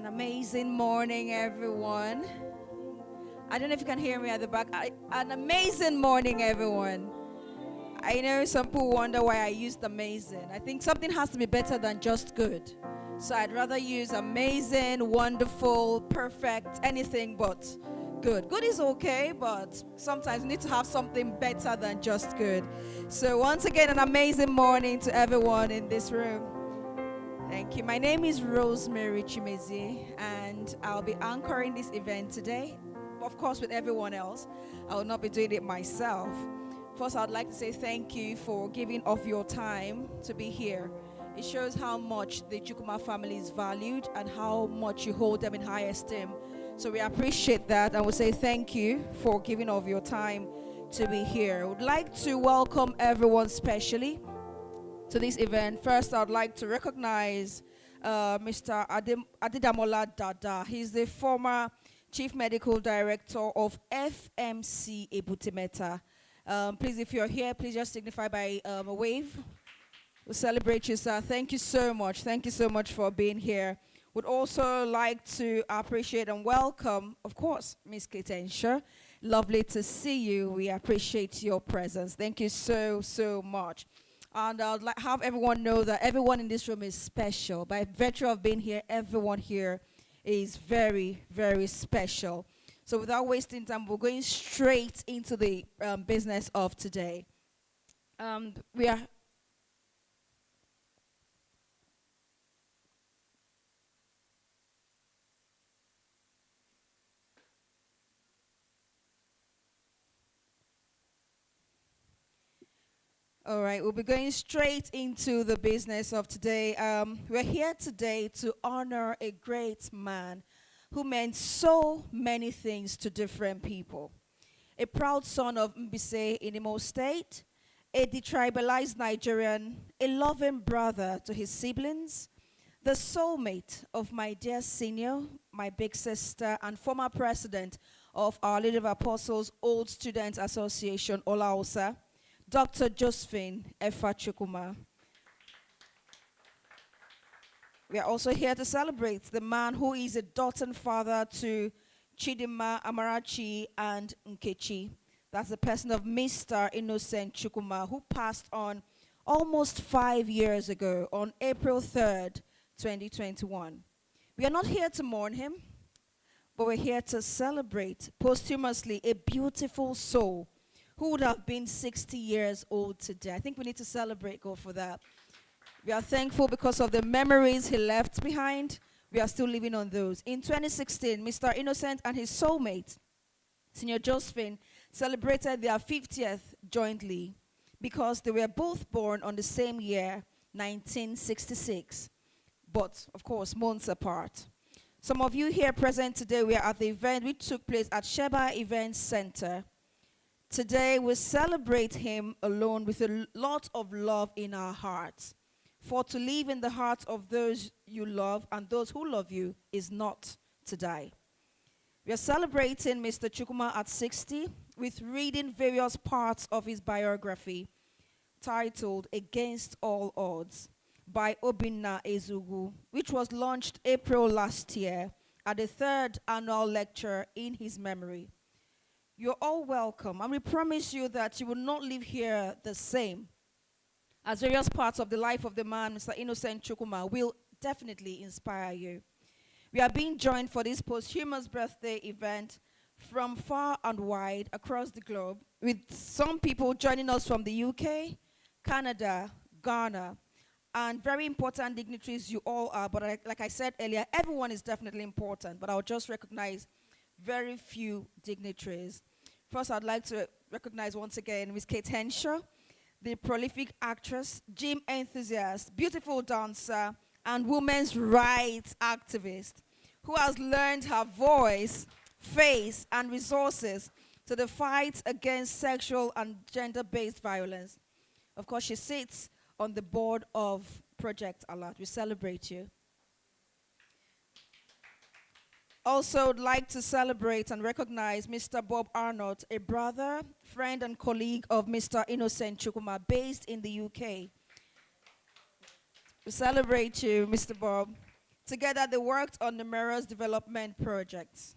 Amazing morning, everyone. I don't know if you can hear me at the back. An amazing morning, everyone. I know some people wonder why I used amazing. I think something has to be better than just good. So I'd rather use amazing, wonderful, perfect, anything but good. Good is okay, but sometimes we need to have something better than just good. So once again, an amazing morning to everyone in this room. Thank you. My name is Rosemary Chimezie, and I'll be anchoring this event today. Of course, with everyone else. I will not be doing it myself. First, I'd like to say thank you for giving of your time to be here. It shows how much the Chukwuma family is valued and how much you hold them in high esteem. So we appreciate that, and we'll say thank you for giving of your time to be here. I would like to welcome everyone specially to this event. First, I'd like to recognize Mr. Adidamola Dada. He's the former Chief Medical Director of FMC Ebutimeta. Please, if you're here, please just signify by a wave. We'll celebrate you, sir. Thank you so much. Thank you so much for being here. Would also like to appreciate and welcome, of course, Ms. Ketensha. Lovely to see you. We appreciate your presence. Thank you so, so much. And I'd like have everyone know that everyone in this room is special. By virtue of being here, everyone here is very, very special. So without wasting time, we're going straight into the business of today. We are... All right, we'll be going straight into the business of today. We're here today to honor a great man who meant so many things to different people. A proud son of Mbise in Imo State, a detribalized Nigerian, a loving brother to his siblings, the soulmate of my dear senior, my big sister, and former president of Our Lady of Apostles Old Students Association, Olaosa, Dr. Josephine Efa Chukwuma. We are also here to celebrate the man who is a daughter father to Chidima, Amarachi, and Nkechi. That's the person of Mr. Innocent Chukwuma, who passed on almost 5 years ago on April 3rd, 2021. We are not here to mourn him, but we're here to celebrate posthumously a beautiful soul who would have been 60 years old today. I think we need to celebrate God for that. We are thankful because of the memories he left behind. We are still living on those. In 2016, Mr. Innocent and his soulmate, Senior Josephine, celebrated their 50th jointly because they were both born on the same year, 1966, but of course, months apart. Some of you here present today were at the event which took place at Sheba Event Center. Today, we celebrate him alone with a lot of love in our hearts. For to live in the hearts of those you love and those who love you is not to die. We are celebrating Mr. Chukwuma at 60 with reading various parts of his biography titled Against All Odds by Obinna Ezugu, which was launched April last year at the 3rd annual lecture in his memory. You're all welcome, and we promise you that you will not leave here the same, as various parts of the life of the man, Mr. Innocent Chukwuma, will definitely inspire you. We are being joined for this posthumous birthday event from far and wide across the globe, with some people joining us from the UK, Canada, Ghana, and very important dignitaries you all are, but like I said earlier, everyone is definitely important, but I'll just recognize very few dignitaries. First, I'd like to recognize once again Ms. Ketensha, the prolific actress, gym enthusiast, beautiful dancer, and women's rights activist, who has lent her voice, face, and resources to the fight against sexual and gender-based violence. Of course, she sits on the board of Project Alert. We celebrate you. Also, would like to celebrate and recognize Mr. Bob Arnott, a brother, friend, and colleague of Mr. Innocent Chukwuma, based in the UK. We celebrate you, Mr. Bob. Together, they worked on numerous development projects.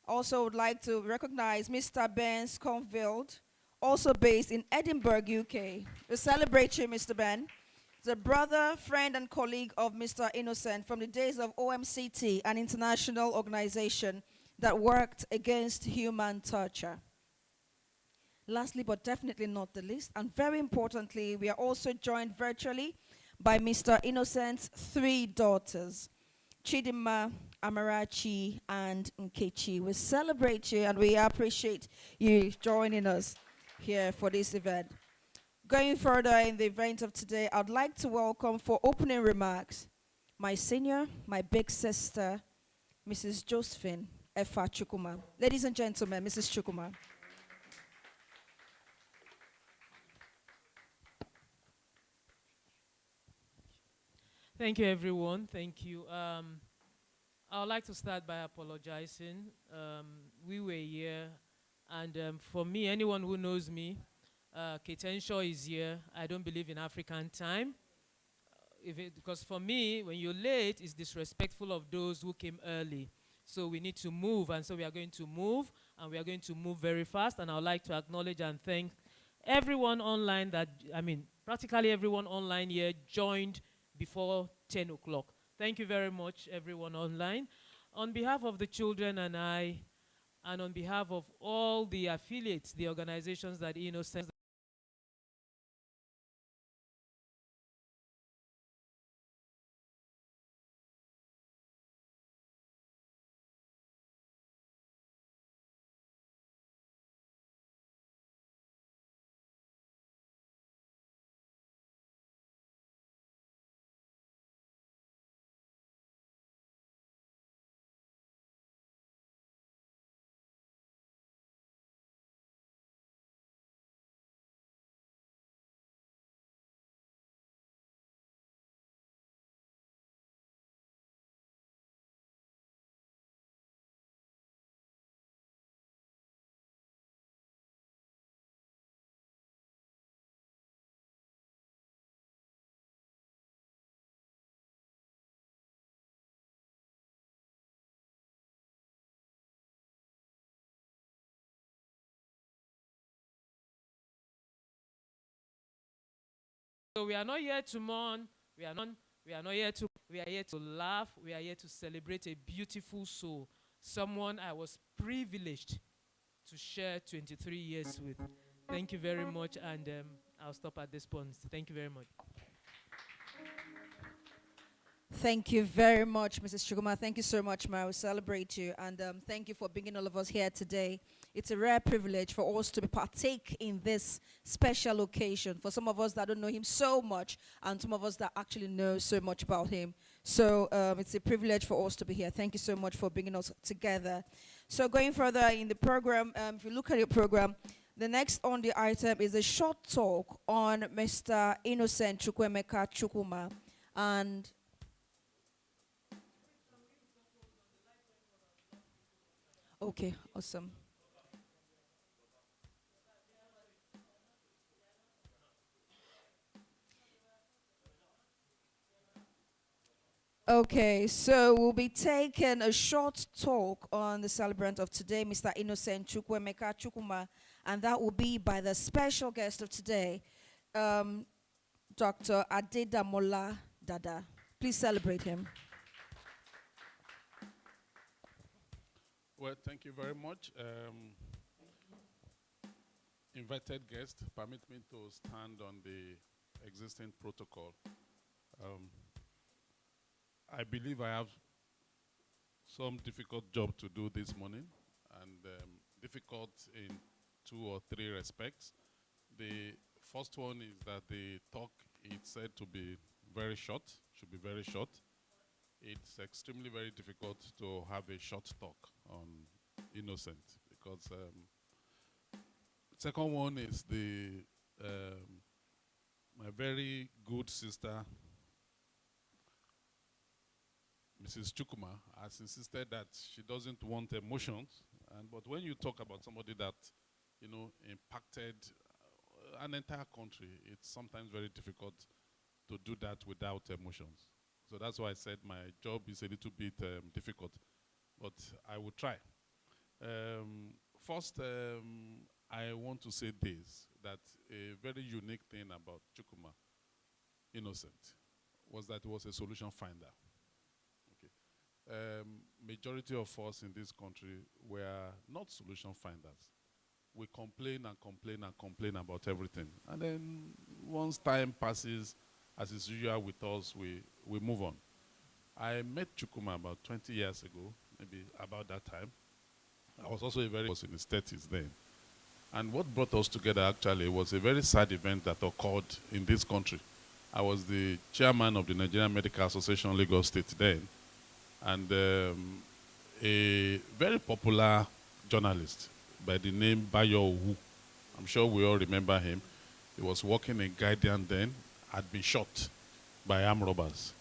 Also would like to recognize Mr. Ben Sconfield, also based in Edinburgh, UK. We celebrate you, Mr. Ben. The brother, friend, and colleague of Mr. Innocent from the days of OMCT, an international organization that worked against human torture. Lastly, but definitely not the least, and very importantly, we are also joined virtually by Mr. Innocent's 3 daughters, Chidima, Amarachi, and Nkechi. We celebrate you and we appreciate you joining us here for this event. Going further in the event of today, I'd like to welcome for opening remarks my senior, my big sister, Mrs. Josephine Efa Chukwuma. Ladies and gentlemen, Mrs. Chukwuma. Thank you, everyone. Thank you. I would like to start by apologizing. We were here, and for me, anyone who knows me, Ketenshaw is here. I don't believe in African time. Because for me, when you're late, it's disrespectful of those who came early. So we need to move, and so we are going to move, and we are going to move very fast. And I would like to acknowledge and thank everyone online practically everyone online here joined before 10 o'clock. Thank you very much, everyone online. On behalf of the children and I, and on behalf of all the affiliates, the organizations that Innocent So we are not here to mourn. We are not here to. We are here to laugh. We are here to celebrate a beautiful soul, someone I was privileged to share 23 years with. Thank you very much, and I'll stop at this point. Thank you very much. Thank you very much, Mrs. Chukwuma. Thank you so much, Ma. We celebrate you. And thank you for bringing all of us here today. It's a rare privilege for us to partake in this special occasion. For some of us that don't know him so much, and some of us that actually know so much about him. So it's a privilege for us to be here. Thank you so much for bringing us together. So going further in the program, if you look at your program, the next on the item is a short talk on Mr. Innocent Chukwuemeka Chukwuma. And okay, awesome. Okay, so we'll be taking a short talk on the celebrant of today, Mr. Innocent Chukwuemeka Chukwuma, and that will be by the special guest of today, Dr. Adedamola Dada. Please celebrate him. Well, thank you very much. Invited guest, permit me to stand on the existing protocol. I believe I have some difficult job to do this morning, and difficult in 2 or 3 respects. The first one is that the talk is said to be very short, should be very short. It's extremely very difficult to have a short talk on Innocent, because second one is the my very good sister, Mrs. Chukwuma, has insisted that she doesn't want emotions. But when you talk about somebody that, impacted an entire country, it's sometimes very difficult to do that without emotions. So that's why I said my job is a little bit difficult, but I will try. First, I want to say this, that a very unique thing about Chukwuma, Innocent, was that he was a solution finder. Okay. Majority of us in this country were not solution finders. We complain and complain and complain about everything. And then once time passes, as is usual with us, we move on. I met Chukwuma about 20 years ago, maybe about that time. I was also was in his 30s then. And what brought us together actually was a very sad event that occurred in this country. I was the chairman of the Nigerian Medical Association Lagos State then. And a very popular journalist by the name Bayo Owu, I'm sure we all remember him. He was working in Guardian then, had been shot by armed robbers.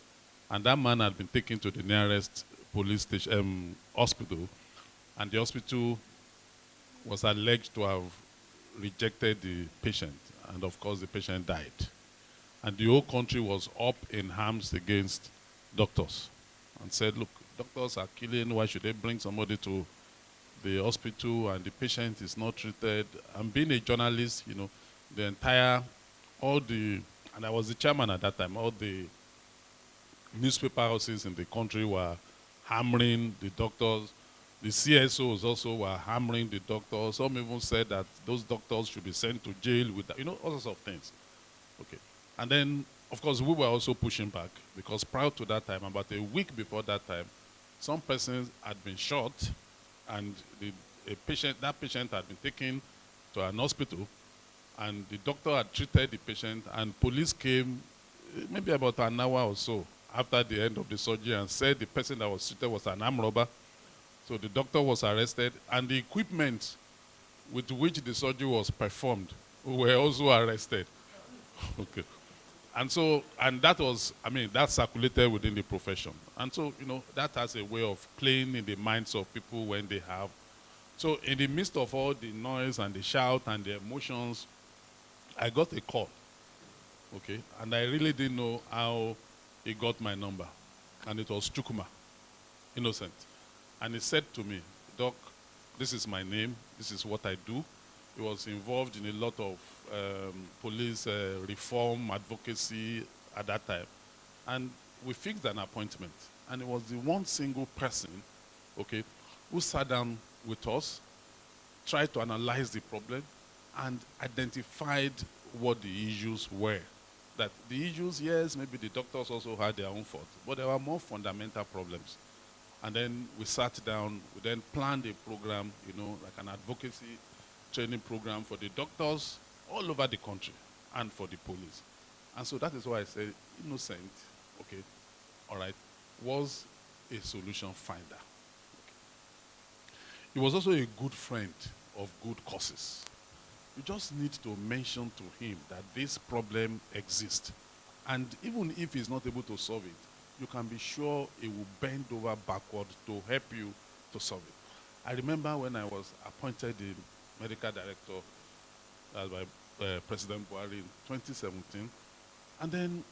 And that man had been taken to the nearest police station, hospital, and the hospital was alleged to have rejected the patient, and of course the patient died. And the whole country was up in arms against doctors and said, look, doctors are killing, why should they bring somebody to the hospital and the patient is not treated? And being a journalist, you know, the entire, and I was the chairman at that time, all the newspaper houses in the country were hammering the doctors. The CSOs also were hammering the doctors. Some even said that those doctors should be sent to jail with, you know, all sorts of things. Okay. And then, of course, we were also pushing back because prior to that time, about a week before that time, some persons had been shot and that patient had been taken to an hospital and the doctor had treated the patient and police came maybe about an hour or so after the end of the surgery and said the person that was treated was an armed robber. So the doctor was arrested and the equipment with which the surgery was performed were also arrested. Okay. And that was, I mean, that circulated within the profession. And so, you know, that has a way of playing in the minds of people when they have. So in the midst of all the noise and the shout and the emotions, I got a call, okay? And I really didn't know how he got my number. And it was Chukwuma, Innocent. And he said to me, Doc, this is my name, this is what I do. He was involved in a lot of police reform, advocacy at that time. And we fixed an appointment. And it was the one single person, okay, who sat down with us, tried to analyze the problem, and identified what the issues were. That the issues, yes, maybe the doctors also had their own fault, but there were more fundamental problems. And then we sat down, we then planned a program, you know, like an advocacy training program for the doctors all over the country and for the police. And so that is why I say Innocent, okay, all right, was a solution finder. Okay. He was also a good friend of good causes. You just need to mention to him that this problem exists. And even if he's not able to solve it, you can be sure he will bend over backward to help you to solve it. I remember when I was appointed the medical director by President Buhari in 2017, and then,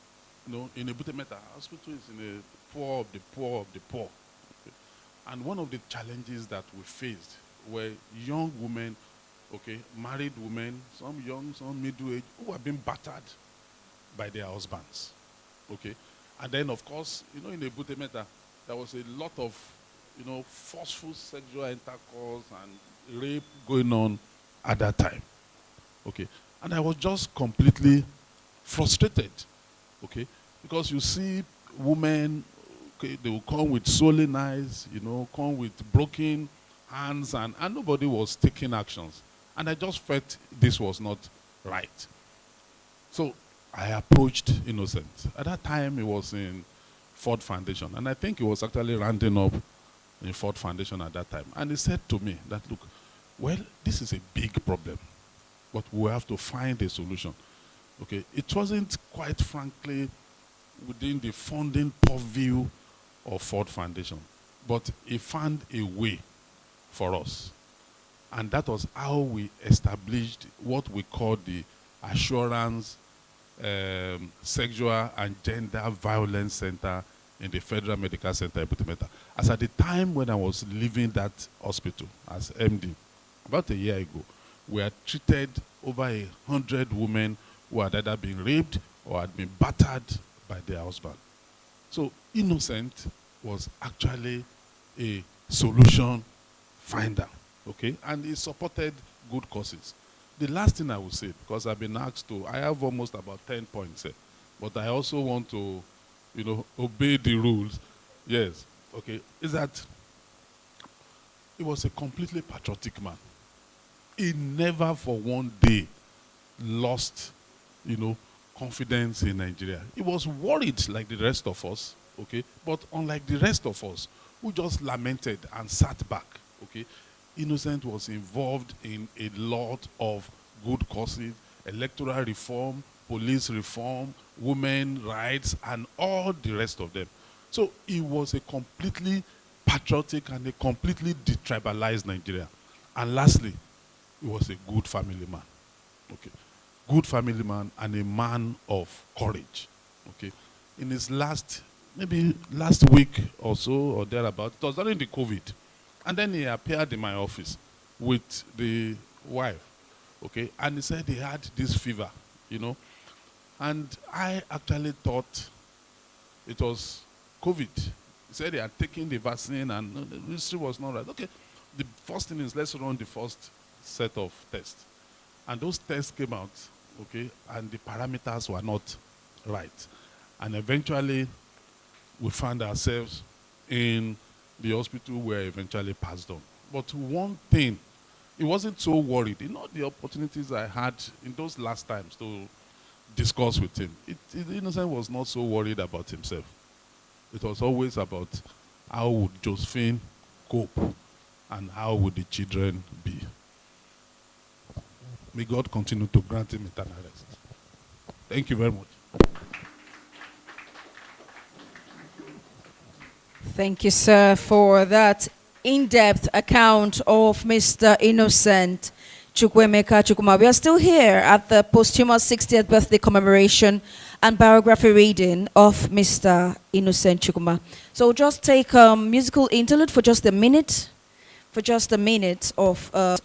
you know, in Ebutemeta, hospital is in a poor of the poor of the poor. Okay. And one of the challenges that we faced were young women, okay, married women, some young, some middle-aged, who were being battered by their husbands, okay. And then, of course, you know, in Ebutemeta, there was a lot of, you know, forceful sexual intercourse and rape going on at that time, okay. And I was just completely frustrated, okay, because you see women, okay, they will come with swollen eyes, you know, come with broken hands, and nobody was taking actions. And I just felt this was not right. So I approached Innocent. At that time, he was in Ford Foundation, and I think he was actually rounding up in Ford Foundation at that time. And he said to me that, look, well, this is a big problem, but we have to find a solution. Okay, it wasn't quite frankly within the funding purview of Ford Foundation, but he found a way for us. And that was how we established what we call the Assurance Sexual and Gender Violence Center in the Federal Medical Center in Putimeta. As at the time when I was leaving that hospital as MD, about a year ago, we had treated over 100 women who had either been raped or had been battered by their husband. So Innocent was actually a solution finder, okay? And he supported good causes. The last thing I will say, because I've been asked to, I have almost about 10 points here, but I also want to, obey the rules. Yes, okay, is that he was a completely patriotic man. He never for one day lost, confidence in Nigeria. He was worried like the rest of us, okay? But unlike the rest of us, who just lamented and sat back, okay? Innocent was involved in a lot of good causes, electoral reform, police reform, women rights, and all the rest of them. So he was a completely patriotic and a completely detribalized Nigeria. And lastly, he was a good family man. Okay. Good family man and a man of courage. Okay. In his maybe last week or so or thereabout, it was during the COVID. And then he appeared in my office with the wife. Okay. And he said he had this fever, And I actually thought it was COVID. He said he had taken the vaccine and the history was not right. Okay. The first thing is let's run the first set of tests. And those tests came out, okay, and the parameters were not right. And eventually, we found ourselves in the hospital where eventually passed on. But one thing, he wasn't so worried. The opportunities I had in those last times to discuss with him, Innocent was not so worried about himself. It was always about how would Josephine cope and how would the children be. May God continue to grant him eternal rest. Thank you very much. Thank you, sir, for that in-depth account of Mr. Innocent Chukwuemeka Chukwuma. We are still here at the posthumous 60th birthday commemoration and biography reading of Mr. Innocent Chukwuma. So we'll just take a musical interlude for just a minute, of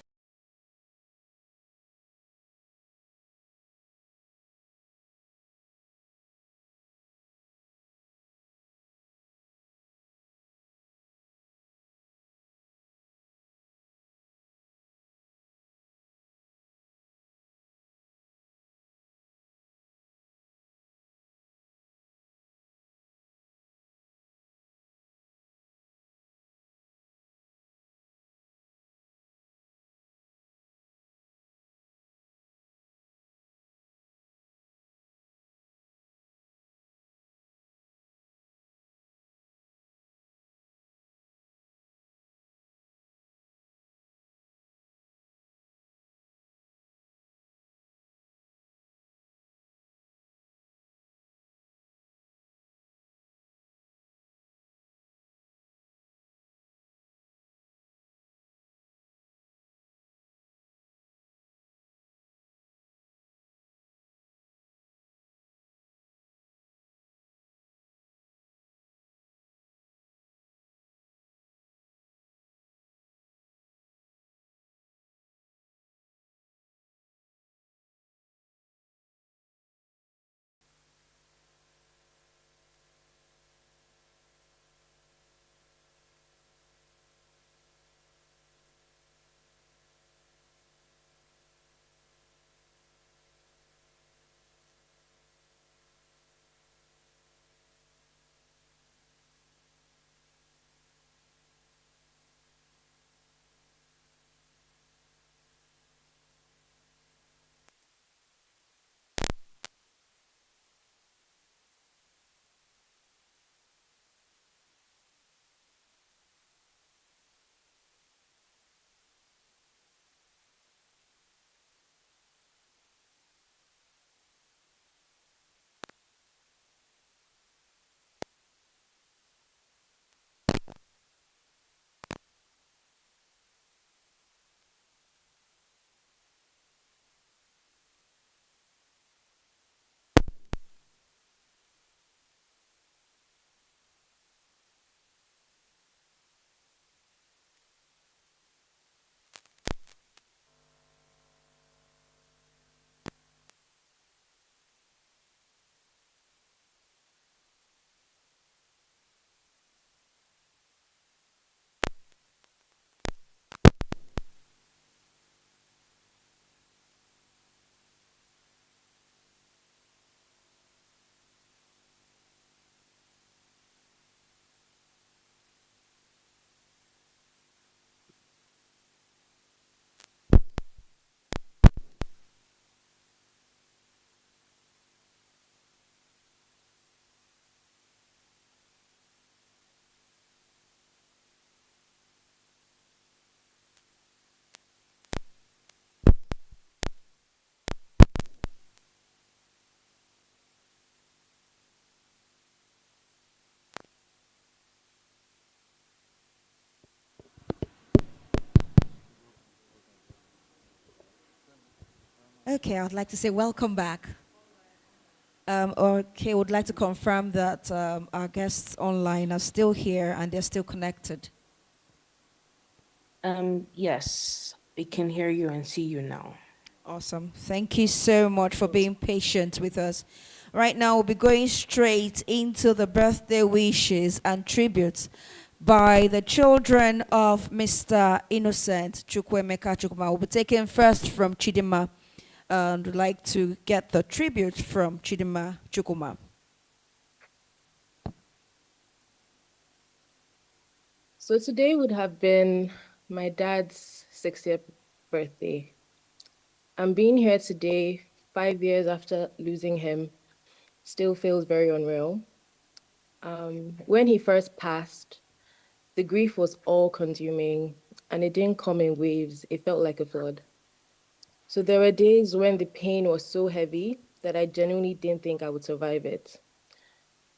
Okay, I'd like to say welcome back. Okay, would like to confirm that our guests online are still here and they're still connected. Yes, we can hear you and see you now. Awesome. Thank you so much for being patient with us. Right now, we'll be going straight into the birthday wishes and tributes by the children of Mr. Innocent Chukwuemeka Chukwuma. We'll be taking first from Chidima, and would like to get the tribute from Chidima Chukwuma. So today would have been my dad's 60th birthday. And being here today, 5 years after losing him, still feels very unreal. When he first passed, the grief was all consuming and it didn't come in waves. It felt like a flood. So there were days when the pain was so heavy that I genuinely didn't think I would survive it.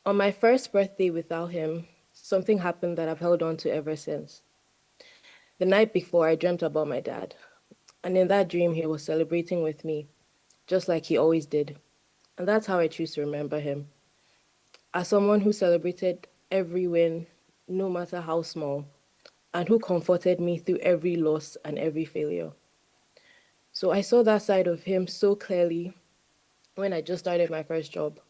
On my first birthday without him, something happened that I've held on to ever since. The night before, I dreamt about my dad. And in that dream, he was celebrating with me, just like he always did. And that's how I choose to remember him. As someone who celebrated every win, no matter how small, and who comforted me through every loss and every failure. So I saw that side of him so clearly when I just started my first job.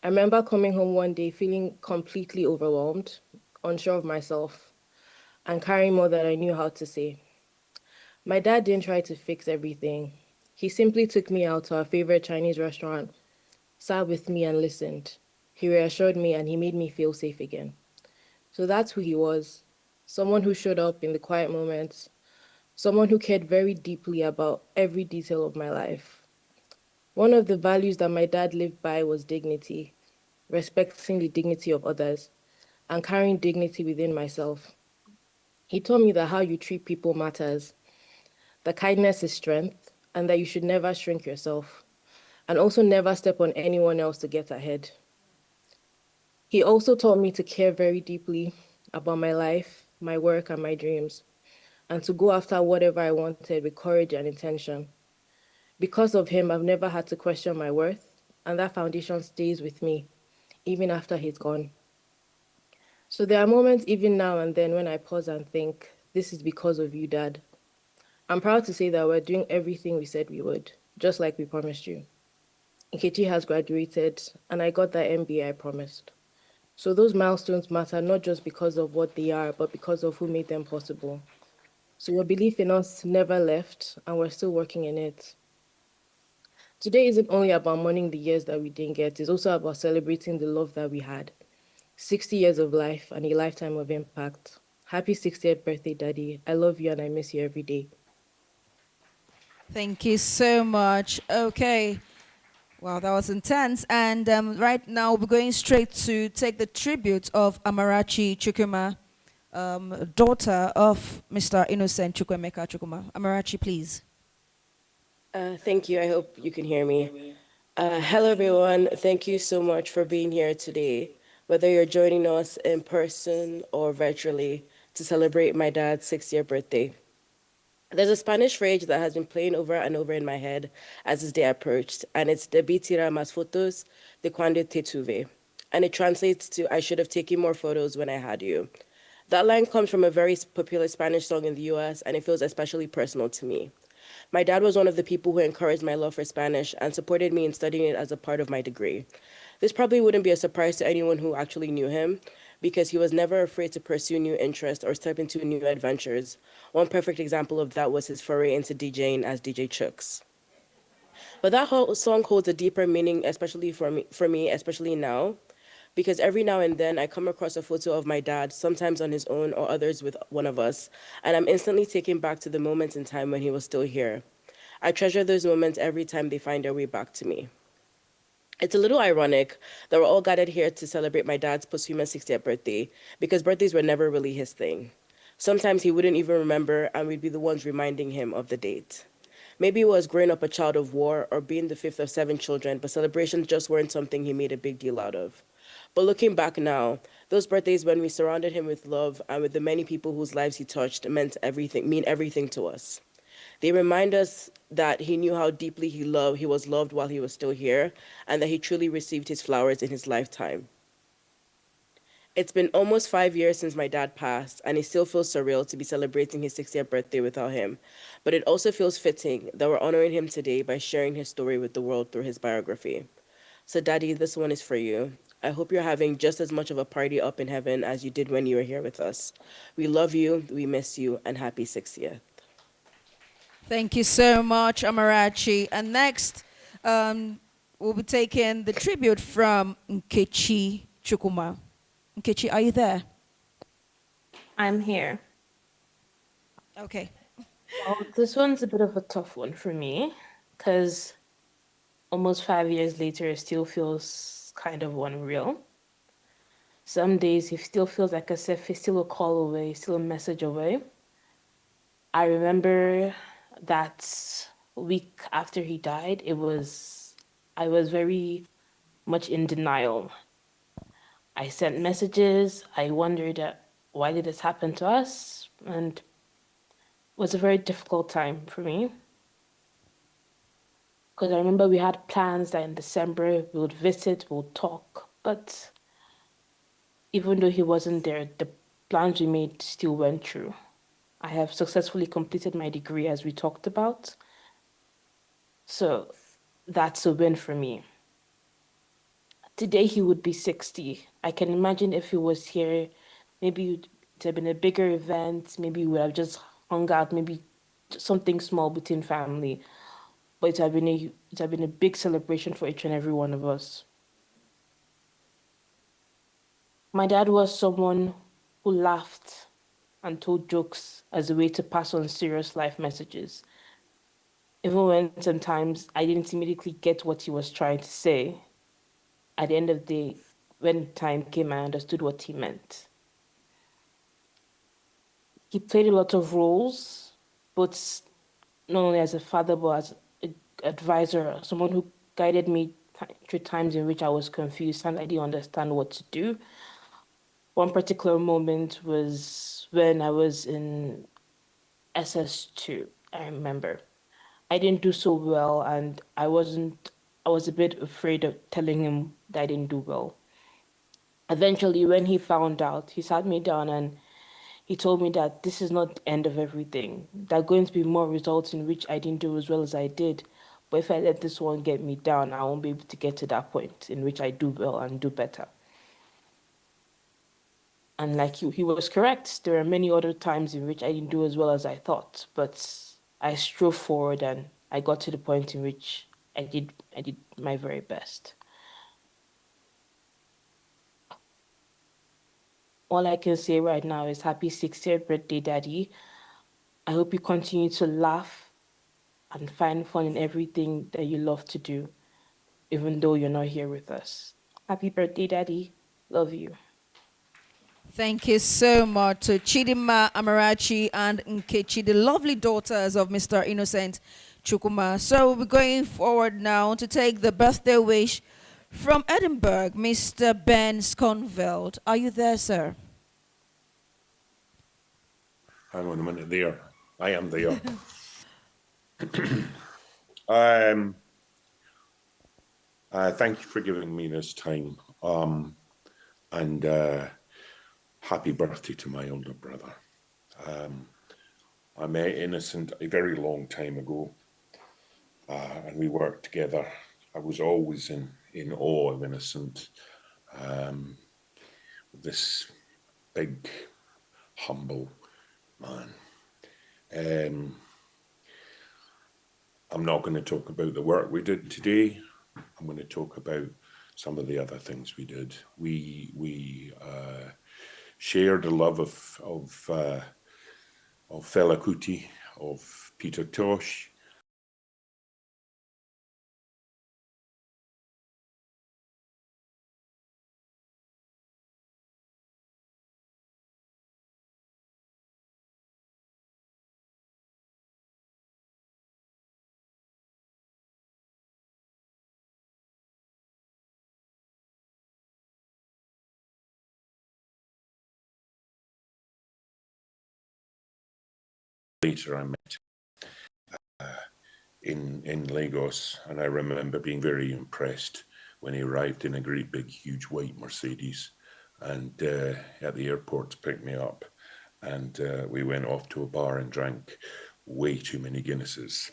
I remember coming home one day feeling completely overwhelmed, unsure of myself, and carrying more than I knew how to say. My dad didn't try to fix everything. He simply took me out to our favorite Chinese restaurant, sat with me and listened. He reassured me and he made me feel safe again. So that's who he was. Someone who showed up in the quiet moments, someone who cared very deeply about every detail of my life. One of the values that my dad lived by was dignity, respecting the dignity of others, and carrying dignity within myself. He told me that how you treat people matters, that kindness is strength, and that you should never shrink yourself, and also never step on anyone else to get ahead. He also taught me to care very deeply about my life, my work, and my dreams, and to go after whatever I wanted with courage and intention. Because of him, I've never had to question my worth, and that foundation stays with me, even after he's gone. So there are moments, even now and then, when I pause and think, this is because of you, Dad. I'm proud to say that we're doing everything we said we would, just like we promised you. Nkechi has graduated, and I got that MBA I promised. So those milestones matter not just because of what they are, but because of who made them possible. So your belief in us never left, and we're still working in it. Today isn't only about mourning the years that we didn't get, it's also about celebrating the love that we had. 60 years of life and a lifetime of impact. Happy 60th birthday, Daddy. I love you and I miss you every day. Thank you so much. Okay. Wow, that was intense. And right now, we're going straight to take the tribute of Amarachi Chukwuma, daughter of Mr. Innocent Chukwuemeka Chukwuma. Amarachi, please. Thank you. I hope you can hear me. Hello, everyone. Thank you so much for being here today, whether you're joining us in person or virtually to celebrate my dad's 60th birthday. There's a Spanish phrase that has been playing over and over in my head as this day approached, and it's debí tirar más fotos de cuando te tuve. And it translates to I should have taken more photos when I had you. That line comes from a very popular Spanish song in the US, and it feels especially personal to me. My dad was one of the people who encouraged my love for Spanish and supported me in studying it as a part of my degree. This probably wouldn't be a surprise to anyone who actually knew him, because he was never afraid to pursue new interests or step into new adventures. One perfect example of that was his foray into DJing as DJ Chooks. But that whole song holds a deeper meaning, especially for me, especially now, because every now and then I come across a photo of my dad, sometimes on his own or others with one of us, and I'm instantly taken back to the moments in time when he was still here. I treasure those moments every time they find their way back to me. It's a little ironic that we're all gathered here to celebrate my dad's posthumous 60th birthday, because birthdays were never really his thing. Sometimes he wouldn't even remember, and we'd be the ones reminding him of the date. Maybe it was growing up a child of war or being the fifth of seven children, but celebrations just weren't something he made a big deal out of. But looking back now, those birthdays when we surrounded him with love and with the many people whose lives he touched mean everything to us. They remind us that he knew how deeply he was loved while he was still here, and that he truly received his flowers in his lifetime. It's been almost 5 years since my dad passed, and it still feels surreal to be celebrating his 60th birthday without him. But it also feels fitting that we're honoring him today by sharing his story with the world through his biography. So, Daddy, this one is for you. I hope you're having just as much of a party up in heaven as you did when you were here with us. We love you, we miss you, and happy 60th. Thank you so much, Amarachi. And next, we'll be taking the tribute from Nkechi Chukwuma. Nkechi, are you there? I'm here. Okay. Well, this one's a bit of a tough one for me because almost 5 years later, it still feels kind of unreal. Some days it still feels like as if it's still a call away, still a message away. I remember that week after he died, I was very much in denial. I sent messages. I wondered why did this happen to us? And it was a very difficult time for me. Because I remember we had plans that in December we would visit, we would talk. But even though he wasn't there, the plans we made still went through. I have successfully completed my degree as we talked about. So that's a win for me. Today he would be 60. I can imagine if he was here, maybe it would have been a bigger event, maybe we would have just hung out, maybe something small between family. But it had been a big celebration for each and every one of us. My dad was someone who laughed and told jokes as a way to pass on serious life messages. Even when sometimes I didn't immediately get what he was trying to say, at the end of the day, when time came, I understood what he meant. He played a lot of roles, both not only as a father, but as an advisor, someone who guided me through times in which I was confused and I didn't understand what to do. One particular moment was when I was in SS2, I remember. I didn't do so well and I was a bit afraid of telling him that I didn't do well. Eventually, when he found out, he sat me down and he told me that this is not the end of everything. There are going to be more results in which I didn't do as well as I did. But if I let this one get me down, I won't be able to get to that point in which I do well and do better. And like he was correct. There are many other times in which I didn't do as well as I thought, but I strove forward and I got to the point in which I did my very best. All I can say right now is happy 60th birthday, Daddy. I hope you continue to laugh and find fun in everything that you love to do, even though you're not here with us. Happy birthday, Daddy. Love you. Thank you so much to Chidima, Amarachi, and Nkechi, the lovely daughters of Mr. Innocent Chukwuma. So we're going forward now to take the birthday wish from Edinburgh, Mr. Ben Sconveld. Are you there, sir? Hang on a minute there. I am there. Thank you for giving me this time. And happy birthday to my older brother. I met Innocent a very long time ago, and we worked together. I was always in awe of Innocent. This big, humble man. I'm not going to talk about the work we did today. I'm going to talk about some of the other things we did. We shared a love of Fela Kuti, of Peter Tosh. Later I met. in Lagos, and I remember being very impressed when he arrived in a great big huge white Mercedes, and at the airport to pick me up, and we went off to a bar and drank way too many Guinnesses.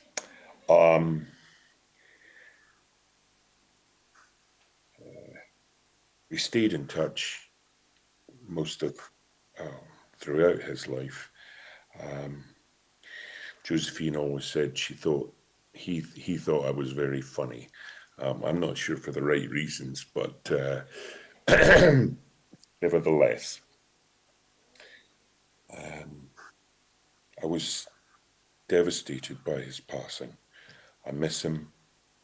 We stayed in touch most of throughout his life. Josephine always said she thought he thought I was very funny. I'm not sure for the right reasons, but nevertheless, I was devastated by his passing. I miss him,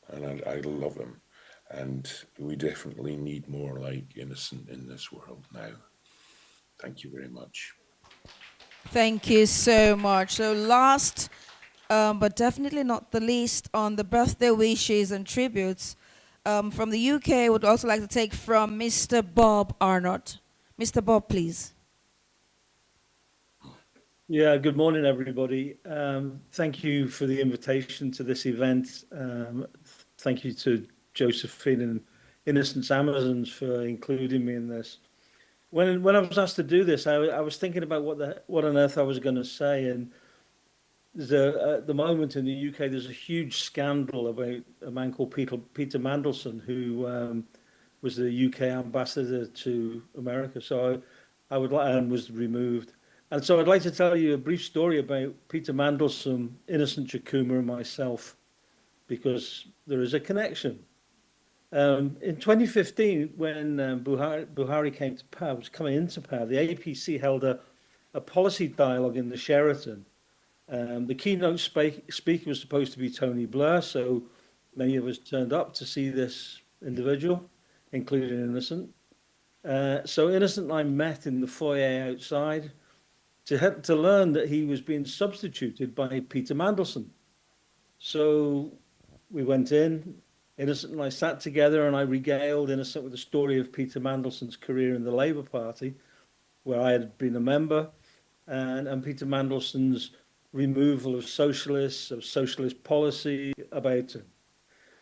and I love him, and we definitely need more like Innocent in this world now. Thank you very much. Thank you so much. So last, but definitely not the least, on the birthday wishes and tributes from the UK, would also like to take from Mr. Bob Arnott. Mr. Bob, please. Yeah, good morning, everybody. Thank you for the invitation to this event. Thank you to Josephine and Innocence Amazons for including me in this. When I was asked to do this, I was thinking about what on earth I was going to say, and there's at the moment in the UK there's a huge scandal about a man called Peter Mandelson, who was the UK ambassador to America. So I would like, and was removed. And so I'd like to tell you a brief story about Peter Mandelson, Innocent Chukwuma, and myself, because there is a connection. In 2015, when Buhari came to power, was coming into power, the APC held a policy dialogue in the Sheraton. The keynote speaker was supposed to be Tony Blair, so many of us turned up to see this individual, including Innocent. So Innocent and I met in the foyer outside to learn that he was being substituted by Peter Mandelson. So we went in, Innocent and I sat together, and I regaled Innocent with the story of Peter Mandelson's career in the Labour Party, where I had been a member, and Peter Mandelson's removal of socialist policy about him.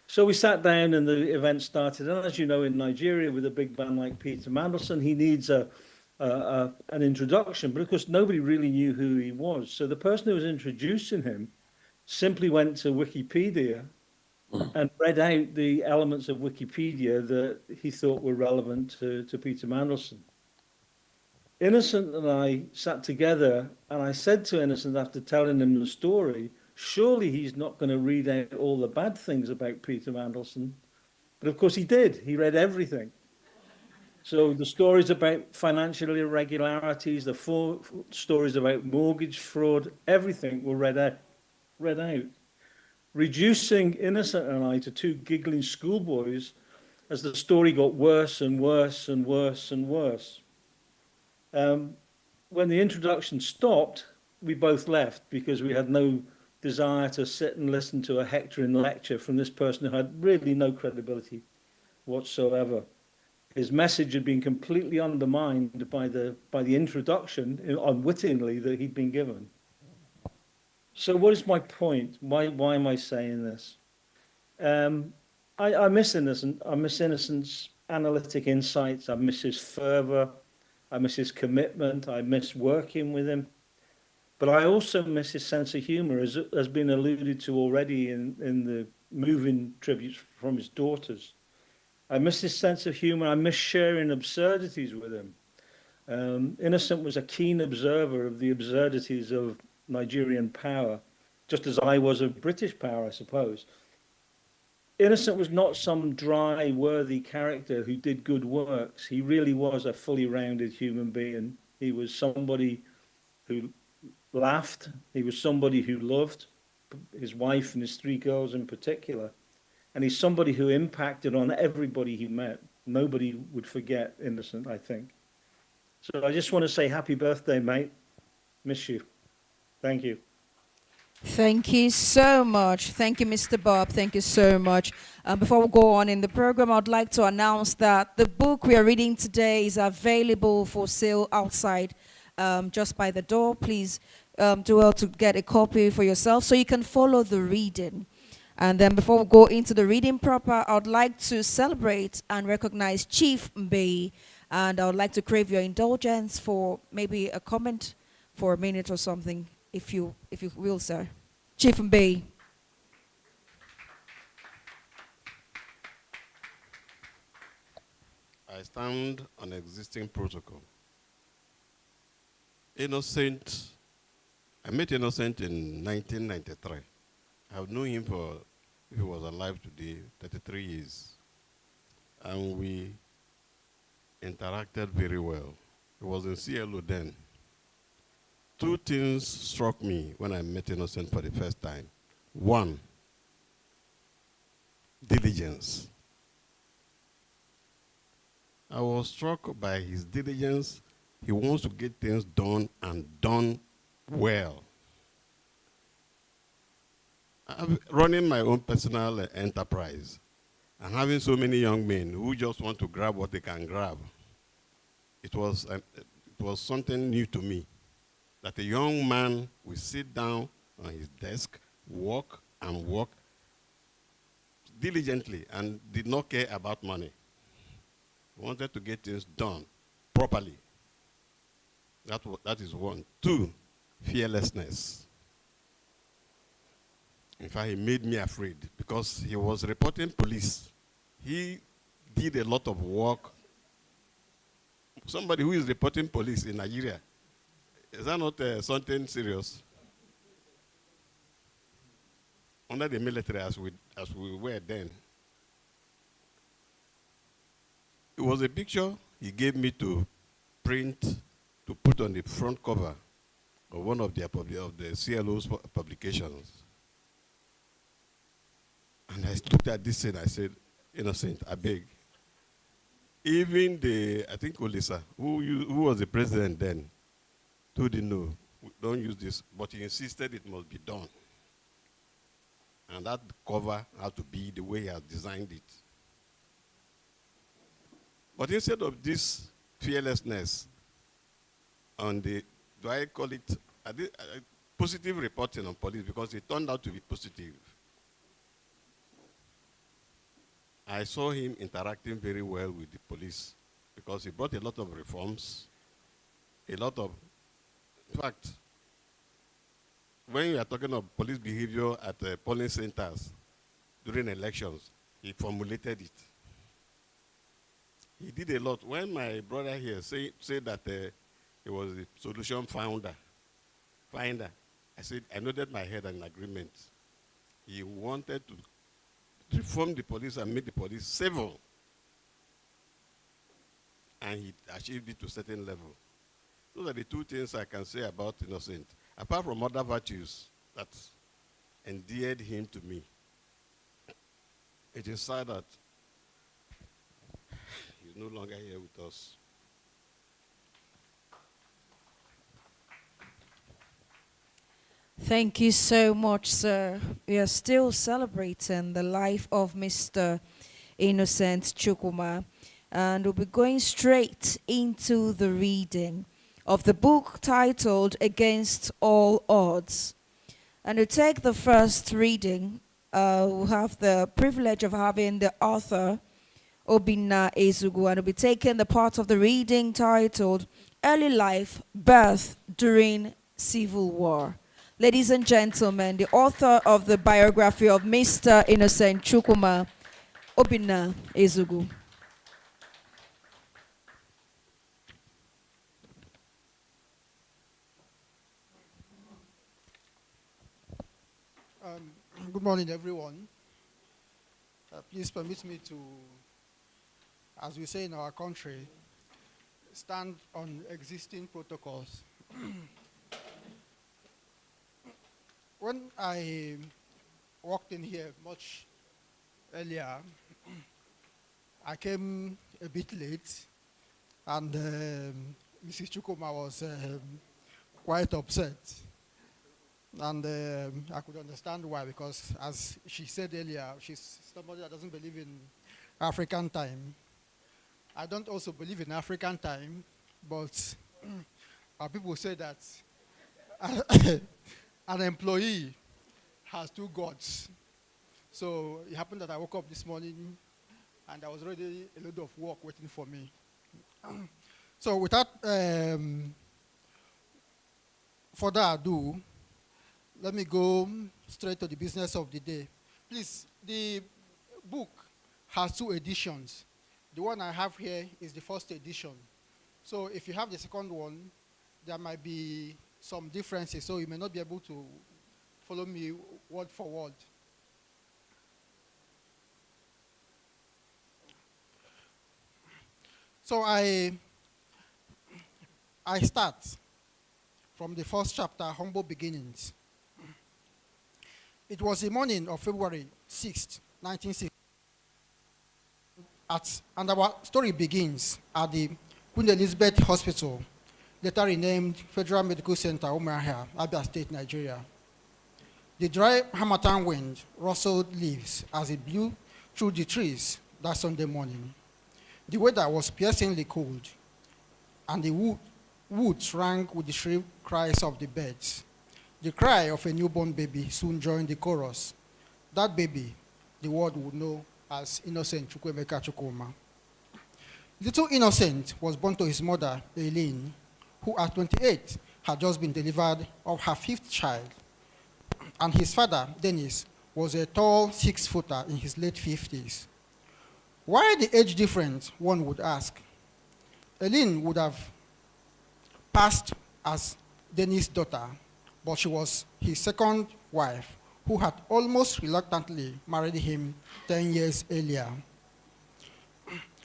So we sat down and the event started. And as you know, in Nigeria, with a big man like Peter Mandelson, he needs an introduction, but of course nobody really knew who he was. So the person who was introducing him simply went to Wikipedia and read out the elements of Wikipedia that he thought were relevant to Peter Mandelson. Innocent and I sat together, and I said to Innocent after telling him the story, surely he's not going to read out all the bad things about Peter Mandelson. But of course he did. He read everything. So the stories about financial irregularities, the four stories about mortgage fraud, everything were read out, reducing Innocent and I to two giggling schoolboys as the story got worse and worse and worse and worse. When the introduction stopped, we both left because we had no desire to sit and listen to a hectoring lecture from this person who had really no credibility whatsoever. His message had been completely undermined by the introduction, unwittingly, that he'd been given. So what is my point? Why am I saying this? I miss Innocent. I miss Innocent's analytic insights. I miss his fervour. I miss his commitment. I miss working with him. But I also miss his sense of humour, as has been alluded to already in the moving tributes from his daughters. I miss his sense of humour. I miss sharing absurdities with him. Innocent was a keen observer of the absurdities of Nigerian power, just as I was of British power, I suppose. Innocent was not some dry, worthy character who did good works. He really was a fully rounded human being. He was somebody who laughed. He was somebody who loved his wife and his three girls in particular. And he's somebody who impacted on everybody he met. Nobody would forget Innocent, I think. So I just want to say happy birthday, mate. Miss you. Thank you. Thank you so much. Thank you, Mr. Bob. Thank you so much. Before we go on in the program, I'd like to announce that the book we are reading today is available for sale outside just by the door. Please do well to get a copy for yourself so you can follow the reading. And then before we go into the reading proper, I would like to celebrate and recognize Chief Mbei. And I would like to crave your indulgence for maybe a comment for a minute or something, if you will, sir. Chief Mbei. I stand on existing protocol. Innocent, I met Innocent in 1993. I've known him for, if he was alive today, 33 years. And we interacted very well. He was in CLO then. Two things struck me when I met Innocent for the first time. One, diligence. I was struck by his diligence. He wants to get things done and done well. I'm running my own personal enterprise and having so many young men who just want to grab what they can grab. It was something new to me, that a young man will sit down on his desk, work and work diligently and did not care about money. He wanted to get things done properly. That is one. Two, fearlessness. In fact, he made me afraid because he was reporting police. He did a lot of work. Somebody who is reporting police in Nigeria, is that not something serious? Under the military, as we were then. It was a picture he gave me to print, to put on the front cover of one of the CLO's publications. And I looked at this and I said, Innocent, I beg. Even I think Olisa, who was the president then, told him, no, don't use this, but he insisted it must be done. And that cover had to be the way he had designed it. But instead of this fearlessness on do I call it positive reporting on police, because it turned out to be positive. I saw him interacting very well with the police because he brought a lot of reforms, in fact, when you are talking of police behavior at polling centers during elections, he formulated it. He did a lot. When my brother here said that he was the solution finder, I said, I nodded my head in agreement. He wanted to reform the police and make the police civil. And he achieved it to a certain level. Those are the two things I can say about Innocent, apart from other virtues that endeared him to me. It is sad that he's no longer here with us. Thank you so much, sir. We are still celebrating the life of Mr. Innocent Chukwuma, and we'll be going straight into the reading of the book titled Against All Odds. And to take the first reading, we'll have the privilege of having the author, Obinna Ezugu, and we'll be taking the part of the reading titled Early Life, Birth During Civil War. Ladies and gentlemen, the author of the biography of Mr. Innocent Chukwuma, Obinna Ezugu. Good morning, everyone. Please permit me to, as we say in our country, stand on existing protocols. When I walked in here much earlier, I came a bit late, and Mrs. Chukwuma was quite upset. And I could understand why, because as she said earlier, she's somebody that doesn't believe in African time. I don't also believe in African time, but our people say that an employee has two gods. So it happened that I woke up this morning and there was already a load of work waiting for me. So without further ado, let me go straight to the business of the day. Please, the book has 2 editions. The one I have here is the first edition. So if you have the second one, there might be some differences, so you may not be able to follow me word for word. So I start from the first chapter, Humble Beginnings. It was the morning of February 6th, 1960. And our story begins at the Queen Elizabeth Hospital, later renamed Federal Medical Center, Umuahia, Abia State, Nigeria. The dry harmattan wind rustled leaves as it blew through the trees that Sunday morning. The weather was piercingly cold, and the woods rang with the shrill cries of the birds. The cry of a newborn baby soon joined the chorus. That baby, the world would know as innocent Chukwuemeka Chukwuma. Little Innocent was born to his mother, Eileen, who at 28 had just been delivered of her 5th child. And his father, Dennis, was a tall 6-footer in his late 50s. Why the age difference, one would ask? Eileen would have passed as Dennis' daughter, but she was his second wife, who had almost reluctantly married him 10 years earlier,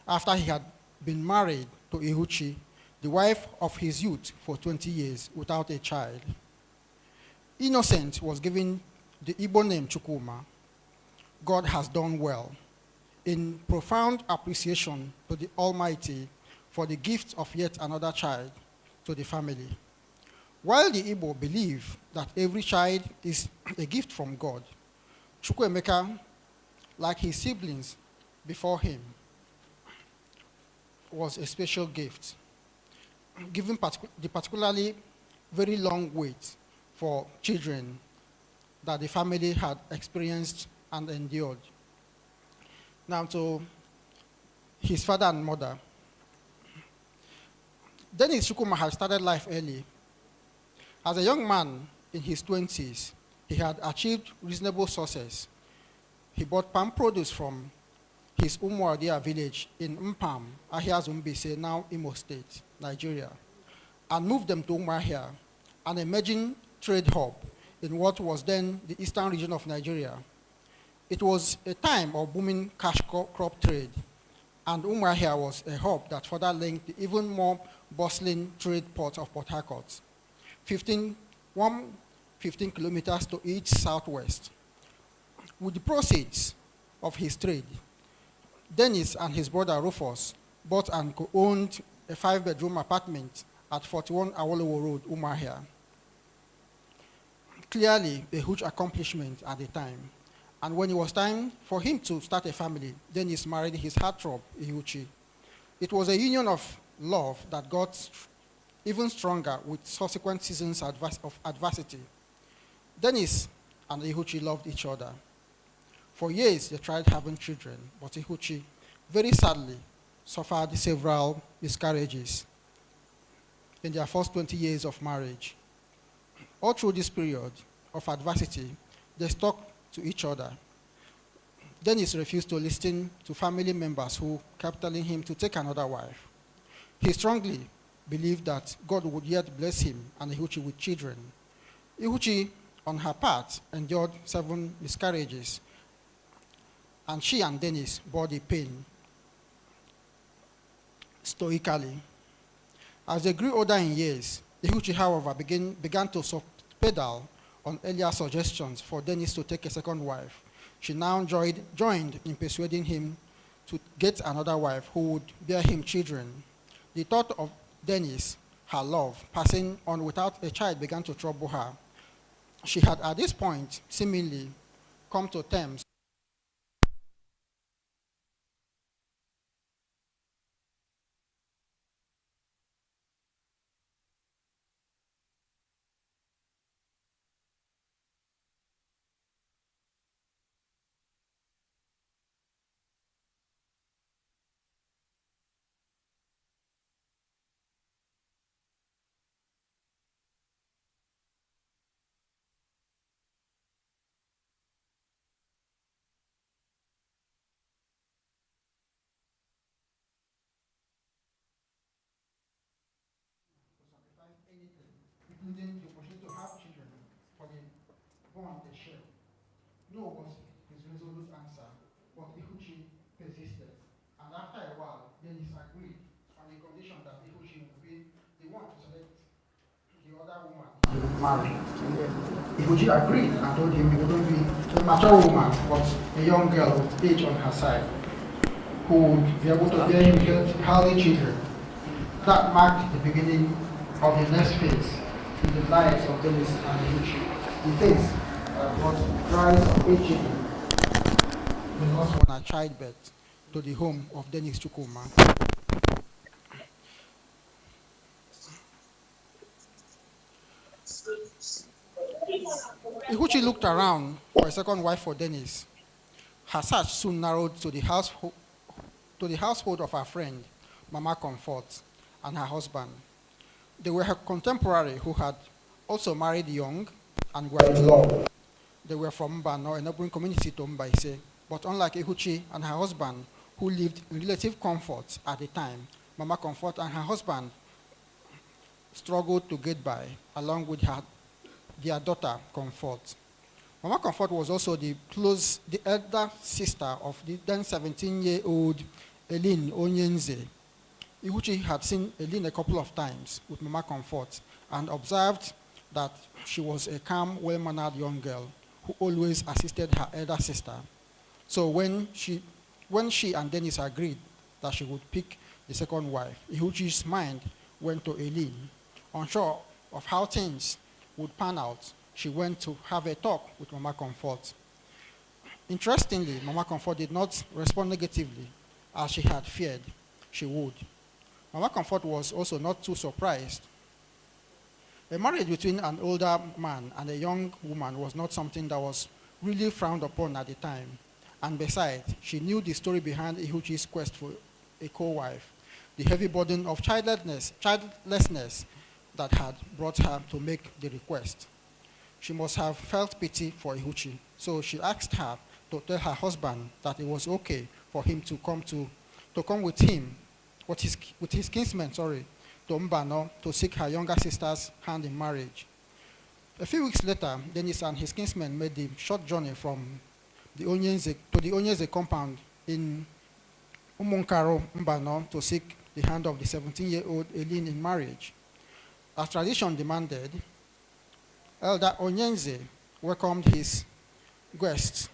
after he had been married to Ihuchi, the wife of his youth, for 20 years without a child. Innocent was given the Igbo name Chukwuma. God has done well, in profound appreciation to the Almighty for the gift of yet another child to the family. While the Igbo believe that every child is a gift from God, Chukwuemeka, like his siblings before him, was a special gift, given the particularly very long wait for children that the family had experienced and endured. Now to his father and mother. Dennis Chukwuma had started life early. As a young man in his 20s, he had achieved reasonable success. He bought palm produce from his Umuadia village in Mpam, Ahia Zumbise, now Imo State, Nigeria, and moved them to Umuahia, an emerging trade hub in what was then the eastern region of Nigeria. It was a time of booming cash crop trade, and Umuahia was a hub that further linked the even more bustling trade port of Port Harcourt, 15 kilometers to each southwest. With the proceeds of his trade, Dennis and his brother Rufus bought and co-owned a 5-bedroom apartment at 41 Awolowo Road, Umuahia. Clearly a huge accomplishment at the time. And when it was time for him to start a family, Dennis married his heartthrob, Ihuchi. It was a union of love that got even stronger with subsequent seasons of adversity. Dennis and Ihuchi loved each other. For years, they tried having children, but Ihuchi, very sadly, suffered several miscarriages in their first 20 years of marriage. All through this period of adversity, they stuck to each other. Dennis refused to listen to family members who kept telling him to take another wife. He strongly believed that God would yet bless him and Ihuchi with children. Ihuchi, on her part, endured 7 miscarriages, and she and Dennis bore the pain stoically. As they grew older in years, Ihuchi, however, began to pedal on earlier suggestions for Dennis to take a second wife. She now joined in persuading him to get another wife who would bear him children. The thought of Dennis, her love, passing on without a child began to trouble her. She had at this point seemingly come to terms marry. Ihuchi agreed and told him he wouldn't be a mature woman, but a young girl with age on her side, who would be able to bear him healthy children. That marked the beginning of the next phase in the lives of Dennis and Ihuchi. The phase that brought the rise of 8 children, the last one at childbirth, to the home of Dennis Chukwuma. Ihuchi looked around for a second wife for Dennis. Her search soon narrowed to the household of her friend, Mama Comfort, and her husband. They were her contemporary who had also married young and were in love. They were from Mbano, a neighboring community to Mbaise, but unlike Ihuchi and her husband, who lived in relative comfort at the time, Mama Comfort and her husband struggled to get by, along with their daughter, Comfort. Mama Comfort was also the elder sister of the then 17-year-old Eileen Onyenze. Ihuchi had seen Eileen a couple of times with Mama Comfort and observed that she was a calm, well-mannered young girl who always assisted her elder sister. So when she and Dennis agreed that she would pick the second wife, Ihuchi's mind went to Eileen. Unsure of how things would pan out, she went to have a talk with Mama Comfort. Interestingly, Mama Comfort did not respond negatively, as she had feared she would. Mama Comfort was also not too surprised. A marriage between an older man and a young woman was not something that was really frowned upon at the time. And besides, she knew the story behind Ihuchi's quest for a co-wife, the heavy burden of childlessness that had brought her to make the request. She must have felt pity for Ihuchi, so she asked her to tell her husband that it was okay for him to come with his kinsmen, to Mbano to seek her younger sister's hand in marriage. A few weeks later, Dennis and his kinsmen made the short journey from the Onyenze compound in Umunkaro, Mbano, to seek the hand of the 17-year-old Eileen in marriage. As tradition demanded, Elder Onyenze welcomed his guests,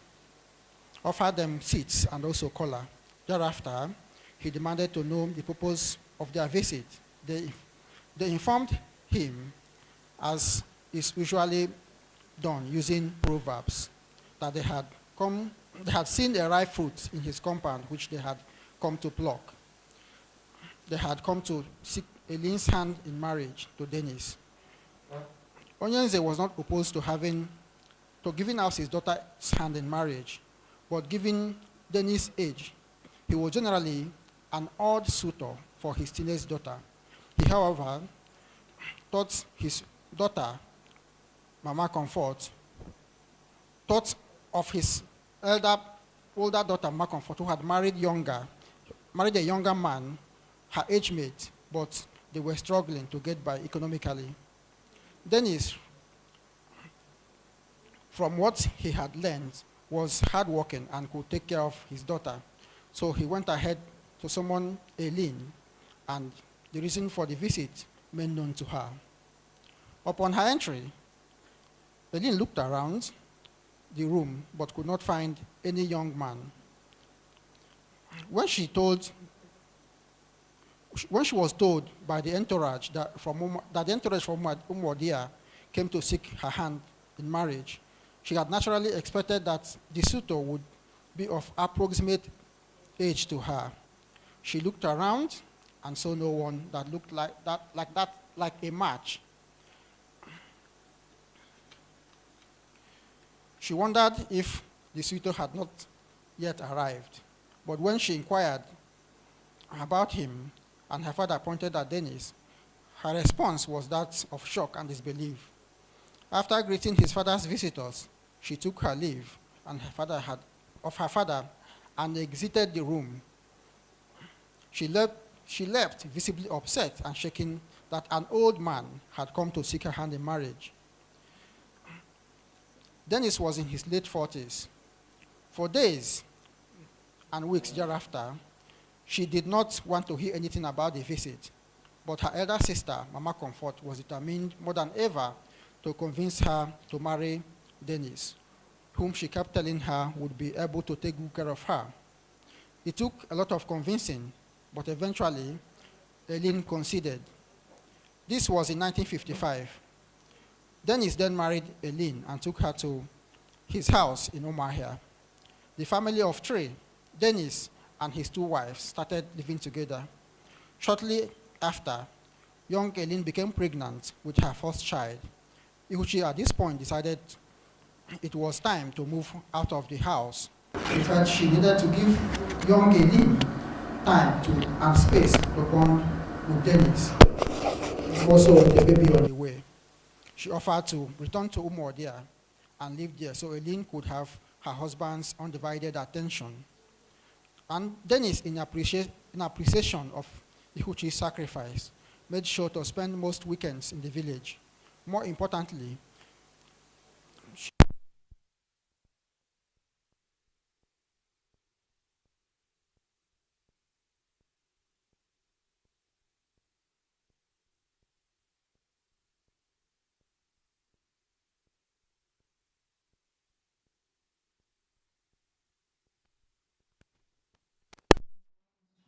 offered them seats and also collar. Thereafter, he demanded to know the purpose of their visit. They informed him, as is usually done using proverbs, that they had seen a ripe fruit in his compound which they had come to pluck. They had come to seek Eileen's hand in marriage to Dennis. Onyenze was not opposed to giving out his daughter's hand in marriage, but given Dennis' age, he was generally an odd suitor for his teenage daughter. He, however, thought his daughter, Mama Comfort, thought of his older daughter, Mama Comfort, who had married a younger man, her age mate, but they were struggling to get by economically. Dennis, from what he had learned, was hardworking and could take care of his daughter. So he went ahead to summon Eileen, and the reason for the visit made known to her. Upon her entry, Eileen looked around the room but could not find any young man. When she was told by the entourage that the entourage from Umuodia came to seek her hand in marriage, she had naturally expected that the suitor would be of approximate age to her. She looked around and saw no one that looked like a match. She wondered if the suitor had not yet arrived, but when she inquired about him and her father pointed at Dennis, her response was that of shock and disbelief. After greeting his father's visitors, she took her leave of her father and exited the room. She left visibly upset and shaken that an old man had come to seek her hand in marriage. Dennis was in his late 40s. For days and weeks thereafter, she did not want to hear anything about the visit, but her elder sister, Mama Comfort, was determined more than ever to convince her to marry Dennis, whom she kept telling her would be able to take good care of her. It took a lot of convincing, but eventually, Eileen conceded. This was in 1955. Dennis then married Eileen and took her to his house in Umuahia. The family of three, Dennis and his two wives, started living together. Shortly after, young Eileen became pregnant with her first child. Ihuchi at this point decided it was time to move out of the house. She felt she needed to give young Eileen time and space to bond with Dennis. Also, the baby on the way. She offered to return to Umuahia and live there so Eileen could have her husband's undivided attention. And Dennis, in appreciation of Ihuchi's sacrifice, made sure to spend most weekends in the village. More importantly,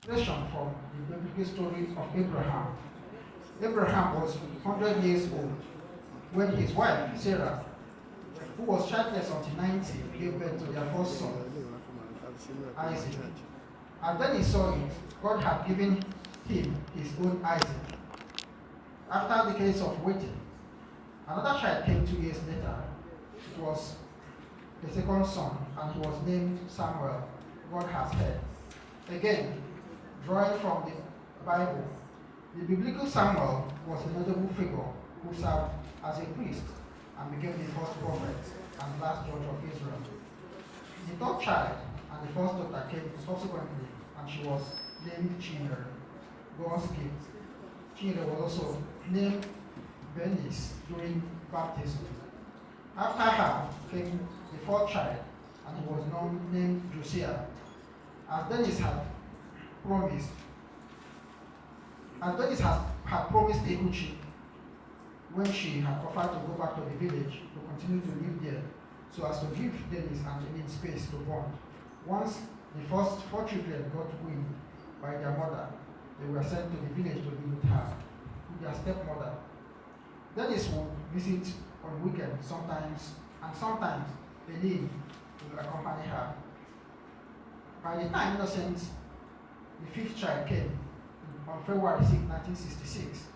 inspiration from the biblical story of Abraham. Abraham was 100 years old when his wife, Sarah, who was childless until 90, gave birth to their first son, Isaac. And then he saw it. God had given him his own Isaac. After decades of waiting, another child came 2 years later. It was the second son, and he was named Samuel. God has heard. Again, drawing from the Bible, the biblical Samuel was a notable figure who served as a priest and became the first prophet and last judge of Israel. The third child and the first daughter came subsequently, and she was named Chinyere, God's gift. Chinyere was also named Bernice during baptism. After her came the fourth child, and he was named Josiah. As Dennis had promised, had promised Ihuchi when she had offered to go back to the village to continue to live there, so as to give Dennis and Eileen space to bond. Once the first 4 children got weaned by their mother, they were sent to the village to live with her, with their stepmother. Dennis would visit on weekends sometimes, and sometimes Eileen would accompany her. By the time Innocent, the 5th child, came on February 6, 1966,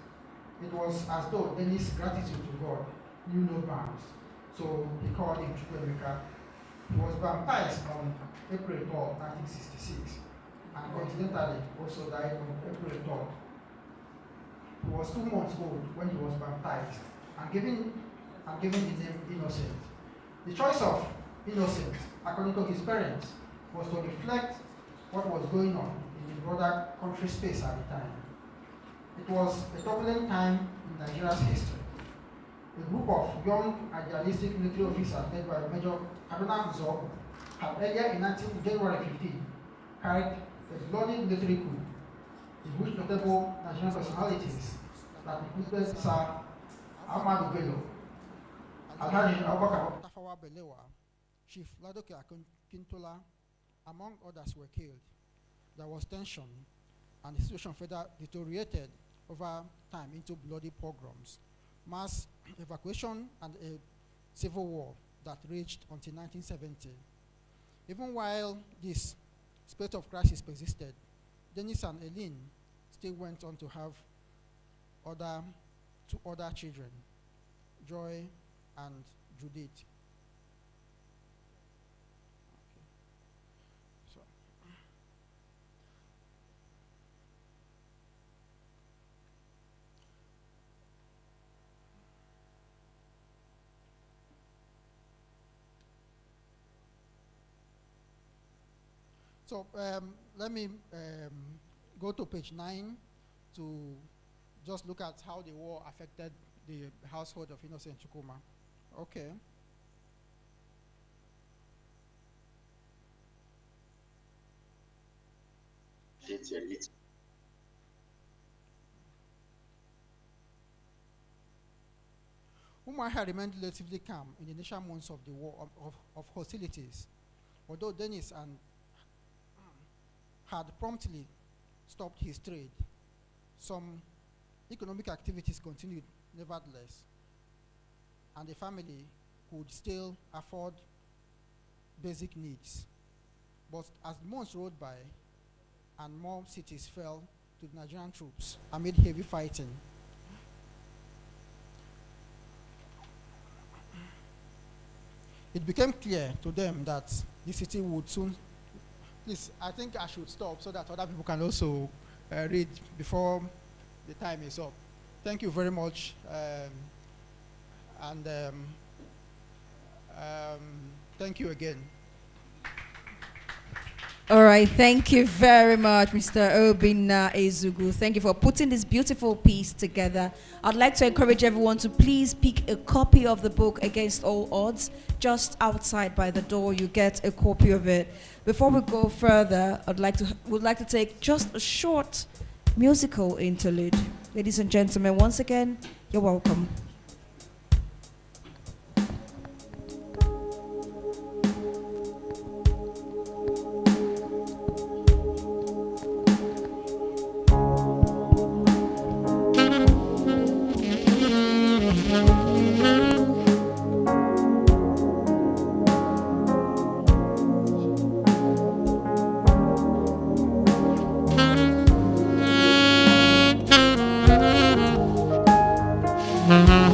it was as though Dennis' gratitude to God knew no bounds. So he called him Chukwuemeka. He was baptized on April 12, 1966, and coincidentally also died on April 3rd. He was 2 months old when he was baptized and given the name Innocent. The choice of Innocent, according to his parents, was to reflect what was going on in the broader country space at the time. It was a turbulent time in Nigeria's history. A group of young, idealistic military officers led by Major Haruna Nzo had earlier in January 15 carried a bloody military coup in which notable Nigerian personalities that included Sir Ahmadu Bello, Alhaji Abubakar Tafawa Balewa, Chief Ladoke Akintola, among others, were killed. There was tension, and the situation further deteriorated over time into bloody pogroms, mass evacuation, and a civil war that raged until 1970. Even while this spate of crisis persisted, Dennis and Eileen still went on to have two other children, Joy and Judith. So let me go to page 9 to just look at how the war affected the household of Innocent Chukwuma. Okay. Umuahia remained relatively calm in the initial months of the war of hostilities, although Dennis had promptly stopped his trade. Some economic activities continued, nevertheless, and the family could still afford basic needs. But as the months rolled by and more cities fell to the Nigerian troops amid heavy fighting, it became clear to them that the city would soon. Please, I think I should stop so that other people can also read before the time is up. Thank you very much, and thank you again. All right, thank you very much, Mr. Obinna Ezugu. Thank you for putting this beautiful piece together. I'd like to encourage everyone to please pick a copy of the book Against All Odds. Just outside by the door, you get a copy of it. Before we go further, would like to take just a short musical interlude. Ladies and gentlemen, once again, you're welcome. Mm-hmm.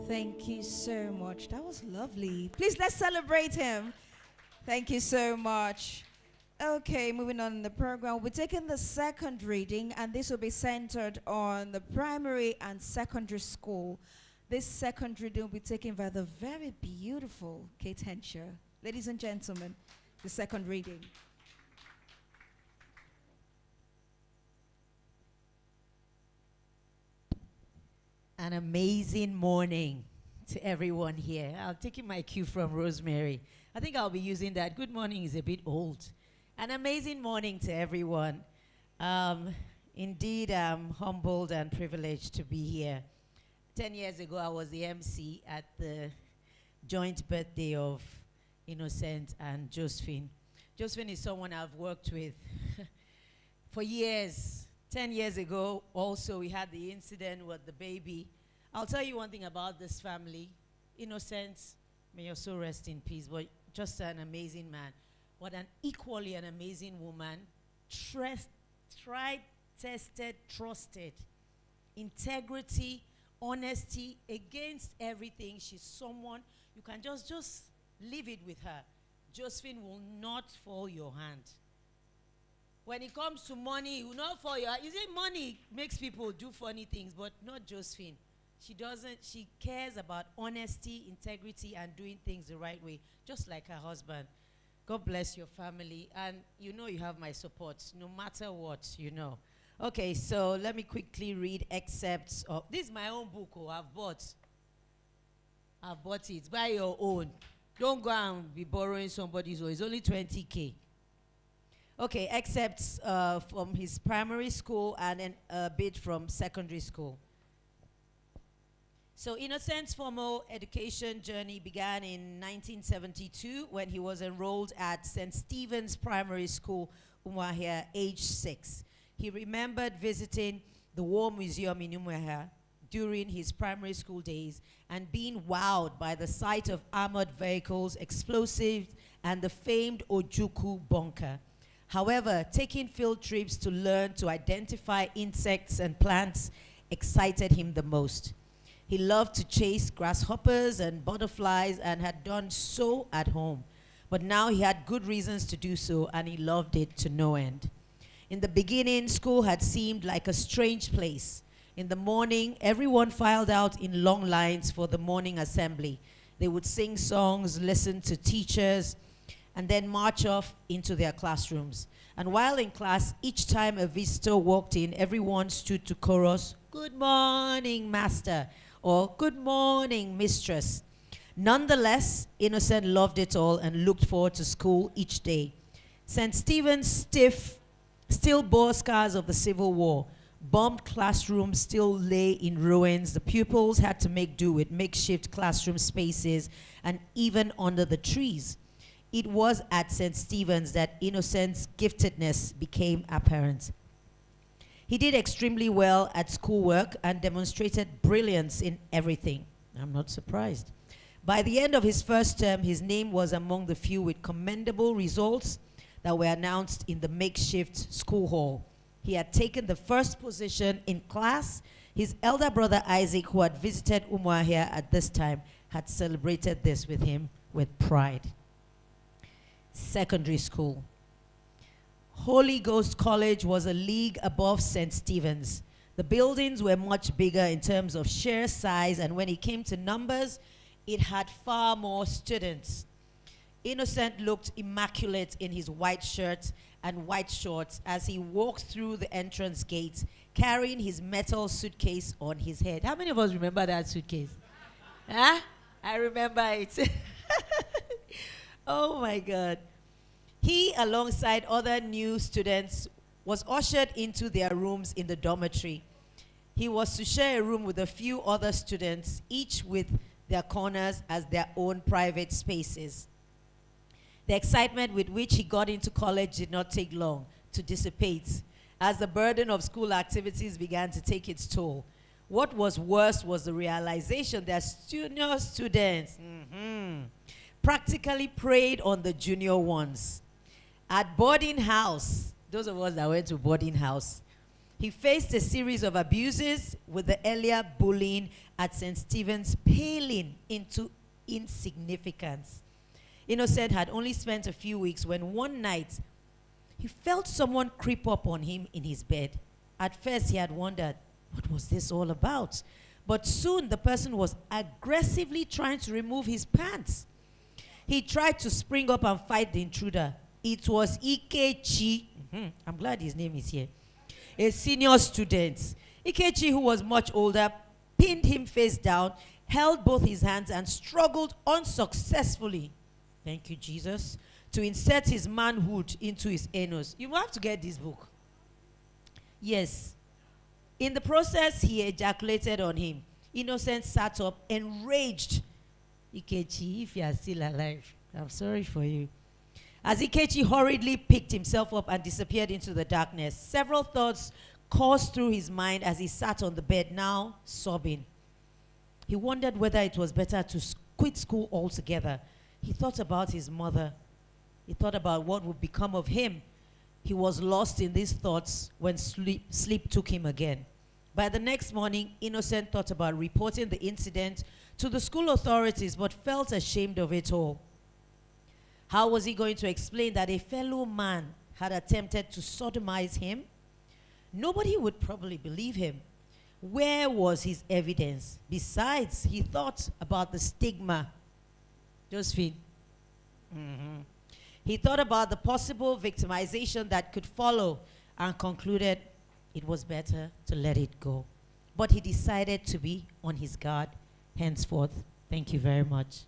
Thank you so much. That was lovely. Please, let's celebrate him. Thank you so much. Okay, moving on in the program. We're taking the second reading, and this will be centered on the primary and secondary school. This second reading will be taken by the very beautiful Kate Henshaw. Ladies and gentlemen, the second reading. An amazing morning to everyone here. I'm taking my cue from Rosemary. I think I'll be using that. Good morning is a bit old. An amazing morning to everyone. Indeed, I'm humbled and privileged to be here. 10 years ago, I was the MC at the joint birthday of Innocent and Josephine. Josephine is someone I've worked with for years. 10 years ago, also, we had the incident with the baby. I'll tell you one thing about this family. Innocent, may your soul rest in peace, but just an amazing man. But an equally an amazing woman. Tried, tested, trusted. Integrity, honesty, against everything. She's someone, you can just leave it with her. Josephine will not fall your hand. When it comes to money, it will not fall your hand. You see, money makes people do funny things, but not Josephine. She doesn't, she cares about honesty, integrity, and doing things the right way, just like her husband. God bless your family, and you know you have my support, no matter what, you know. Okay, so let me quickly read excerpts of, this is my own book, I've bought it, buy your own. Don't go and be borrowing somebody's own, it's only 20K. Okay, excerpts from his primary school and then a bit from secondary school. So Innocent's formal education journey began in 1972 when he was enrolled at St. Stephen's Primary School, Umuahia, age 6. He remembered visiting the War Museum in Umuahia during his primary school days and being wowed by the sight of armored vehicles, explosives, and the famed Ojuku bunker. However, taking field trips to learn to identify insects and plants excited him the most. He loved to chase grasshoppers and butterflies and had done so at home. But now he had good reasons to do so, and he loved it to no end. In the beginning, school had seemed like a strange place. In the morning, everyone filed out in long lines for the morning assembly. They would sing songs, listen to teachers, and then march off into their classrooms. And while in class, each time a visitor walked in, everyone stood to chorus, "Good morning, master," or "Good morning, mistress." Nonetheless, Innocent loved it all and looked forward to school each day. St. Stephen's still bore scars of the Civil War. Bombed classrooms still lay in ruins. The pupils had to make do with makeshift classroom spaces and even under the trees. It was at St. Stephen's that Innocent's giftedness became apparent. He did extremely well at schoolwork and demonstrated brilliance in everything. I'm not surprised. By the end of his first term, his name was among the few with commendable results that were announced in the makeshift school hall. He had taken the first position in class. His elder brother Isaac, who had visited Umuahia at this time, had celebrated this with him with pride. Secondary school. Holy Ghost College was a league above St. Stephen's. The buildings were much bigger in terms of sheer size, and when it came to numbers, it had far more students. Innocent looked immaculate in his white shirt and white shorts as he walked through the entrance gate, carrying his metal suitcase on his head. How many of us remember that suitcase? Huh? I remember it. Oh my God. He, alongside other new students, was ushered into their rooms in the dormitory. He was to share a room with a few other students, each with their corners as their own private spaces. The excitement with which he got into college did not take long to dissipate as the burden of school activities began to take its toll. What was worse was the realization that junior students practically preyed on the junior ones. At boarding house, those of us that went to boarding house, He faced a series of abuses, with the earlier bullying at St. Stephen's paling into insignificance. Innocent had only spent a few weeks when one night he felt someone creep up on him in his bed. At first he had wondered, what was this all about? But soon the person was aggressively trying to remove his pants. He tried to spring up and fight the intruder. It was Ikechi. I'm glad his name is here. A senior student. Ikechi, who was much older, pinned him face down, held both his hands, and struggled unsuccessfully, thank you, Jesus, to insert his manhood into his anus. You have to get this book. Yes. In the process, he ejaculated on him. Innocent sat up, enraged. Ikechi, if you are still alive, I'm sorry for you. As Ikechi hurriedly picked himself up and disappeared into the darkness, several thoughts coursed through his mind as he sat on the bed, now sobbing. He wondered whether it was better to quit school altogether. He thought about his mother. He thought about what would become of him. He was lost in these thoughts when sleep took him again. By the next morning, Innocent thought about reporting the incident to the school authorities, but felt ashamed of it all. How was he going to explain that a fellow man had attempted to sodomize him? Nobody would probably believe him. Where was his evidence? Besides, he thought about the stigma. Josephine. He thought about the possible victimization that could follow and concluded it was better to let it go. But he decided to be on his guard henceforth. Thank you very much.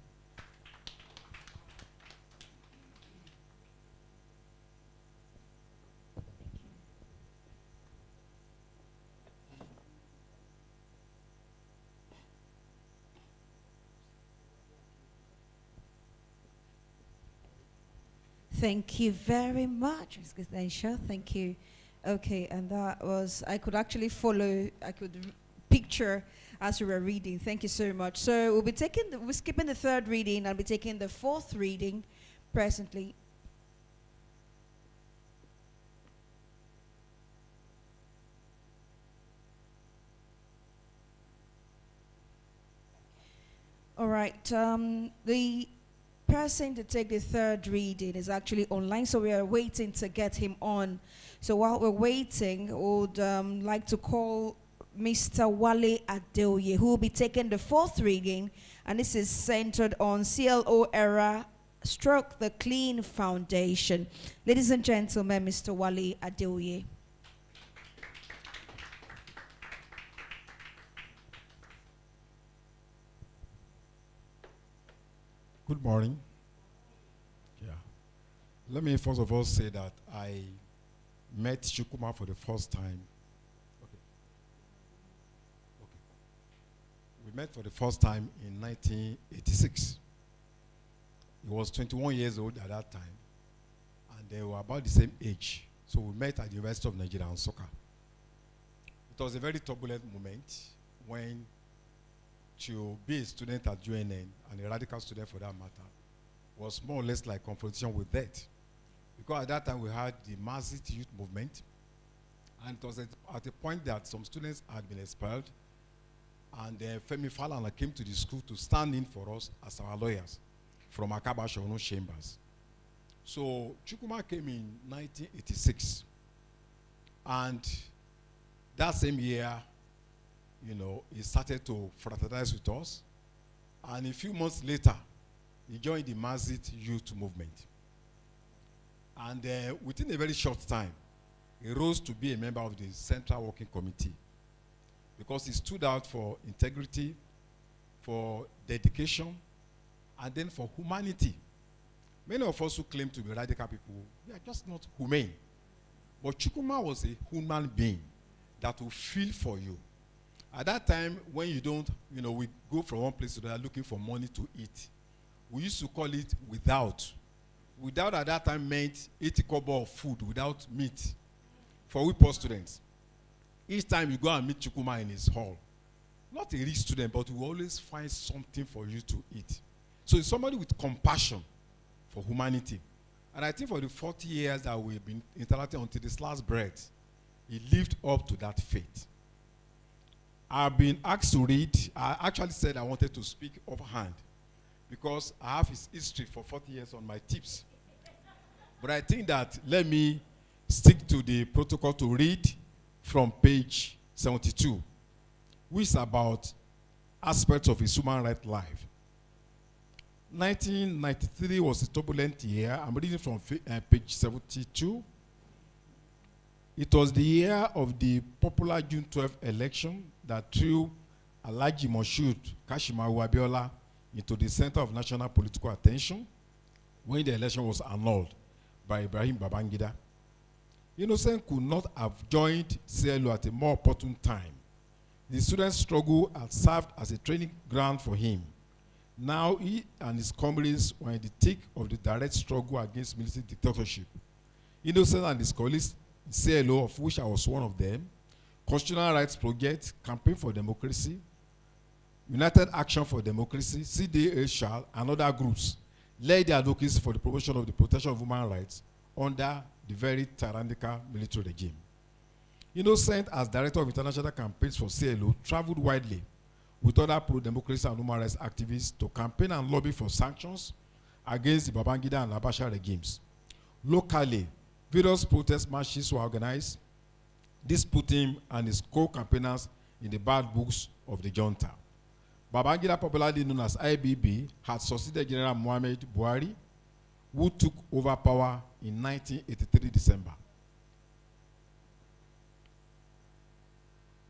Thank you very much, Ms. Ganesha. Thank you. Okay, and that was, I could actually follow, I could picture as we were reading. Thank you so much. So we'll be taking, we're skipping the third reading. I'll be taking the fourth reading presently. All right, the person to take the third reading is actually online, so we are waiting to get him on. So while we're waiting, I would like to call Mr. Wale Adeoye, who will be taking the fourth reading, and this is centered on CLO era stroke the Clean Foundation. Ladies and gentlemen, Mr. Wale Adeoye. Good morning. Yeah. Let me first of all say that I met Chukwuma for the first time. Okay. We met for the first time in 1986. He was 21 years old at that time, and they were about the same age. So we met at the University of Nigeria on Nsukka. It was a very turbulent moment when to be a student at UNN, and a radical student for that matter, was more or less like confrontation with death. Because at that time we had the massive youth movement, and it was at a point that some students had been expelled, and Femi Falana came to the school to stand in for us as our lawyers from Akaba Shono Chambers. So Chukwuma came in 1986, and that same year, you know, he started to fraternize with us. And a few months later, he joined the Mazit youth movement. And within a very short time, he rose to be a member of the Central Working Committee because he stood out for integrity, for dedication, and then for humanity. Many of us who claim to be radical people, we are just not humane. But Chukwuma was a human being that will feel for you. At that time, when you don't, you know, we go from one place to the other looking for money to eat. We used to call it without. Without at that time meant 80 kobo of food without meat for we poor students. Each time you go and meet Chukwuma in his hall, not a rich student, but we always find something for you to eat. So it's somebody with compassion for humanity. And I think for the 40 years that we've been interacting until this last breath, he lived up to that faith. I've been asked to read. I actually said I wanted to speak offhand because I have his history for 40 years on my tips. But I think that let me stick to the protocol to read from page 72, which is about aspects of his human rights life. 1993 was a turbulent year. I'm reading from page 72. It was the year of the popular June 12 election that threw Alhaji Moshood Kashimawo Abiola into the center of national political attention when the election was annulled by Ibrahim Babangida. Innocent could not have joined CLO at a more opportune time. The student struggle had served as a training ground for him. Now he and his comrades were in the thick of the direct struggle against military dictatorship. Innocent and his colleagues in CLO, of which I was one of them, Constitutional Rights Project, Campaign for Democracy, United Action for Democracy, CDA, and other groups led the advocacy for the promotion of the protection of human rights under the very tyrannical military regime. Innocent, as director of international campaigns for CLO, traveled widely with other pro-democracy and human rights activists to campaign and lobby for sanctions against the Babangida and Abacha regimes. Locally, various protest marches were organized. This put him and his co-campaigners in the bad books of the junta. Babangida, popularly known as IBB, had succeeded General Muhammad Buhari, who took over power in 1983 December.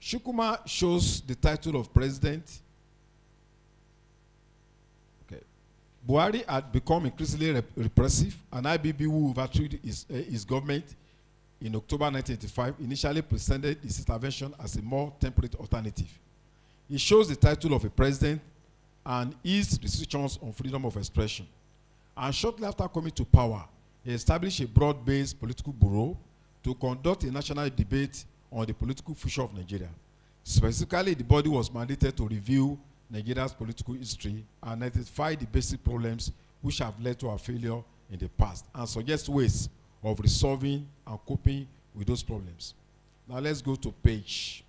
Chukwuma shows the title of president. Okay. Buhari had become increasingly repressive, and IBB, who overthrew his government in October 1985, initially presented his intervention as a more temperate alternative. He shows the title of a president and eased restrictions on freedom of expression. And shortly after coming to power, he established a broad-based political bureau to conduct a national debate on the political future of Nigeria. Specifically, the body was mandated to review Nigeria's political history and identify the basic problems which have led to our failure in the past and suggest ways of resolving and coping with those problems. Now let's go to page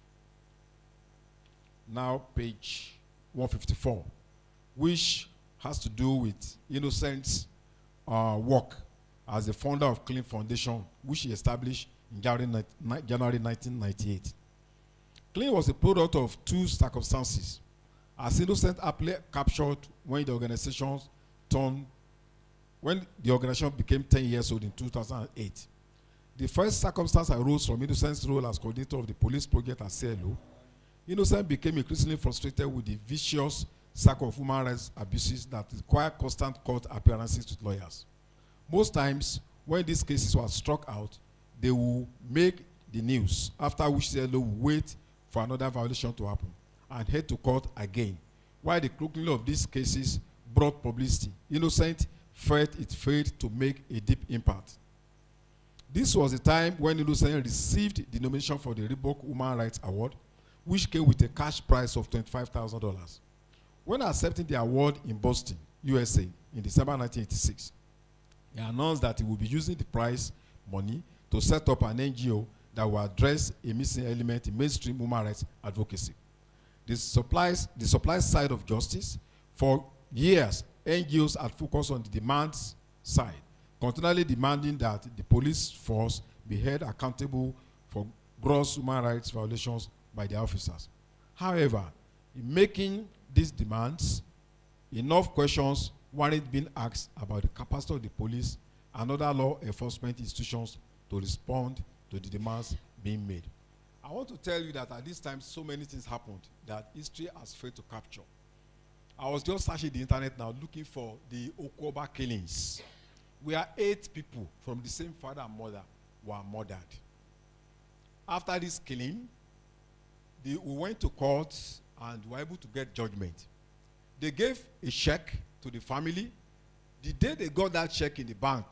154, which has to do with Innocent's work as the founder of Clean Foundation, which he established in January 1998. Clean was a product of two circumstances, as Innocent aptly captured when the organization became 10 years old in 2008. The first circumstance arose from Innocent's role as coordinator of the police project at CLO. Innocent became increasingly frustrated with the vicious cycle of human rights abuses that require constant court appearances with lawyers. Most times, when these cases were struck out, they will make the news, after which CLO will wait for another violation to happen and head to court again. While the closing of these cases brought publicity, Innocent felt it failed to make a deep impact. This was the time when Innocent received the nomination for the Reebok Human Rights Award, which came with a cash prize of $25,000. When accepting the award in Boston, USA, in December 1986, he announced that he would be using the prize money to set up an NGO that will address a missing element in mainstream human rights advocacy. The supply side of justice. For years, NGOs had focused on the demands side, continually demanding that the police force be held accountable for gross human rights violations by their officers. However, in making these demands, enough questions weren't being asked about the capacity of the police and other law enforcement institutions to respond to the demands being made. I want to tell you that at this time, so many things happened that history has failed to capture. I was just searching the internet now, looking for the Okoba killings, where 8 people from the same father and mother were murdered. After this killing, we went to court and were able to get judgment. They gave a check to the family. The day they got that check in the bank,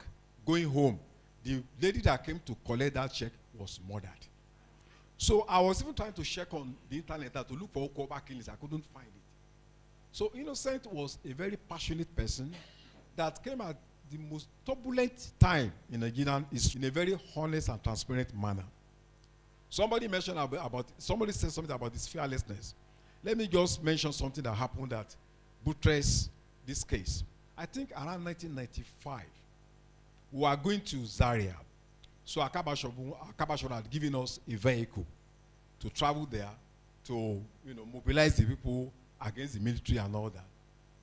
going home, the lady that came to collect that check was murdered. So I was even trying to check on the internet to look for Okoba killings. I couldn't find it. So Innocent was a very passionate person that came at the most turbulent time in Nigerian history in a very honest and transparent manner. Somebody mentioned somebody said something about this fearlessness. Let me just mention something that happened that buttress this case. I think around 1995, we were going to Zaria. So Akabasho had given us a vehicle to travel there to mobilize the people against the military and all that.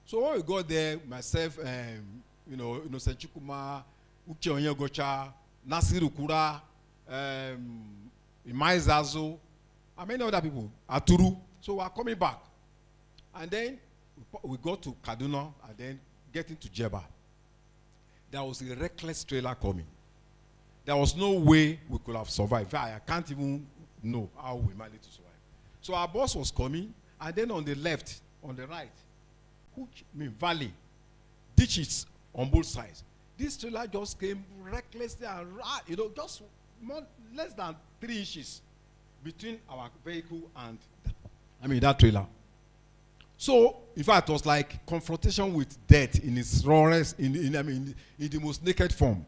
So when we got there, myself, Innocent Chukwuma, Uche Onyegocha, Nasiru Kura, Imaizazo, and many other people, Aturu. So we are coming back. And then we got to Kaduna and then getting to Jeba. There was a reckless trailer coming. There was no way we could have survived. I can't even know how we managed to survive. So our boss was coming, and then on the left, on the right, valley, ditches on both sides. This trailer just came recklessly and just less than 3 inches between our vehicle and that trailer. So, in fact, it was like confrontation with death in its rawest, in the most naked form.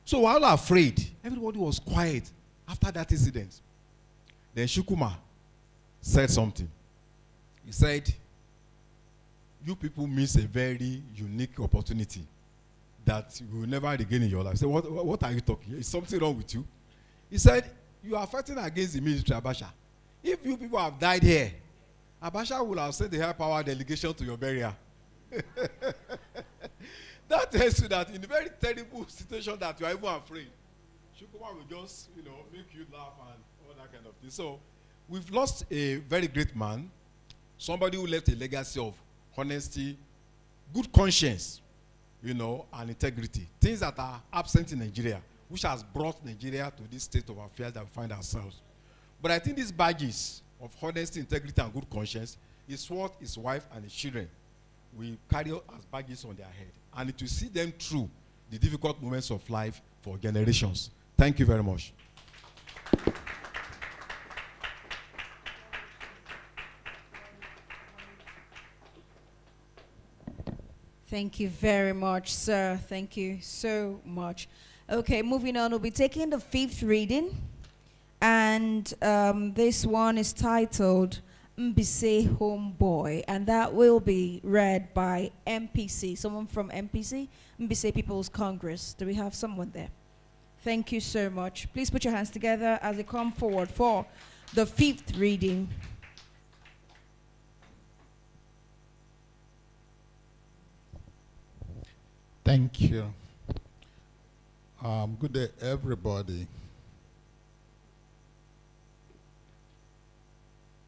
So, we were all afraid. Everybody was quiet after that incident. Then Chukwuma said something. He said, "You people miss a very unique opportunity that you will never regain in your life." I said, what are you talking? Is something wrong with you? He said, "You are fighting against the military, Abasha. If you people have died here, Abasha will have sent the high power delegation to your burial." That tells you that in a very terrible situation that you are even afraid, Chukwuma will just, make you laugh and all that kind of thing. So we've lost a very great man, somebody who left a legacy of honesty, good conscience, and integrity. Things that are absent in Nigeria, which has brought Nigeria to this state of affairs that we find ourselves. But I think these badges of honesty, integrity, and good conscience is what his wife and his children will carry as badges on their head. And it will see them through the difficult moments of life for generations. Thank you very much. Thank you very much, sir. Thank you so much. Okay, moving on. We'll be taking the 5th reading. And this one is titled Mbise Homeboy. And that will be read by MPC. Someone from MPC? Mbise People's Congress. Do we have someone there? Thank you so much. Please put your hands together as they come forward for the 5th reading. Thank you. Good day, everybody.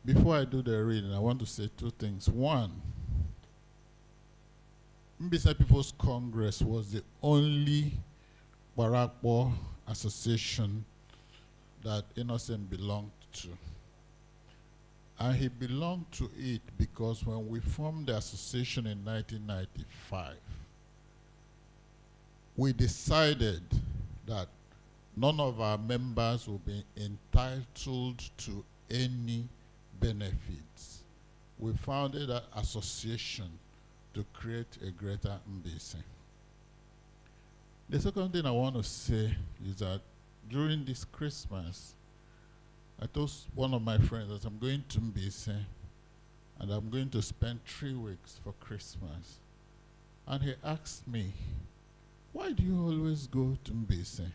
Before I do the reading, I want to say 2 things. One, Mbise People's Congress was the only Barakbo association that Innocent belonged to. And he belonged to it because when we formed the association in 1995, we decided that none of our members will be entitled to any benefits. We founded an association to create a greater Mbise. The second thing I want to say is that during this Christmas, I told one of my friends that I'm going to Mbise and I'm going to spend 3 weeks for Christmas. And he asked me, "Why do you always go to Mbise?"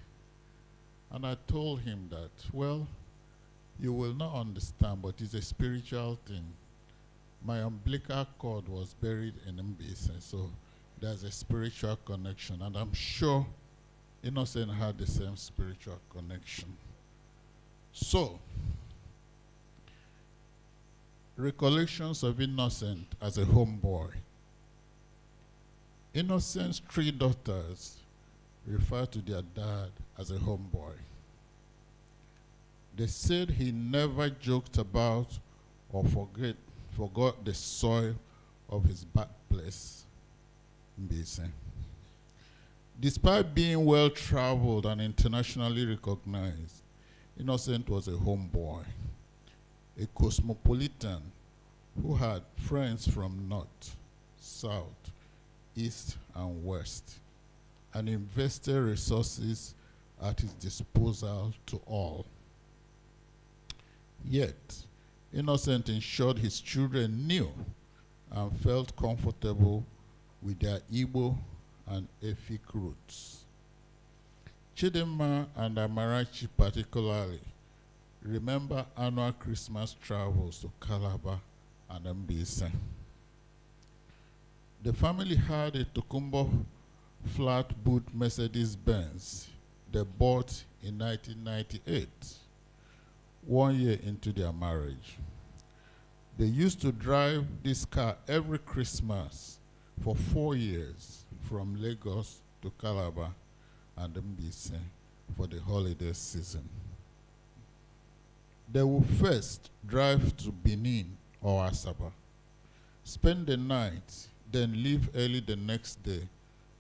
And I told him that, well, you will not understand, but it's a spiritual thing. My umbilical cord was buried in Mbise, so there's a spiritual connection, and I'm sure Innocent had the same spiritual connection. So, recollections of Innocent as a homeboy. Innocent's 3 daughters refer to their dad as a homeboy. They said he never joked about or forgot the soil of his birthplace, Mbise. Despite being well-traveled and internationally recognized, Innocent was a homeboy, a cosmopolitan who had friends from north, south, east, and west, and invested resources at his disposal to all. Yet, Innocent ensured his children knew and felt comfortable with their Igbo and Efik roots. Chidinma and Amarachi particularly remember annual Christmas travels to Calabar and Mbaise. The family had a Tokumbo flat boot Mercedes-Benz they bought in 1998, 1 year into their marriage. They used to drive this car every Christmas for 4 years from Lagos to Calabar and Mbaise for the holiday season. They would first drive to Benin or Asaba, spend the night, then leave early the next day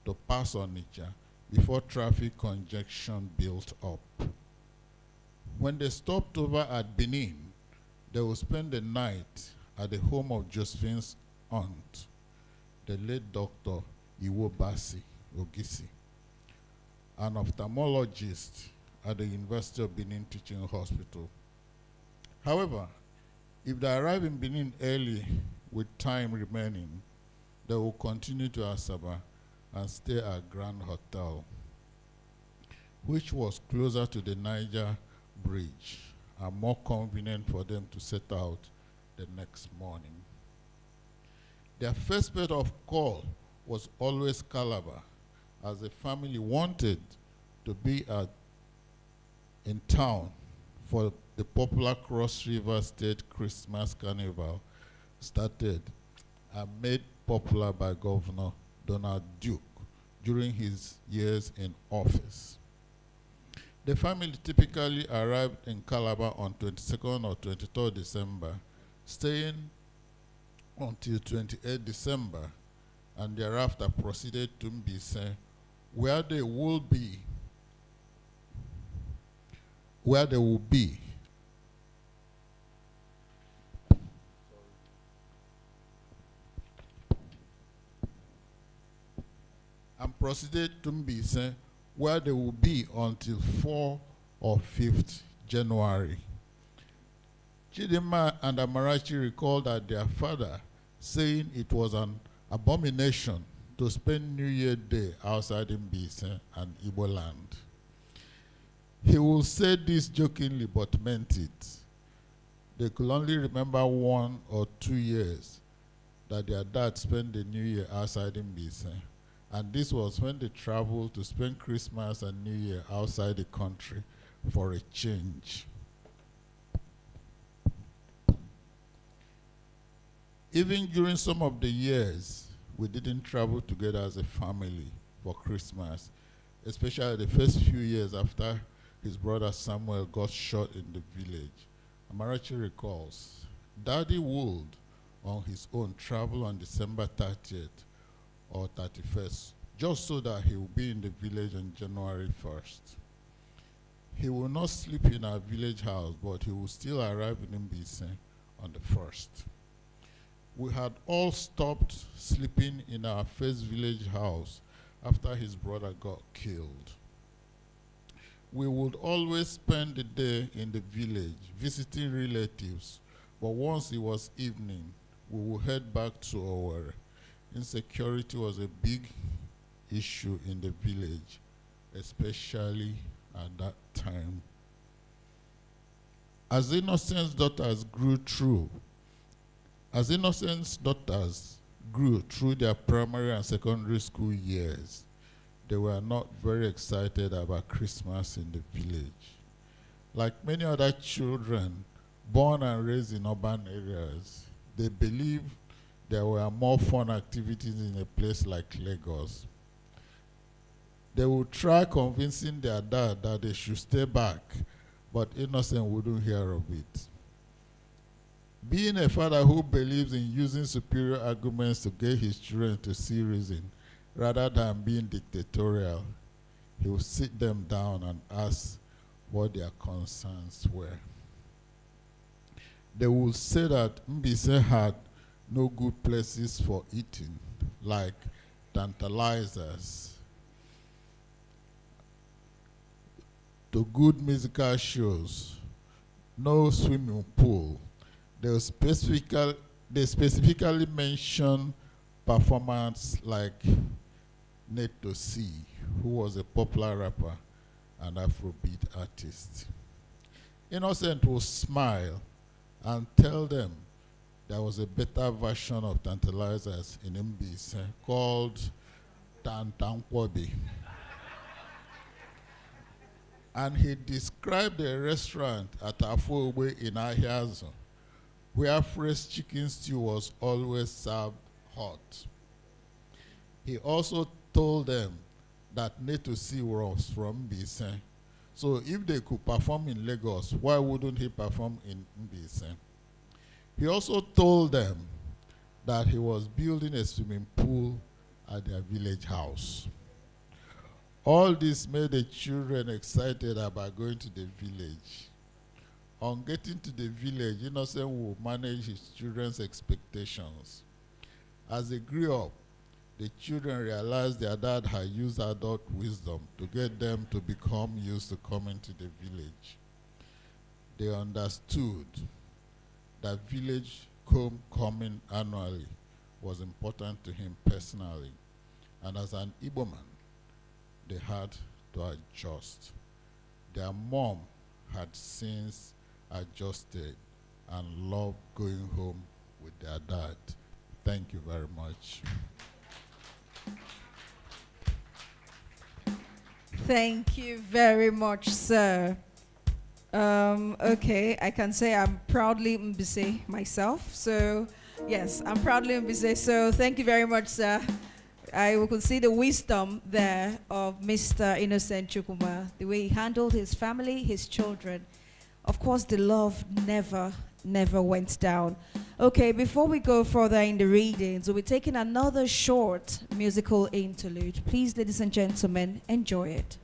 to pass Onitsha before traffic congestion built up. When they stopped over at Benin, they would spend the night at the home of Josephine's aunt, the late Dr. Iwobasi Ogisi, an ophthalmologist at the University of Benin Teaching Hospital. However, if they arrive in Benin early with time remaining, they will continue to Asaba and stay at Grand Hotel, which was closer to the Niger Bridge and more convenient for them to set out the next morning. Their first port of call was always Calabar, as the family wanted to be in town for the popular Cross River State Christmas Carnival started and made popular by Governor Donald Duke during his years in office. The family typically arrived in Calabar on 22nd or 23rd December, staying until 28th December, and thereafter proceeded to Mbaise, where they will be until 4 or 5th January. Chidinma and Amarachi recalled that their father saying it was an abomination to spend New Year Day outside Mbaise and Igbo land. He will say this jokingly but meant it. They could only remember 1 or 2 years that their dad spent the New Year outside Mbaise, and this was when they traveled to spend Christmas and New Year outside the country for a change. Even during some of the years, we didn't travel together as a family for Christmas, especially the first few years after his brother Samuel got shot in the village. Amarachi recalls, Daddy would, on his own, travel on December 30th or 31st, just so that he will be in the village on January 1st. He will not sleep in our village house, but he will still arrive in Mbaise on the 1st. We had all stopped sleeping in our first village house after his brother got killed. We would always spend the day in the village visiting relatives, but once it was evening, we would head back to Owerri. Insecurity was a big issue in the village, especially at that time. As Innocent's daughters grew through their primary and secondary school years, they were not very excited about Christmas in the village. Like many other children born and raised in urban areas, they believed there were more fun activities in a place like Lagos. They would try convincing their dad that they should stay back, but Innocent wouldn't hear of it. Being a father who believes in using superior arguments to get his children to see reason, rather than being dictatorial, he would sit them down and ask what their concerns were. They would say that Mbaise had no good places for eating, like tantalizers, to good musical shows, no swimming pool. They specifically mention performance like Neto C, who was a popular rapper and Afrobeat artist. Innocent will smile and tell them there was a better version of tantalizers in Mbis called Tantankwabi. And he described a restaurant at Afobe in Ahiazo, where fresh chicken stew was always served hot. He also told them that Neto C was from Mbise. So if they could perform in Lagos, why wouldn't he perform in Mbise? He also told them that he was building a swimming pool at their village house. All this made the children excited about going to the village. On getting to the village, Innocent will manage his children's expectations. As they grew up, the children realized their dad had used adult wisdom to get them to become used to coming to the village. They understood that village homecoming annually was important to him personally. And as an Igbo man, they had to adjust. Their mom had since adjusted and loved going home with their dad. Thank you very much. Thank you very much, sir. Okay, I can say I'm proudly Mbise myself. So, yes, I'm proudly Mbise. So, thank you very much, sir. I could see the wisdom there of Mr. Innocent Chukwuma, the way he handled his family, his children. Of course, the love never went down. Okay, before we go further in the readings, we'll be taking another short musical interlude. Please, ladies and gentlemen, enjoy it.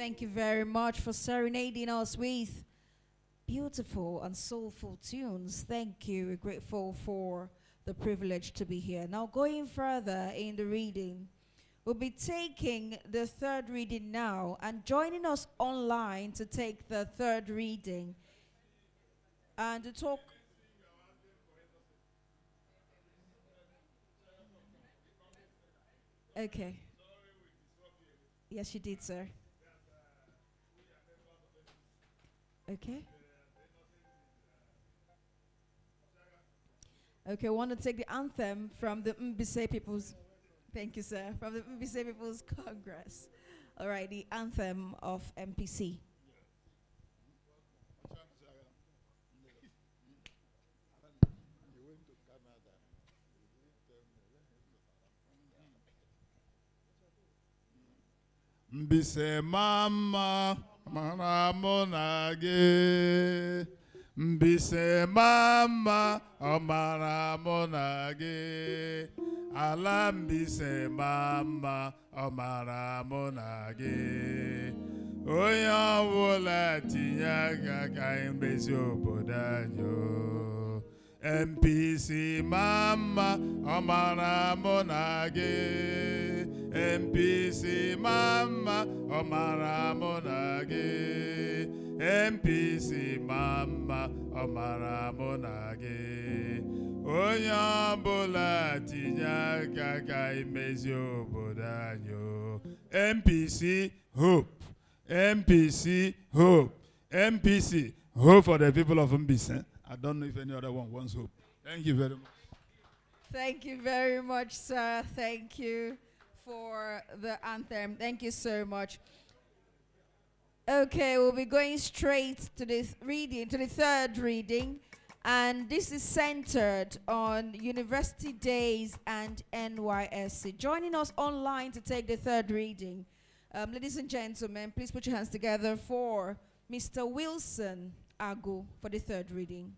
Thank you very much for serenading us with beautiful and soulful tunes. Thank you. We're grateful for the privilege to be here. Now, going further in the reading, we'll be taking the third reading now, and joining us online to take the third reading and to talk. Okay. Yes, you did, sir. Okay. Okay, I want to take the anthem from the Mbise People's. Thank you, sir. From the Mbise People's Congress. All right, the anthem of MPC. Mbise mama mara gị. Mbise mama ọmara mụ na gị. Ala mbise mama ọmara mụ na gị. Onye ọbụla tinye aka ka emezi obodo anyị o. MPC mama ọmara mụ na gị. MPC mama ọmara mụ na gị. MPC mama ọmara mụ na gị. Onye ọbụla tinye aka ka imezi obodo anyị o. MPC hope. MPC hope. MPC hope for the people of Mbise. I don't know if any other one wants hope. Thank you very much. Thank you very much, sir. Thank you for the anthem. Thank you so much. Okay, we'll be going straight to this reading, to the third reading, and this is centered on University Days and NYSC. Joining us online to take the third reading, ladies and gentlemen, please put your hands together for Mr. Wilson Agu for the third reading.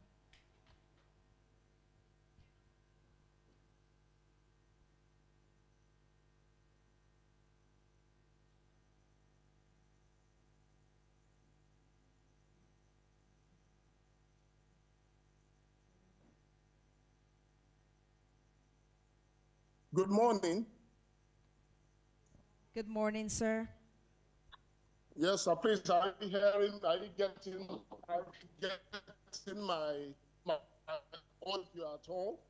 Good morning. Good morning, sir. Yes, sir. Please, are you hearing? Are you getting my audio at all?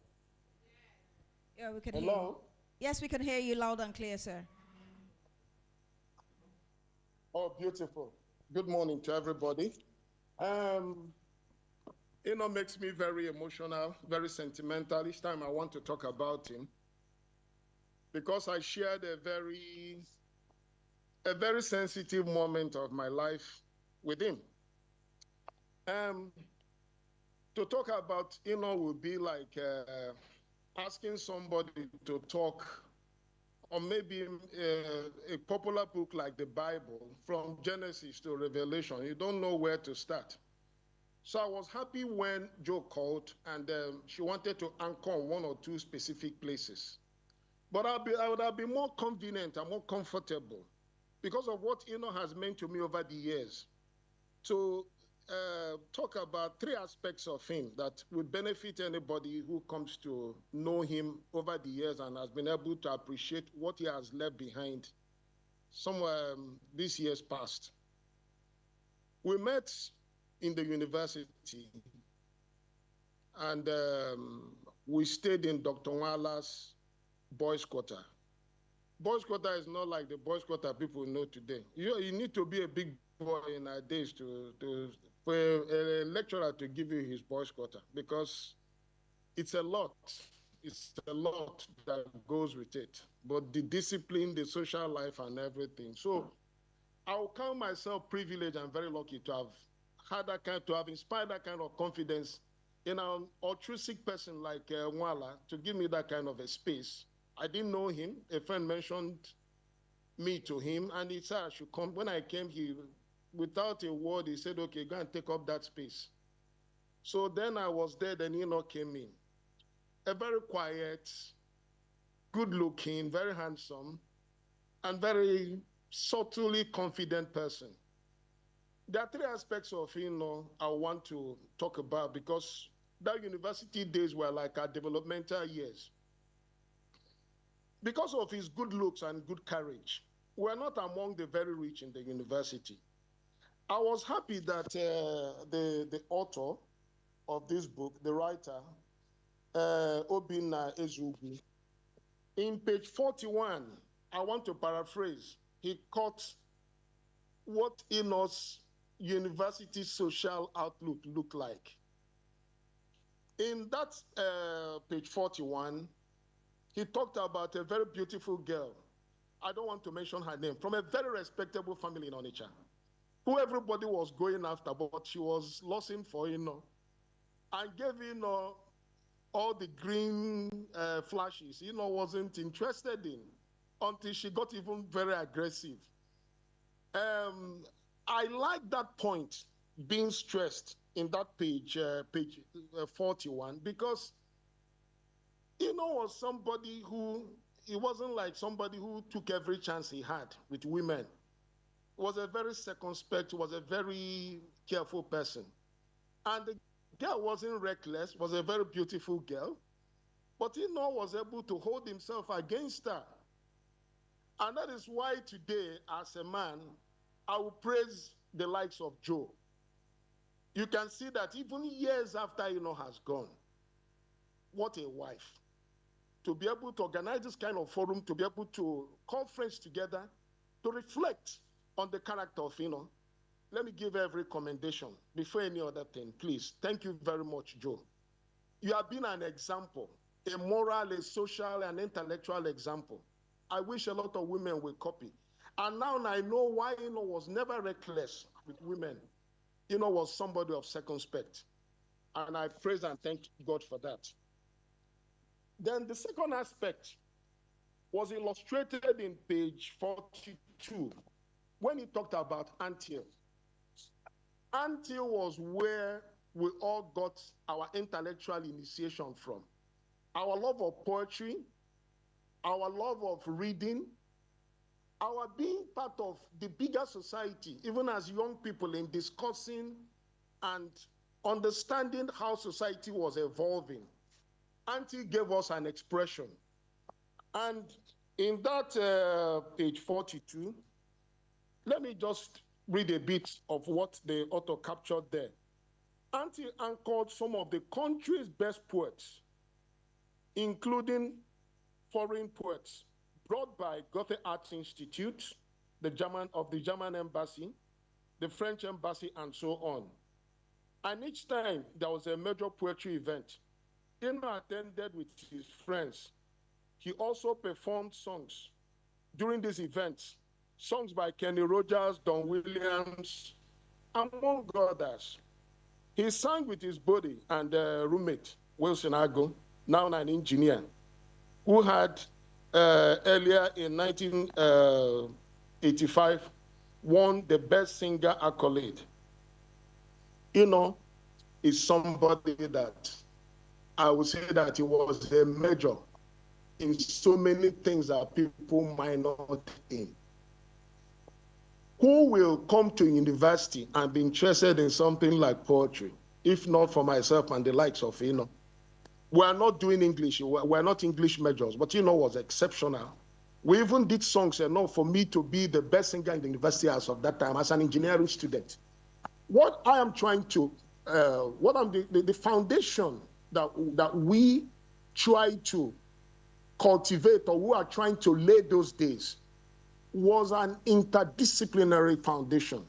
Yeah, we can Hello? hear you. Yes, we can hear you loud and clear, sir. Oh, beautiful. Good morning to everybody. Makes me very emotional, very sentimental. Each time I want to talk about him, because I shared a very sensitive moment of my life with him. To talk about would be like asking somebody to talk, or maybe a popular book like the Bible, from Genesis to Revelation. You don't know where to start. So I was happy when Joe called, and she wanted to anchor on one or two specific places. But I would have been more convenient and more comfortable because of what has meant to me over the years, to talk about three aspects of him that would benefit anybody who comes to know him over the years and has been able to appreciate what he has left behind somewhere this year's past. We met in the university, and we stayed in Dr. Nwala's boys' quarter. Boys' quarter is not like the boys' quarter people know today. You need to be a big boy in our days for a lecturer to give you his boys' quarter, because it's a lot. It's a lot that goes with it. But the discipline, the social life, and everything. So I'll count myself privileged and very lucky to have had to have inspired that kind of confidence in an altruistic person like Nwala to give me that kind of a space. I didn't know him. A friend mentioned me to him, and he said I should come. When I came, without a word, he said, okay, go and take up that space. So then I was there, then came in. A very quiet, good-looking, very handsome, and very subtly confident person. There are three aspects of I want to talk about because that university days were like our developmental years. Because of his good looks and good courage, we're not among the very rich in the university. I was happy that the author of this book, the writer, Obinna Ezugu, in page 41, I want to paraphrase, he caught what Eno's university social outlook looked like. In that page 41, he talked about a very beautiful girl. I don't want to mention her name, from a very respectable family in Onitsha, who everybody was going after, but she was losing for and gave all the green flashes wasn't interested in until she got even very aggressive. I like that point being stressed in that page 41, because was somebody who, he wasn't like somebody who took every chance he had with women. Was a very circumspect, was a very careful person. And the girl wasn't reckless, was a very beautiful girl, but was able to hold himself against her. And that is why today, as a man, I will praise the likes of Joe. You can see that even years after has gone, what a wife. To be able to organize this kind of forum, to be able to conference together, to reflect on the character of Let me give every commendation before any other thing, please. Thank you very much, Joe. You have been an example, a moral, a social, and intellectual example. I wish a lot of women will copy. And now I know why was never reckless with women. Was somebody of circumspect. And I praise and thank God for that. Then the second aspect was illustrated in page 42 when he talked about Antioch. Antioch was where we all got our intellectual initiation from. Our love of poetry, our love of reading, our being part of the bigger society, even as young people, in discussing and understanding how society was evolving. Antioch gave us an expression. And in that page 42, let me just read a bit of what the author captured there. Antioch anchored some of the country's best poets, including foreign poets brought by Goethe Arts Institute, the German embassy, the French embassy, and so on. And each time there was a major poetry event, attended with his friends. He also performed songs during these events, songs by Kenny Rogers, Don Williams, among others. He sang with his buddy and roommate, Wilson Ago, now an engineer, who had earlier in 1985 won the Best Singer accolade. Is somebody that I would say that he was a major in so many things that people might not in. Who will come to university and be interested in something like poetry, if not for myself and the likes of We are not doing English, we are not English majors, but was exceptional. We even did songs enough for me to be the best singer in the university as of that time, as an engineering student. What I am trying to, the foundation that we try to cultivate, or we are trying to lay those days, was an interdisciplinary foundation,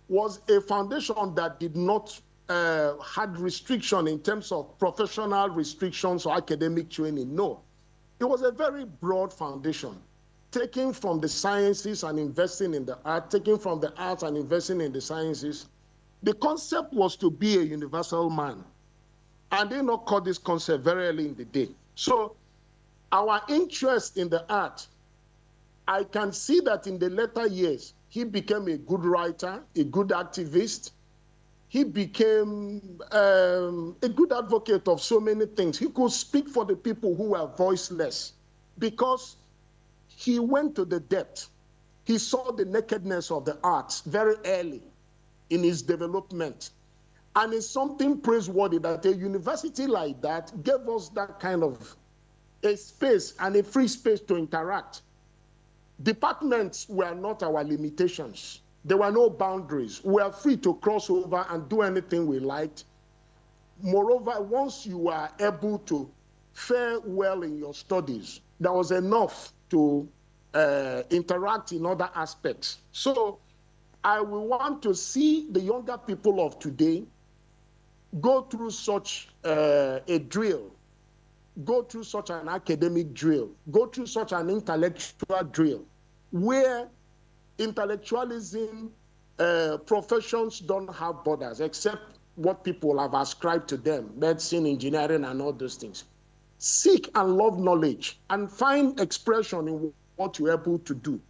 was a foundation that did not had restriction in terms of professional restrictions or academic training. No, it was a very broad foundation, taking from the sciences and investing in the art, taking from the arts and investing in the sciences. The concept was to be a universal man. And they not caught this concept very early in the day. So our interest in the art, I can see that in the later years, he became a good writer, a good activist. He became a good advocate of so many things. He could speak for the people who were voiceless because he went to the depth He saw the nakedness of the arts very early in his development. And it's something praiseworthy that a university like that gave us that kind of a space and a free space to interact. Departments were not our limitations. There were no boundaries. We were free to cross over and do anything we liked. Moreover, once you were able to fare well in your studies, there was enough to interact in other aspects. So I will want to see the younger people of today go through such a drill, go through such an academic drill, go through such an intellectual drill, where intellectualism, professions don't have borders except what people have ascribed to them, medicine, engineering, and all those things. Seek and love knowledge and find expression in what you're able to do.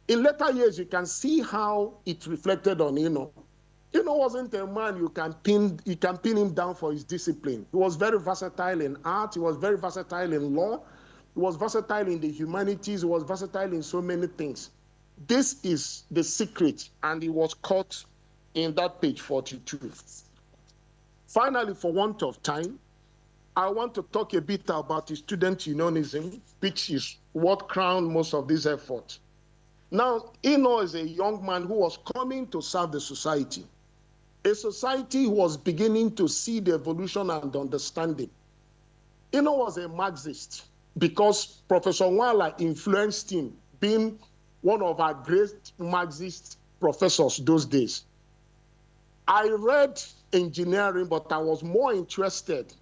In later years, you can see how it reflected on Eno. Eno wasn't a man you can pin him down for his discipline. He was very versatile in art. He was very versatile in law. He was versatile in the humanities. He was versatile in so many things. This is the secret, and he was caught in that page 42. Finally, for want of time, I want to talk a bit about the student unionism, which is what crowned most of this effort. Now, Eno is a young man who was coming to serve the society. A society who was beginning to see the evolution and understanding. Eno was a Marxist because Professor Nwala influenced him, being one of our great Marxist professors those days. I read engineering, but I was more interested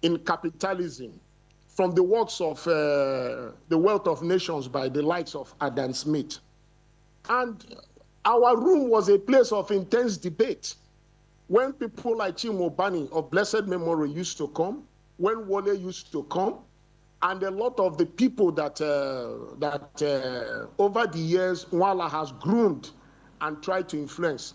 in capitalism from the works of The Wealth of Nations by the likes of Adam Smith. And our room was a place of intense debate. When people like Chukwuma of blessed memory used to come, when Wole used to come, and a lot of the people that, over the years, Nwala has groomed and tried to influence,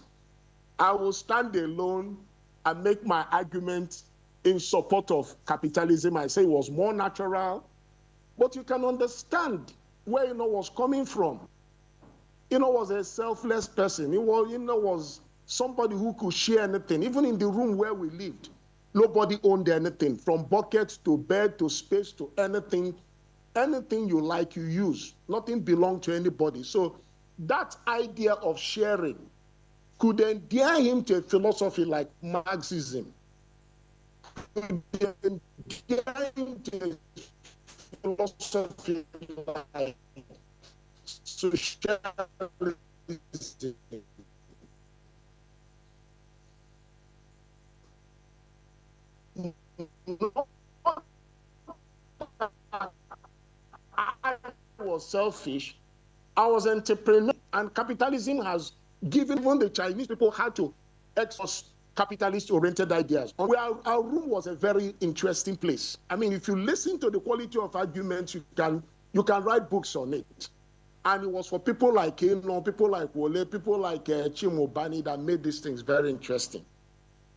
I will stand alone and make my argument in support of capitalism. I say it was more natural, but you can understand where Eno was coming from. Eno was a selfless person. Eno was somebody who could share anything. Even in the room where we lived, nobody owned anything, from buckets to bed to space to anything. Anything you like, you use. Nothing belonged to anybody. So that idea of sharing could endear him to a philosophy like Marxism. Could endear him to a philosophy like socialism. I was selfish. I was entrepreneur, and capitalism has given even the Chinese people how to exhaust capitalist-oriented ideas. Our room was a very interesting place. I mean, if you listen to the quality of arguments, you can write books on it. And it was for people like Eno, people like Wole, people like Chukwuma that made these things very interesting.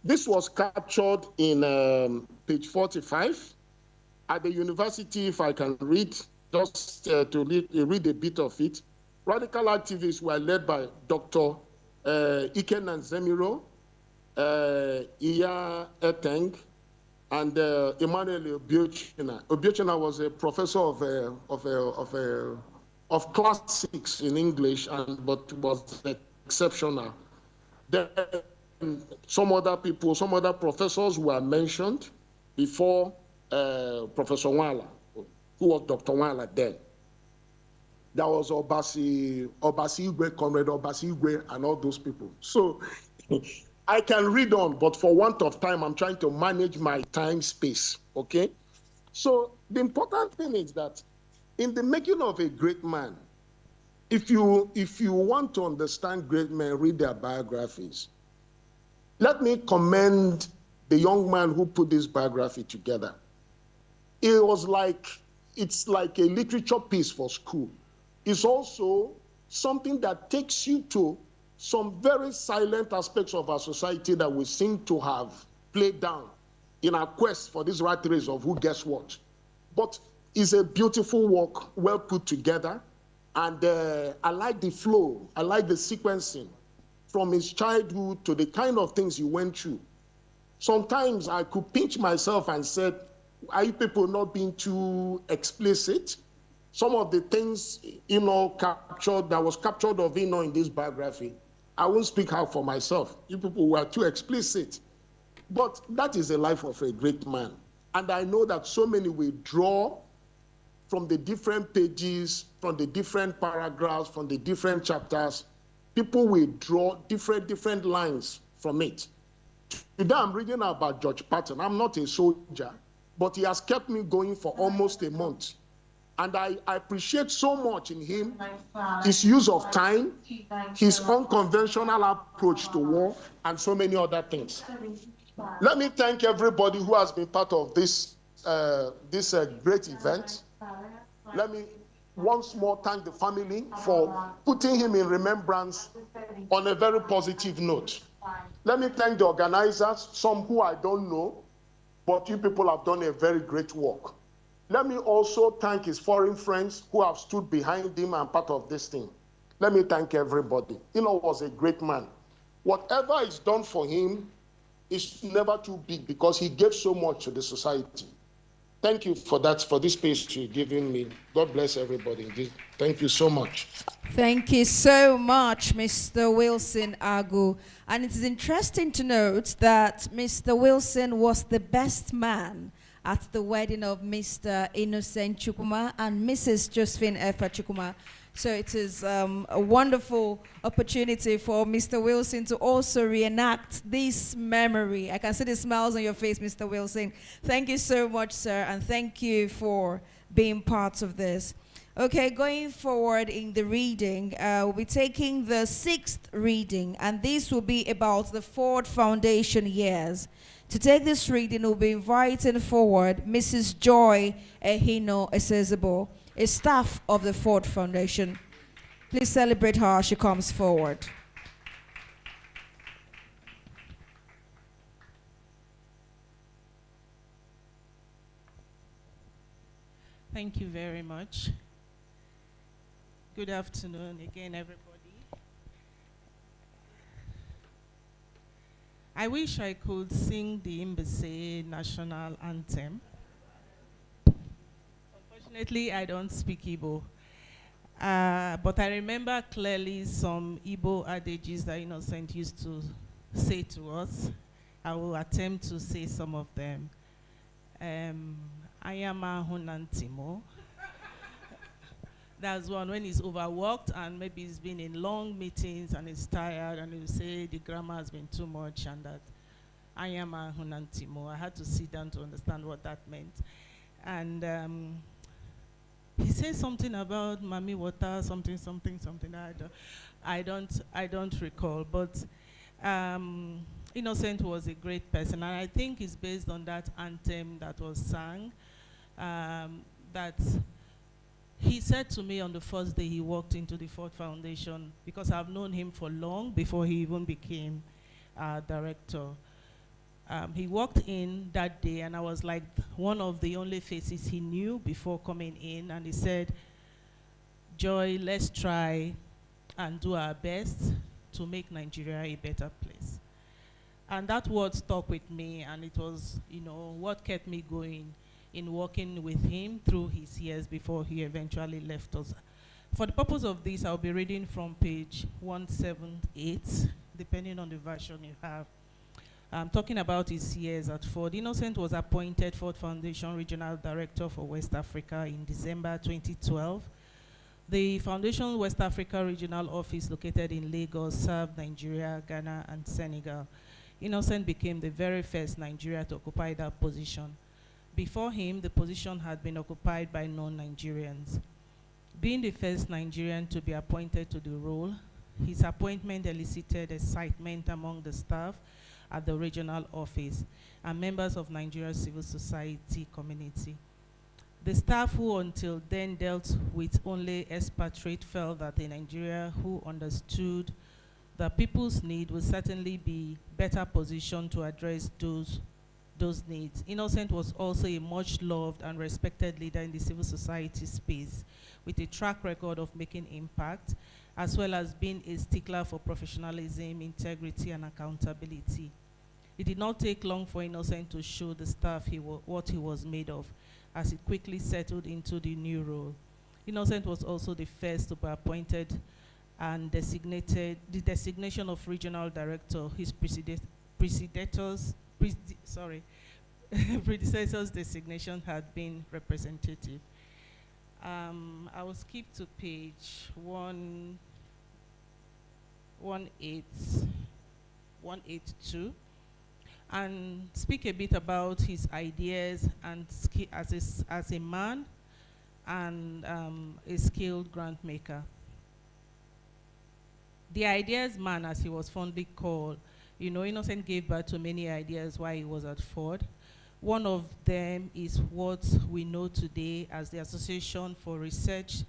This was captured in page 45 at the university. If I can read, just to read a bit of it. Radical activists were led by Dr. Ikenan Zemiro, Iya Eteng, and Emmanuel Obiochina. Obiochina was a professor of classics in English, but was exceptional. Then some other people, some other professors were mentioned before Professor Nwala, who was Dr. Nwala then. There was Obasi Igwe, Comrade Obasi Igwe, and all those people. So I can read on, but for want of time, I'm trying to manage my time space, okay? So the important thing is that in the making of a great man, if you want to understand great men, read their biographies. Let me commend the young man who put this biography together. It's like a literature piece for school. It's also something that takes you to some very silent aspects of our society that we seem to have played down in our quest for this rat race of who guess what. But it's a beautiful work, well put together, And I like the flow. I like the sequencing from his childhood to the kind of things he went through. Sometimes I could pinch myself and said, are you people not being too explicit? Some of the things, that was captured of in this biography, I won't speak out for myself. You people were too explicit. But that is the life of a great man. And I know that so many will draw from the different pages, from the different paragraphs, from the different chapters. People will draw different lines from it. Today I'm reading about George Patton. I'm not a soldier, but he has kept me going for almost a month. And I appreciate so much in him, his use of time, his unconventional approach to war, and so many other things. Let me thank everybody who has been part of this great event. Let me once more thank the family for putting him in remembrance on a very positive note. Let me thank the organizers, some who I don't know, but you people have done a very great work. Let me also thank his foreign friends who have stood behind him and part of this thing. Let me thank everybody. Was a great man. Whatever is done for him is never too big because he gave so much to the society. Thank you for that, for this space you're giving me. God bless everybody. Thank you so much. Thank you so much, Mr. Wilson Agu. And it is interesting to note that Mr. Wilson was the best man at the wedding of Mr. Innocent Chukwuma and Mrs. Josephine Efa Chukwuma. So it is a wonderful opportunity for Mr. Wilson to also reenact this memory. I can see the smiles on your face, Mr. Wilson. Thank you so much, sir, and thank you for being part of this. Okay, going forward in the reading, we'll be taking the 6th reading, and this will be about the Ford Foundation years. To take this reading, we'll be inviting forward Mrs. Joy Ehino Esezebo, a staff of the Ford Foundation. Please celebrate her as she comes forward. Thank you very much. Good afternoon again, everybody. I wish I could sing the Embassy national anthem. Unfortunately, I don't speak Igbo. But I remember clearly some Igbo adages that Innocent used to say to us. I will attempt to say some of them. Ayama hunantimo. That's one when he's overworked and maybe he's been in long meetings and he's tired and he'll say the grammar has been too much and that Ayama hunantimo. I had to sit down to understand what that meant. And he says something about Mami Water, something. I don't recall, but Innocent was a great person, and I think it's based on that anthem that was sung. That he said to me on the first day he walked into the Ford Foundation, because I've known him for long before he even became director. He walked in that day, and I was like one of the only faces he knew before coming in, and he said, Joy, let's try and do our best to make Nigeria a better place. And that word stuck with me, and it was, what kept me going in working with him through his years before he eventually left us. For the purpose of this, I'll be reading from page 178, depending on the version you have. I'm talking about his years at Ford. Innocent was appointed Ford Foundation Regional Director for West Africa in December 2012. The Foundation West Africa Regional Office, located in Lagos, served Nigeria, Ghana, and Senegal. Innocent became the very first Nigeria to occupy that position. Before him, the position had been occupied by non-Nigerians. Being the first Nigerian to be appointed to the role, his appointment elicited excitement among the staff at the regional office and members of Nigeria's civil society community. The staff, who until then dealt with only expatriate, felt that a Nigeria who understood the people's need would certainly be better positioned to address those those needs. Innocent was also a much loved and respected leader in the civil society space with a track record of making impact, as well as being a stickler for professionalism, integrity, and accountability. It did not take long for Innocent to show the staff what he was made of, as he quickly settled into the new role. Innocent was also the first to be appointed and designated the designation of regional director. His predecessors designation had been representative. I will skip to page 182 and speak a bit about his ideas and as a man and a skilled grant maker. The ideas man, as he was fondly called, Innocent gave birth to many ideas while he was at Ford. One of them is what we know today as the Association for Research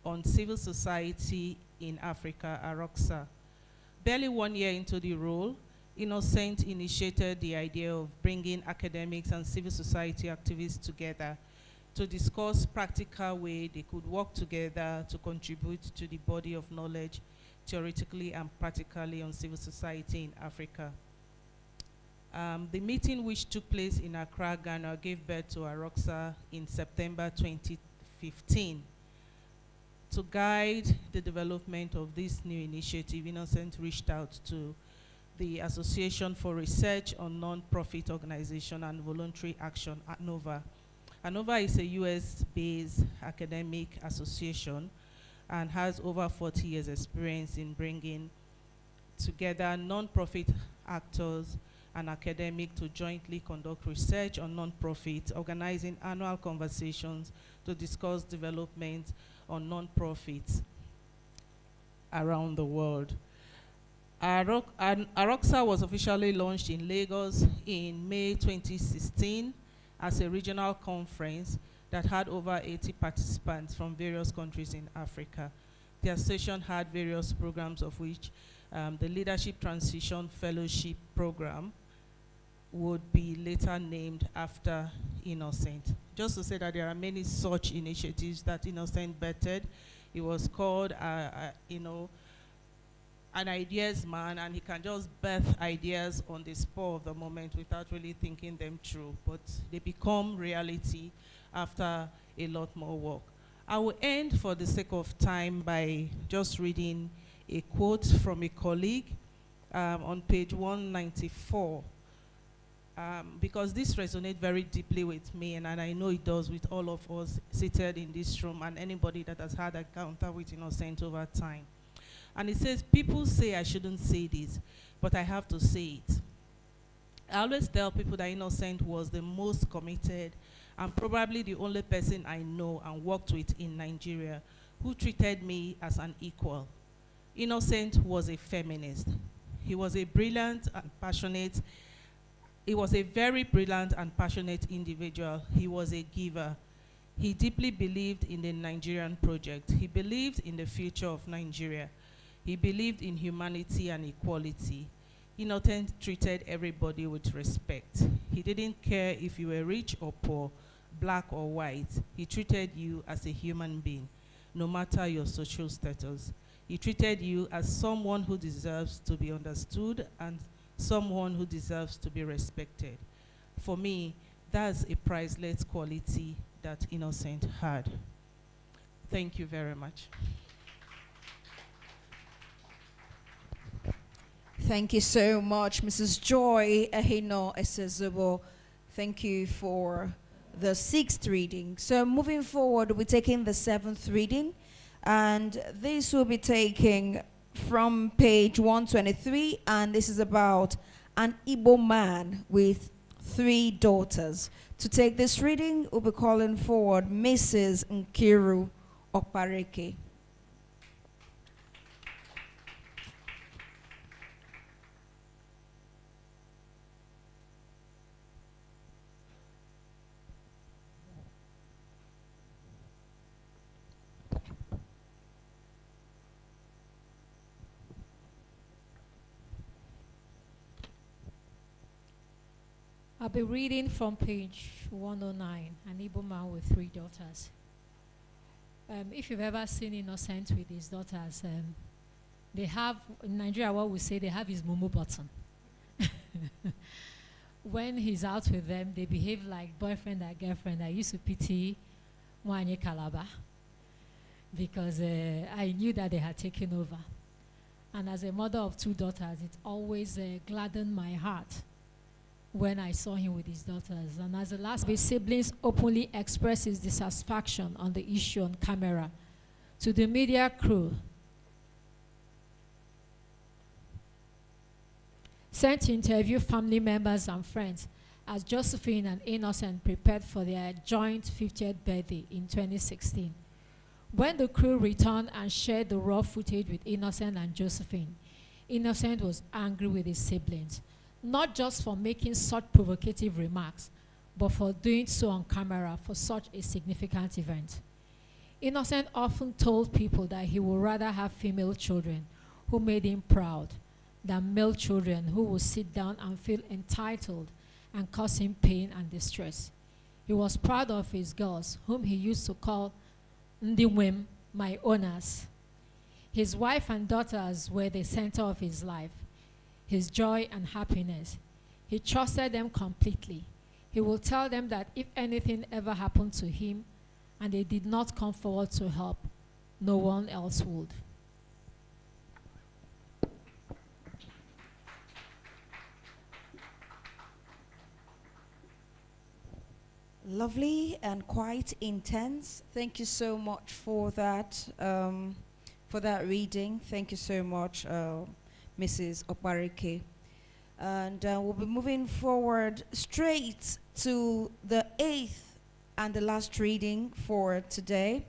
on Civil Society in Africa, AROCSA. Barely 1 year into the role, Innocent initiated the idea of bringing academics and civil society activists together to discuss practical way they could work together to contribute to the body of knowledge theoretically and practically on civil society in Africa. The meeting, which took place in Accra, Ghana, gave birth to AROCSA in September 2015. To guide the development of this new initiative, Innocent reached out to the Association for Research on Non-Profit Organization and Voluntary Action, ANOVA. ANOVA is a US-based academic association and has over 40 years experience in bringing together non-profit actors and academic to jointly conduct research on non-profit, organizing annual conversations to discuss development on non-profits around the world. AROCSA was officially launched in Lagos in May 2016 as a regional conference that had over 80 participants from various countries in Africa. The association had various programs, of which the Leadership Transition Fellowship Program would be later named after Innocent. Just to say that there are many such initiatives that Innocent bettered. He was called, an ideas man, and he can just birth ideas on the spur of the moment without really thinking them through, but they become reality after a lot more work. I will end, for the sake of time, by just reading a quote from a colleague on page 194, because this resonates very deeply with me, and I know it does with all of us seated in this room and anybody that has had an encounter with Innocent over time. And it says, people say I shouldn't say this, but I have to say it. I always tell people that Innocent was the most committed and probably the only person I know and worked with in Nigeria who treated me as an equal. Innocent was a feminist. He was a brilliant and passionate, he was a very brilliant and passionate individual. He was a giver. He deeply believed in the Nigerian project. He believed in the future of Nigeria. He believed in humanity and equality. Innocent treated everybody with respect. He didn't care if you were rich or poor, black or white. He treated you as a human being, no matter your social status. He treated you as someone who deserves to be understood and someone who deserves to be respected. For me, that's a priceless quality that Innocent had. Thank you very much. Thank you so much, Mrs. Joy Ehino Esezobo. Thank you for the 6th reading. So moving forward, we're taking the 7th reading, and this will be taking from page 123, and this is about an Igbo man with 3 daughters. To take this reading, we'll be calling forward Mrs. Nkiru Opareke. I'll be reading from page 109, an Igbo man with 3 daughters. If you've ever seen Innocent with his daughters, they have, in Nigeria, what we say, they have his mumu button. When he's out with them, they behave like boyfriend and girlfriend. I used to pity Mwanye Kalaba because I knew that they had taken over. And as a mother of 2 daughters, it always gladdened my heart when I saw him with his daughters. And as the last, his siblings openly expressed his dissatisfaction on the issue on camera to the media crew. Sent to interview family members and friends as Josephine and Innocent prepared for their joint 50th birthday in 2016. When the crew returned and shared the raw footage with Innocent and Josephine, Innocent was angry with his siblings, not just for making such provocative remarks, but for doing so on camera for such a significant event. Innocent often told people that he would rather have female children who made him proud than male children who would sit down and feel entitled and cause him pain and distress. He was proud of his girls, whom he used to call Ndiwem, my owners. His wife and daughters were the center of his life, his joy and happiness. He trusted them completely. He will tell them that if anything ever happened to him and they did not come forward to help, no one else would. Lovely and quite intense. Thank you so much for that reading. Thank you so much, Mrs. Oparike. And we'll be moving forward straight to the 8th and the last reading for today.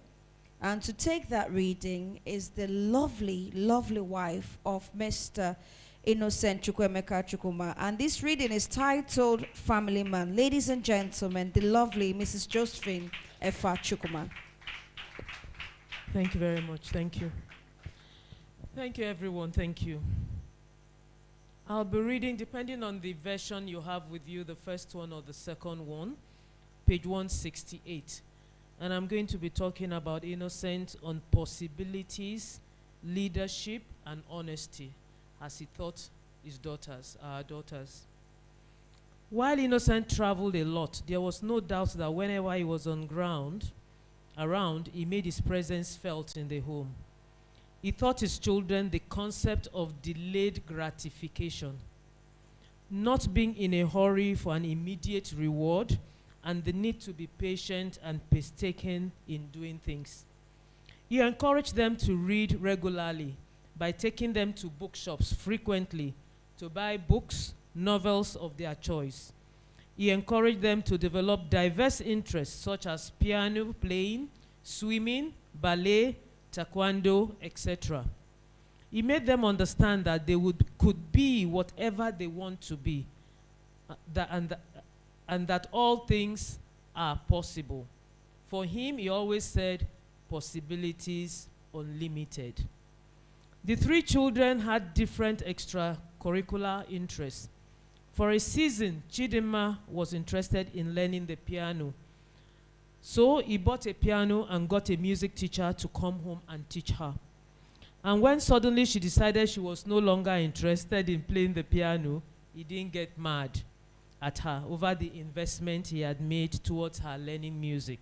And to take that reading is the lovely, lovely wife of Mr. Innocent Chukwuemeka Chukwuma. And this reading is titled Family Man. Ladies and gentlemen, the lovely Mrs. Josephine Efa Chukwuma. Thank you very much. Thank you. Thank you, everyone. Thank you. I'll be reading, depending on the version you have with you, the first one or the second one, page 168. And I'm going to be talking about Innocent on possibilities, leadership, and honesty, as he taught his daughters, our daughters. While Innocent traveled a lot, there was no doubt that whenever he was around, he made his presence felt in the home. He taught his children the concept of delayed gratification, not being in a hurry for an immediate reward, and the need to be patient and painstaking in doing things. He encouraged them to read regularly by taking them to bookshops frequently to buy books, novels of their choice. He encouraged them to develop diverse interests such as piano playing, swimming, ballet, taekwondo, etc. He made them understand that they could be whatever they want to be, and that all things are possible. For him, he always said, possibilities unlimited. The 3 children had different extracurricular interests. For a season, Chidinma was interested in learning the piano. So he bought a piano and got a music teacher to come home and teach her. And when suddenly she decided she was no longer interested in playing the piano, he didn't get mad at her over the investment he had made towards her learning music.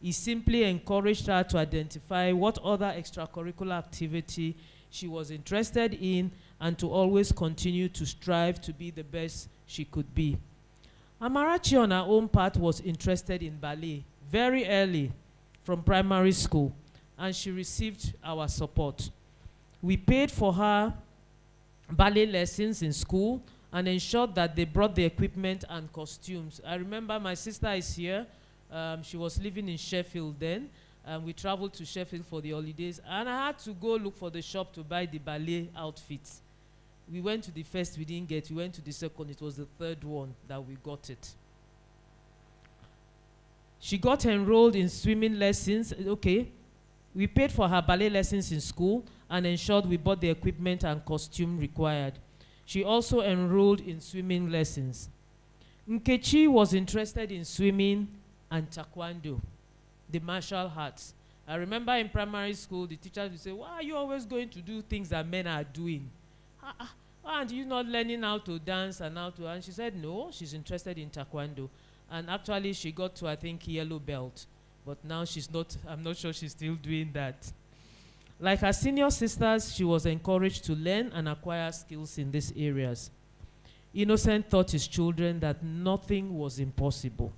He simply encouraged her to identify what other extracurricular activity she was interested in and to always continue to strive to be the best she could be. Amarachi, on her own part, was interested in ballet very early from primary school, and she received our support. We paid for her ballet lessons in school and ensured that they brought the equipment and costumes. I remember my sister is here. She was living in Sheffield then. We traveled to Sheffield for the holidays, and I had to go look for the shop to buy the ballet outfits. We went to the first, we didn't get. We went to the second, it was the third one that we got it. She got enrolled in swimming lessons. Okay, we paid for her ballet lessons in school and ensured we bought the equipment and costume required. She also enrolled in swimming lessons. Nkechi was interested in swimming and taekwondo, the martial arts. I remember in primary school, the teachers would say, why are you always going to do things that men are doing? Why aren't you not learning how to dance and how to... And she said, no, she's interested in taekwondo. And actually, she got to, I think, yellow belt. But now she's not, I'm not sure she's still doing that. Like her senior sisters, she was encouraged to learn and acquire skills in these areas. Innocent taught his children that nothing was impossible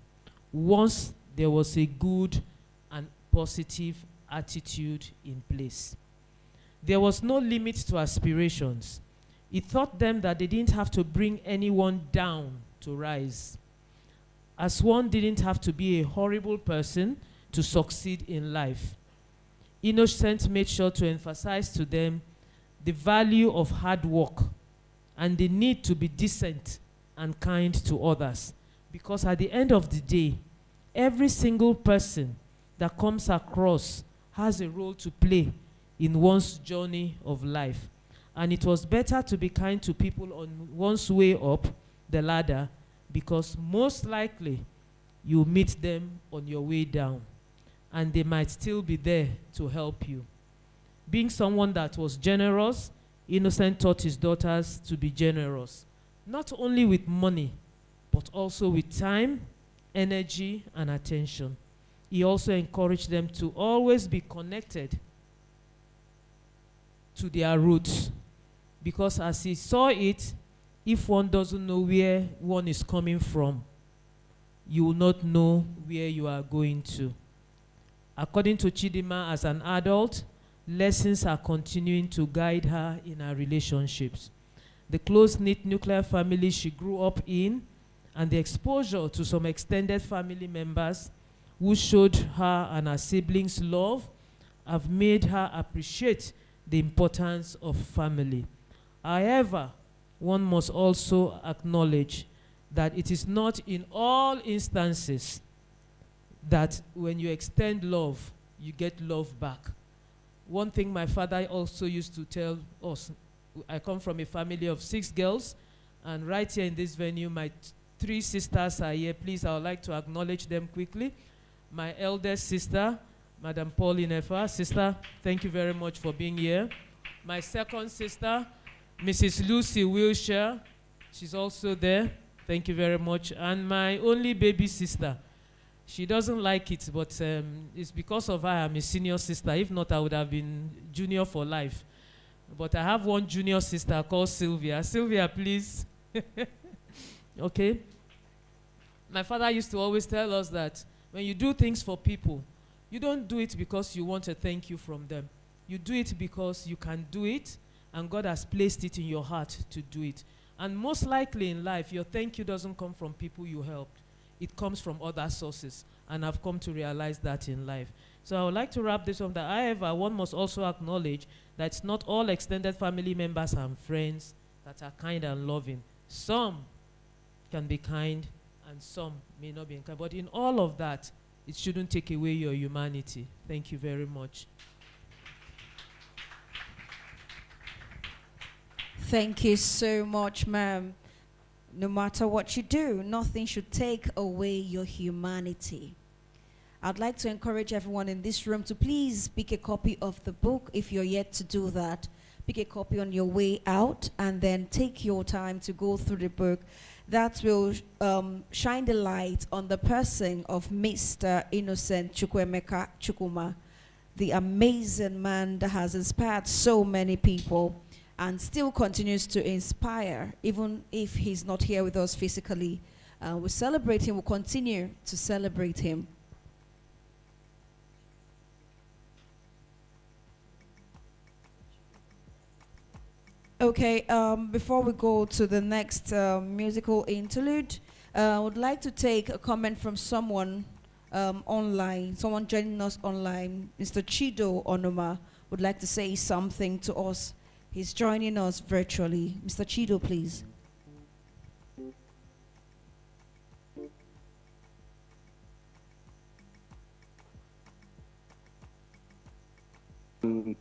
once there was a good and positive attitude in place. There was no limit to aspirations. He taught them that they didn't have to bring anyone down to rise. As one didn't have to be a horrible person to succeed in life. Innocent made sure to emphasize to them the value of hard work and the need to be decent and kind to others. Because at the end of the day, every single person that comes across has a role to play in one's journey of life. And it was better to be kind to people on one's way up the ladder, because most likely you meet them on your way down and they might still be there to help you. Being someone that was generous, Innocent taught his daughters to be generous, not only with money, but also with time, energy, and attention. He also encouraged them to always be connected to their roots, because as he saw it, if one doesn't know where one is coming from, you will not know where you are going to. According to Chidima, as an adult, lessons are continuing to guide her in her relationships. The close-knit nuclear family she grew up in and the exposure to some extended family members who showed her and her siblings love have made her appreciate the importance of family. However, one must also acknowledge that it is not in all instances that when you extend love, you get love back. One thing my father also used to tell us, I come from a family of 6 girls, and right here in this venue, my 3 sisters are here. Please, I would like to acknowledge them quickly. My eldest sister, Madam Pauline Efa. Sister, thank you very much for being here. My second sister, Mrs. Lucy Wilshire. She's also there. Thank you very much. And my only baby sister. She doesn't like it, but it's because of her I'm a senior sister. If not, I would have been junior for life. But I have one junior sister called Sylvia. Sylvia, please. Okay. My father used to always tell us that when you do things for people, you don't do it because you want a thank you from them. You do it because you can do it, and God has placed it in your heart to do it. And most likely in life, your thank you doesn't come from people you helped. It comes from other sources, and I've come to realize that in life. So I would like to wrap this up. That, however, one must also acknowledge that it's not all extended family members and friends that are kind and loving. Some can be kind, and some may not be kind. But in all of that, it shouldn't take away your humanity. Thank you very much. Thank you so much, ma'am. No matter what you do, nothing should take away your humanity. I'd like to encourage everyone in this room to please pick a copy of the book if you're yet to do that. Pick a copy on your way out and then take your time to go through the book. That will shine the light on the person of Mr. Innocent Chukwuemeka Chukwuma, the amazing man that has inspired so many people and still continues to inspire, even if he's not here with us physically. We celebrate him, we'll continue to celebrate him. Okay, before we go to the next musical interlude, I would like to take a comment from someone online, someone joining us online. Mr. Chido Onoma would like to say something to us. He's joining us virtually. Mr. Chido, please.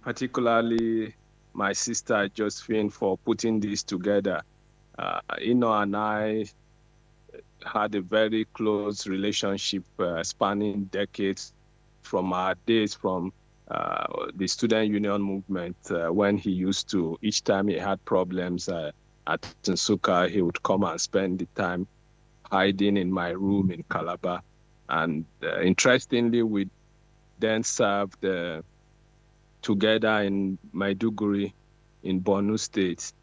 Particularly my sister Josephine for putting this together. And I had a very close relationship spanning decades from our days from the student union movement when he used to, each time he had problems at Nsukka, he would come and spend the time hiding in my room in Calabar. And interestingly, we then served together in Maiduguri in Borno State.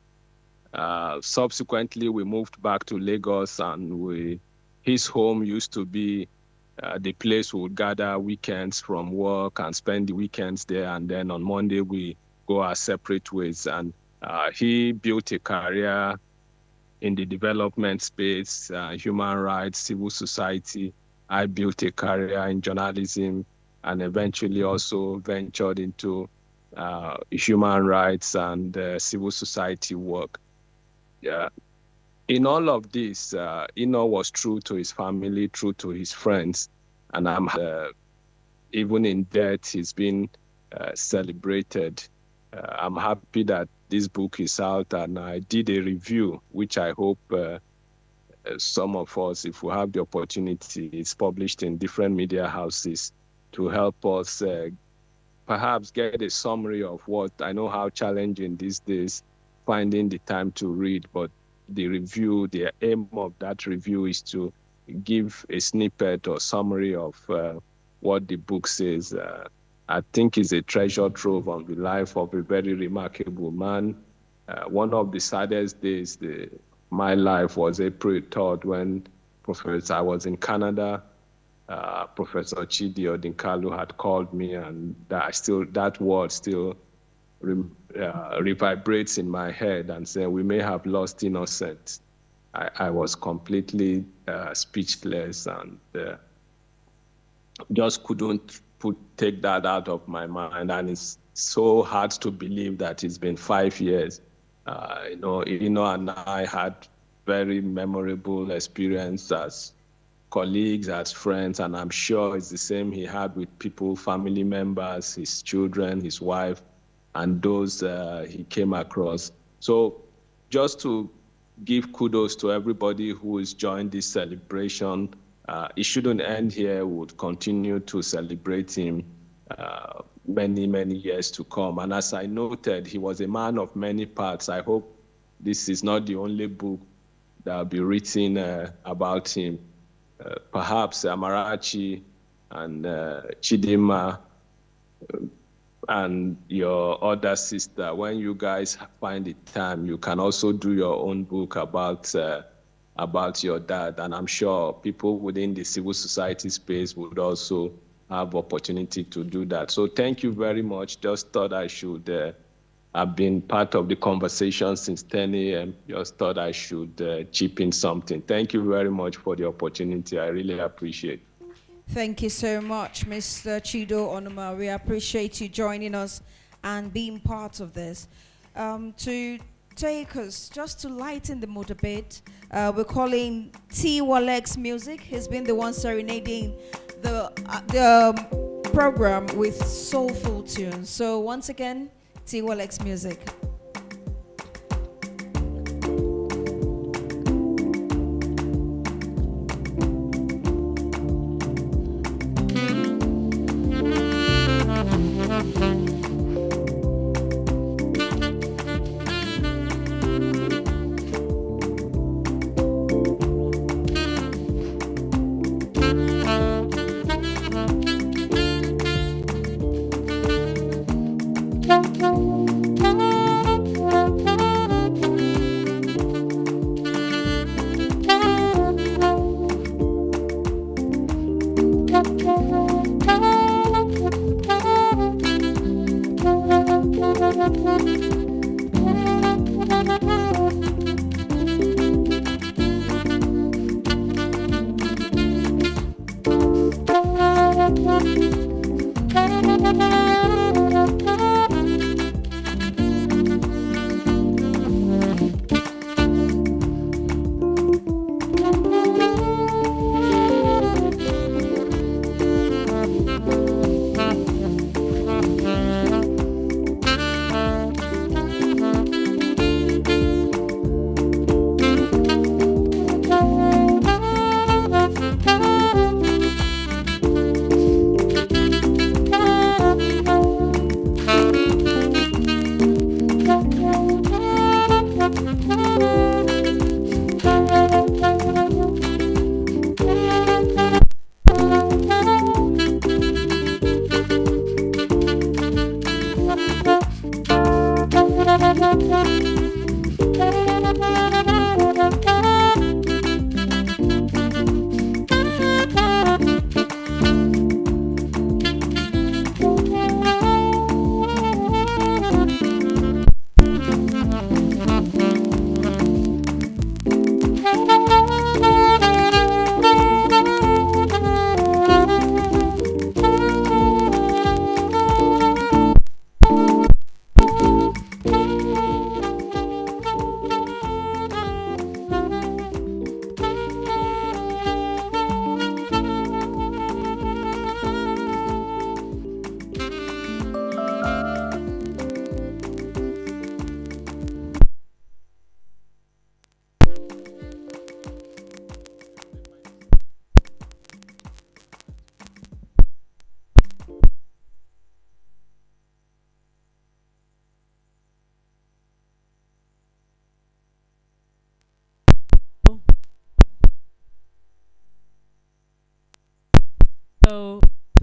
Subsequently, we moved back to Lagos, and his home used to be the place we would gather weekends from work and spend the weekends there. And then on Monday, we go our separate ways. And he built a career in the development space, human rights, civil society. I built a career in journalism and eventually also ventured into human rights and civil society work. Yeah. In all of this, Eno was true to his family, true to his friends, and even in death, he's been celebrated. I'm happy that this book is out, and I did a review, which I hope some of us, if we have the opportunity, it's published in different media houses to help us perhaps get a summary of what I know how challenging these days finding the time to read, but the review, the aim of that review is to give a snippet or summary of what the book says. I think it's a treasure trove on the life of a very remarkable man. One of the saddest days my life was April 3rd when I was in Canada. Professor Chidi Odinkalu had called me, and that word still reverberates in my head and saying we may have lost innocence. I was completely speechless and just couldn't take that out of my mind. And it's so hard to believe that it's been 5 years. And I had very memorable experience as colleagues, as friends, and I'm sure it's the same he had with people, family members, his children, his wife, and those he came across. So just to give kudos to everybody who has joined this celebration. It shouldn't end here. We would continue to celebrate him many, many years to come. And as I noted, he was a man of many parts. I hope this is not the only book that will be written about him. Perhaps Amarachi and Chidima and your other sister, when you guys find the time, you can also do your own book about your dad. And I'm sure people within the civil society space would also have opportunity to do that. So thank you very much. Just thought I should, I've been part of the conversation since 10 a.m. Just thought I should chip in something. Thank you very much for the opportunity. I really appreciate it. Thank you so much, Mr. Chido Onuma. We appreciate you joining us and being part of this. To take us, just to lighten the mood a bit, we're calling T. Walex Music. He's been the one serenading the program with soulful tunes. So once again, T. Walex Music.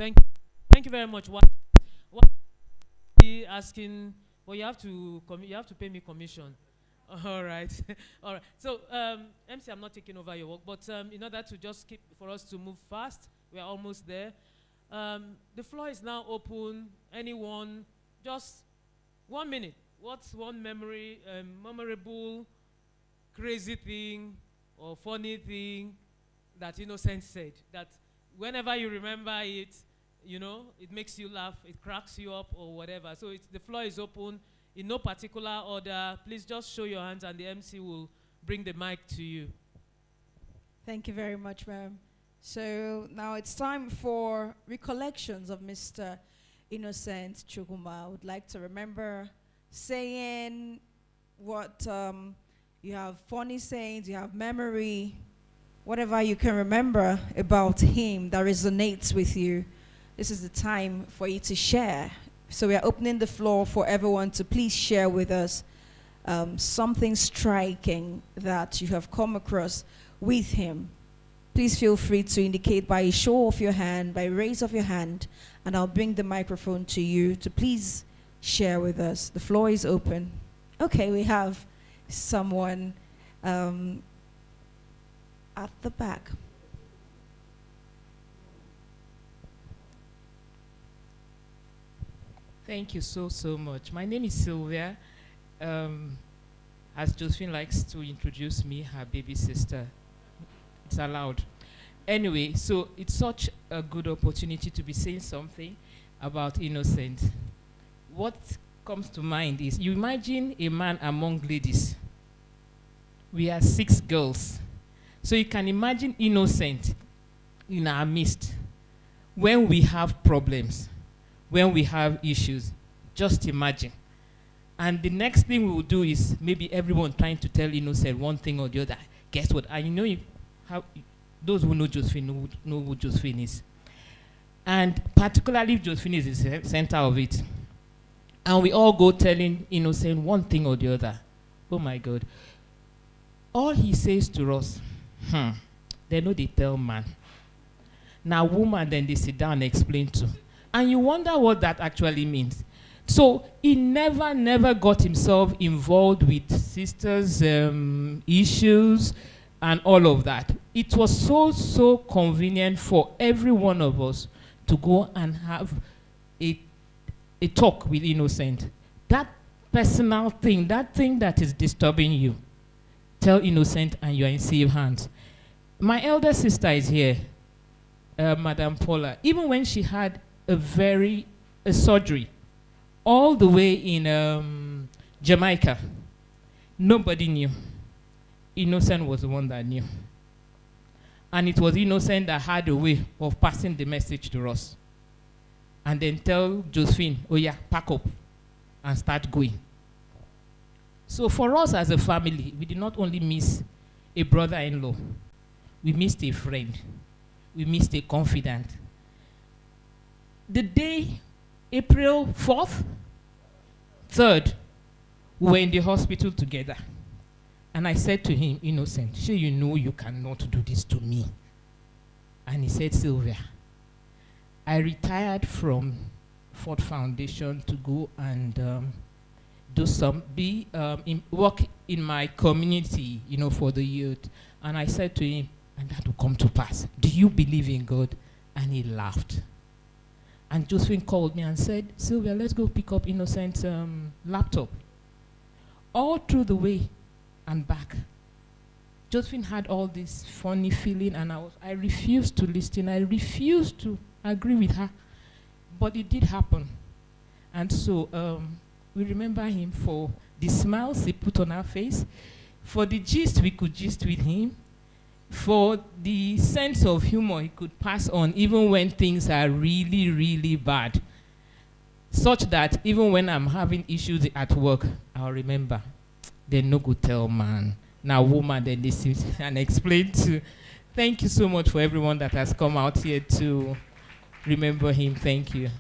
Thank you very much. What be asking? Well, you have to pay me commission. All right, all right. So, MC, I'm not taking over your work, but in order to just for us to move fast, we are almost there. The floor is now open. Anyone, just 1 minute. What's one memorable, crazy thing or funny thing that Innocent said? That whenever you remember it, it makes you laugh, it cracks you up or whatever. So the floor is open in no particular order. Please just show your hands and the MC will bring the mic to you. Thank you very much, ma'am. So now it's time for recollections of Mr. Innocent Chukwuma. I would like to remember saying what you have funny sayings, you have memory, whatever you can remember about him that resonates with you. This is the time for you to share. So we are opening the floor for everyone to please share with us something striking that you have come across with him. Please feel free to indicate by a show of your hand, by a raise of your hand, and I'll bring the microphone to you to please share with us. The floor is open. Okay, we have someone at the back. Thank you so much. My name is Sylvia. As Josephine likes to introduce me, her baby sister. It's allowed. Anyway, so it's such a good opportunity to be saying something about Innocent. What comes to mind is, you imagine a man among ladies. We are 6 girls. So you can imagine Innocent in our midst. When we have problems, when we have issues, just imagine. And the next thing we will do is maybe everyone trying to tell Innocent one thing or the other. Guess what? And those who know Josephine know who Josephine is. And particularly if Josephine is the center of it. And we all go telling Innocent one thing or the other. Oh my God. All he says to us, they know they tell man. Now woman, then they sit down and explain to. And you wonder what that actually means. So he never got himself involved with sisters' issues and all of that. It was so convenient for every one of us to go and have a talk with Innocent. That personal thing, that thing that is disturbing you, tell Innocent and you are in safe hands. My elder sister is here, Madam Paula. Even when she had a surgery all the way in Jamaica, nobody knew. Innocent was the one that knew. And it was Innocent that had a way of passing the message to us. And then tell Josephine, oh yeah, pack up and start going. So for us as a family, we did not only miss a brother-in-law, we missed a friend, we missed a confidant. The day, April 4th, 3rd, we were in the hospital together. And I said to him, Innocent, sure you know you cannot do this to me. And he said, Sylvia, I retired from Ford Foundation to go and work in my community, for the youth. And I said to him, and that will come to pass. Do you believe in God? And he laughed. And Josephine called me and said, Sylvia, let's go pick up Innocent's laptop. All through the way and back, Josephine had all this funny feeling, and I refused to listen. I refused to agree with her. But it did happen. And so we remember him for the smiles he put on our face, for the gist we could gist with him, for the sense of humor he could pass on even when things are really, really bad. Such that even when I'm having issues at work, I'll remember, they no go tell man. Now woman, then they sit and explain to. Thank you so much for everyone that has come out here to remember him. Thank you.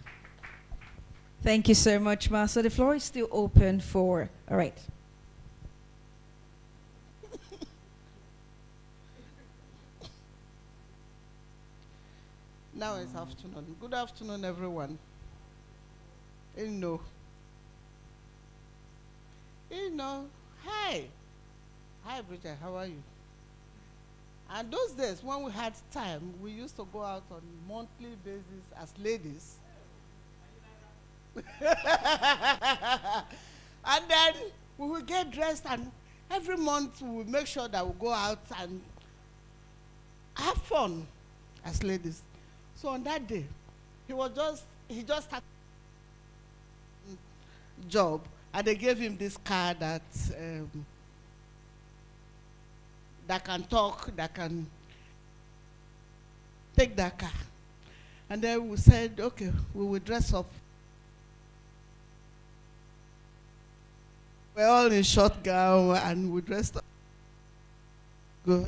Thank you so much, Ma. So the floor is still open for, all right. now it's afternoon. Good afternoon, everyone. You know, hi. Hi, Bridget, how are you? And those days, when we had time, we used to go out on monthly basis as ladies. And then we would get dressed, and every month we would make sure that we go out and have fun as ladies. So on that day, he just had a job, and they gave him this car that can talk, that can take that car. And then we said, okay, we will dress up. We're all in short gown, and we dressed up. Go.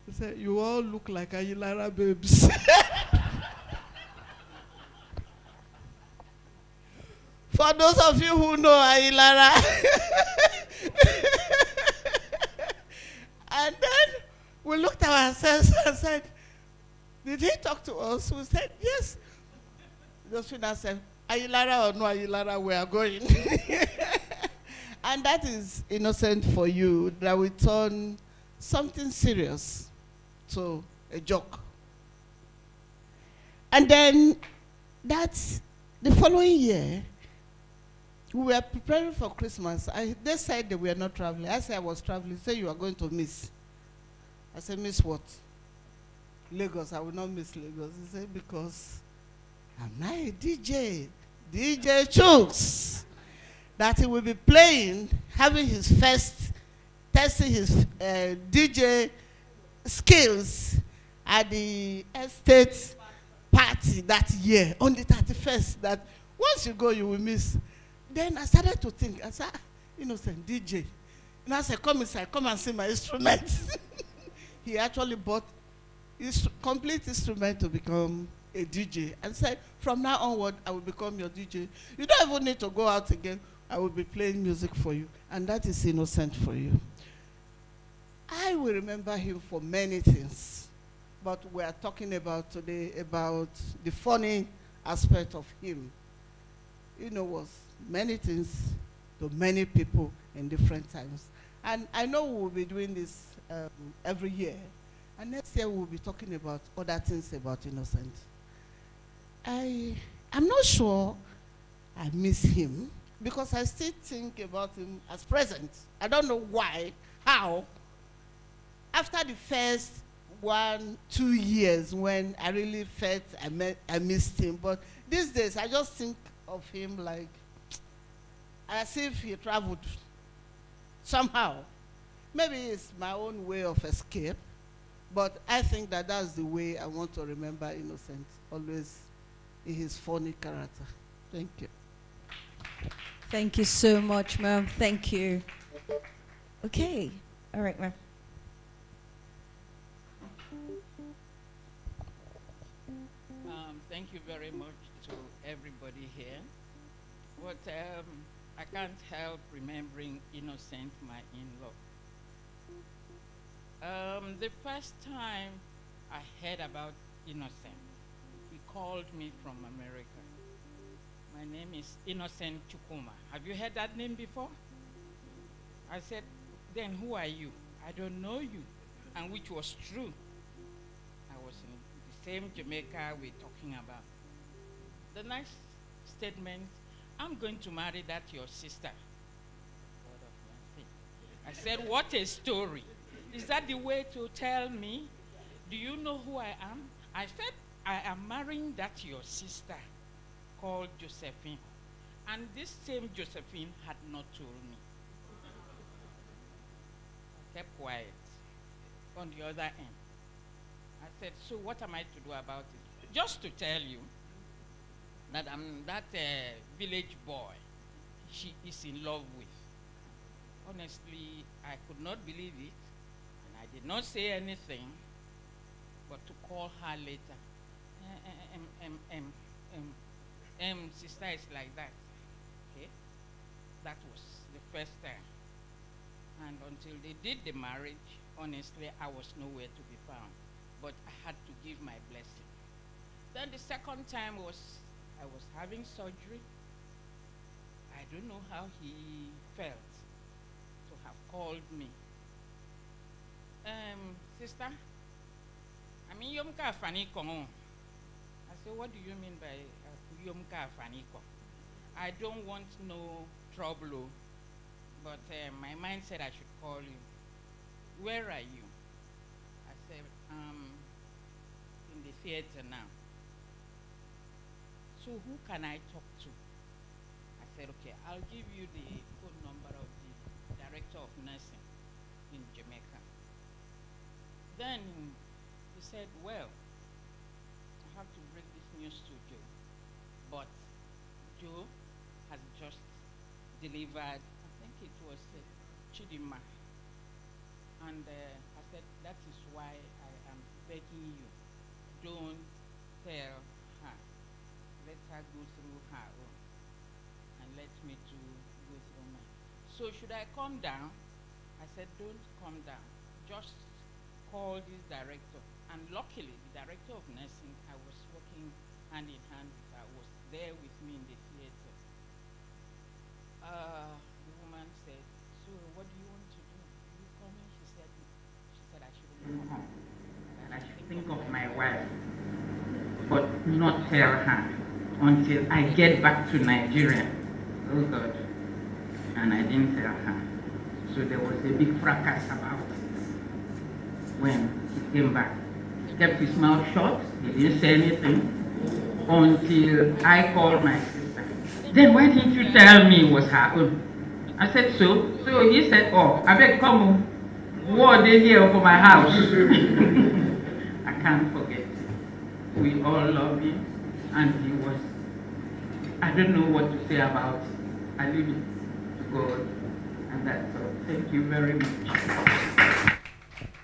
We said, you all look like Ayilara babes. For those of you who know Ayilara. And then we looked at ourselves and said, did he talk to us? We said, yes. Josephina said, Ayilara or no Ayilara, we are going. And that is innocent for you, that we turn something serious to a joke. And then that's the following year, we were preparing for Christmas. They said they were not traveling. I said I was traveling. They said you are going to miss. I said, miss what? Lagos. I will not miss Lagos. He said, because I'm not a DJ. DJ Chooks. That he will be playing, having his first, testing his DJ skills at the estate party that year, on the 31st, that once you go, you will miss. Then I started to think, I said, innocent DJ. And I said, come inside, come and see my instruments. He actually bought his complete instrument to become a DJ. And said, from now onward, I will become your DJ. You don't even need to go out again. I will be playing music for you. And that is innocent for you. I will remember him for many things. But we are talking about today about the funny aspect of him. Was many things to many people in different times. And I know we will be doing this every year. And next year we will be talking about other things about Innocent. I'm not sure I miss him, because I still think about him as present. I don't know why, how. After the first 1-2 years when I really felt I missed him, but these days I just think of him like as if he traveled somehow. Maybe it's my own way of escape, but I think that that's the way I want to remember Innocent, always in his funny character. Thank you. Thank you so much, ma'am. Thank you. Okay. All right, ma'am. Thank you very much to everybody here. But I can't help remembering Innocent, my in-law. The first time I heard about Innocent, he called me from America. My name is Innocent Chukwuma. Have you heard that name before? I said, then who are you? I don't know you. And which was true. I was in the same Jamaica we're talking about. The next statement, I'm going to marry that your sister. I said, what a story. Is that the way to tell me? Do you know who I am? I said, I am marrying that your sister called Josephine. And this same Josephine had not told me. I kept quiet. On the other end, I said, so what am I to do about it? Just to tell you that I'm that village boy she is in love with. Honestly, I could not believe it. And I did not say anything, but to call her later. Sister is like that. Okay? That was the first time. And until they did the marriage, honestly, I was nowhere to be found. but I had to give my blessing. Then the second time was I was having surgery. I don't know how he felt to have called me. Sister, I mean, Yomka Faniko. I said, what do you mean by Yomka Faniko? I don't want no trouble, but my mind said I should call you. Where are you? I said, in the theater now. So who can I talk to? I said, okay, I'll give you the phone number of the director of nursing in Jamaica. Then he said, well, I have to break this news to Joe, but Joe has just delivered, I think it was Chidima. And I said, that is why I am begging you, don't tell her. Let her go through her own, and let me to go through mine. So should I come down? I said, don't come down. Just call this director. And luckily, the director of nursing, I was working hand in hand with her, was there with me in the theater. The woman said, so what do you want to do? Are you coming? She said I shouldn't come. And I should think of my wife, but not tell her until I get back to Nigeria. Oh God. And I didn't tell her. So there was a big fracas about it. When he came back, he kept his mouth shut, he didn't say anything until I called my sister. Then why didn't you tell me it was her own? I said, so? So he said, oh, I beg, come on. What are they here for my house? I can't forget. We all love him. And he was, I don't know what to say about it. I leave it to God. And that's all. Thank you very much.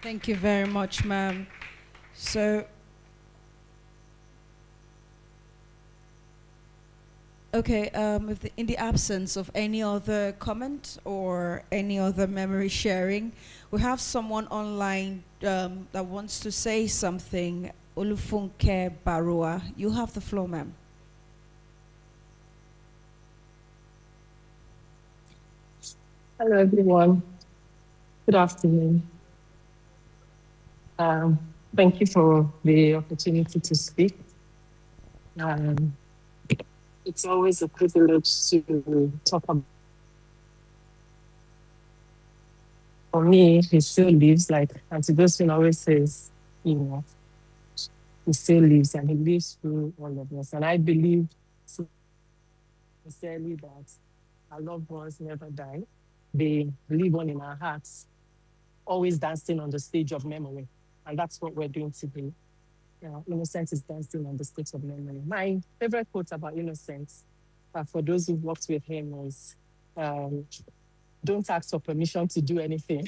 Thank you very much, ma'am. So, okay, in the absence of any other comment or any other memory sharing, we have someone online that wants to say something. Olufunke Barua, you have the floor, ma'am. Hello, everyone. Good afternoon. Thank you for the opportunity to speak. It's always a privilege to talk about. For me, he still lives, like Auntie Josephine always says, you know, he still lives and he lives through all of us. And I believe sincerely that our loved ones never die. They live on in our hearts, always dancing on the stage of memory. And that's what we're doing today. Innocent is dancing on the stage of memory. My favorite quote about Innocent, for those who worked with him, is don't ask for permission to do anything.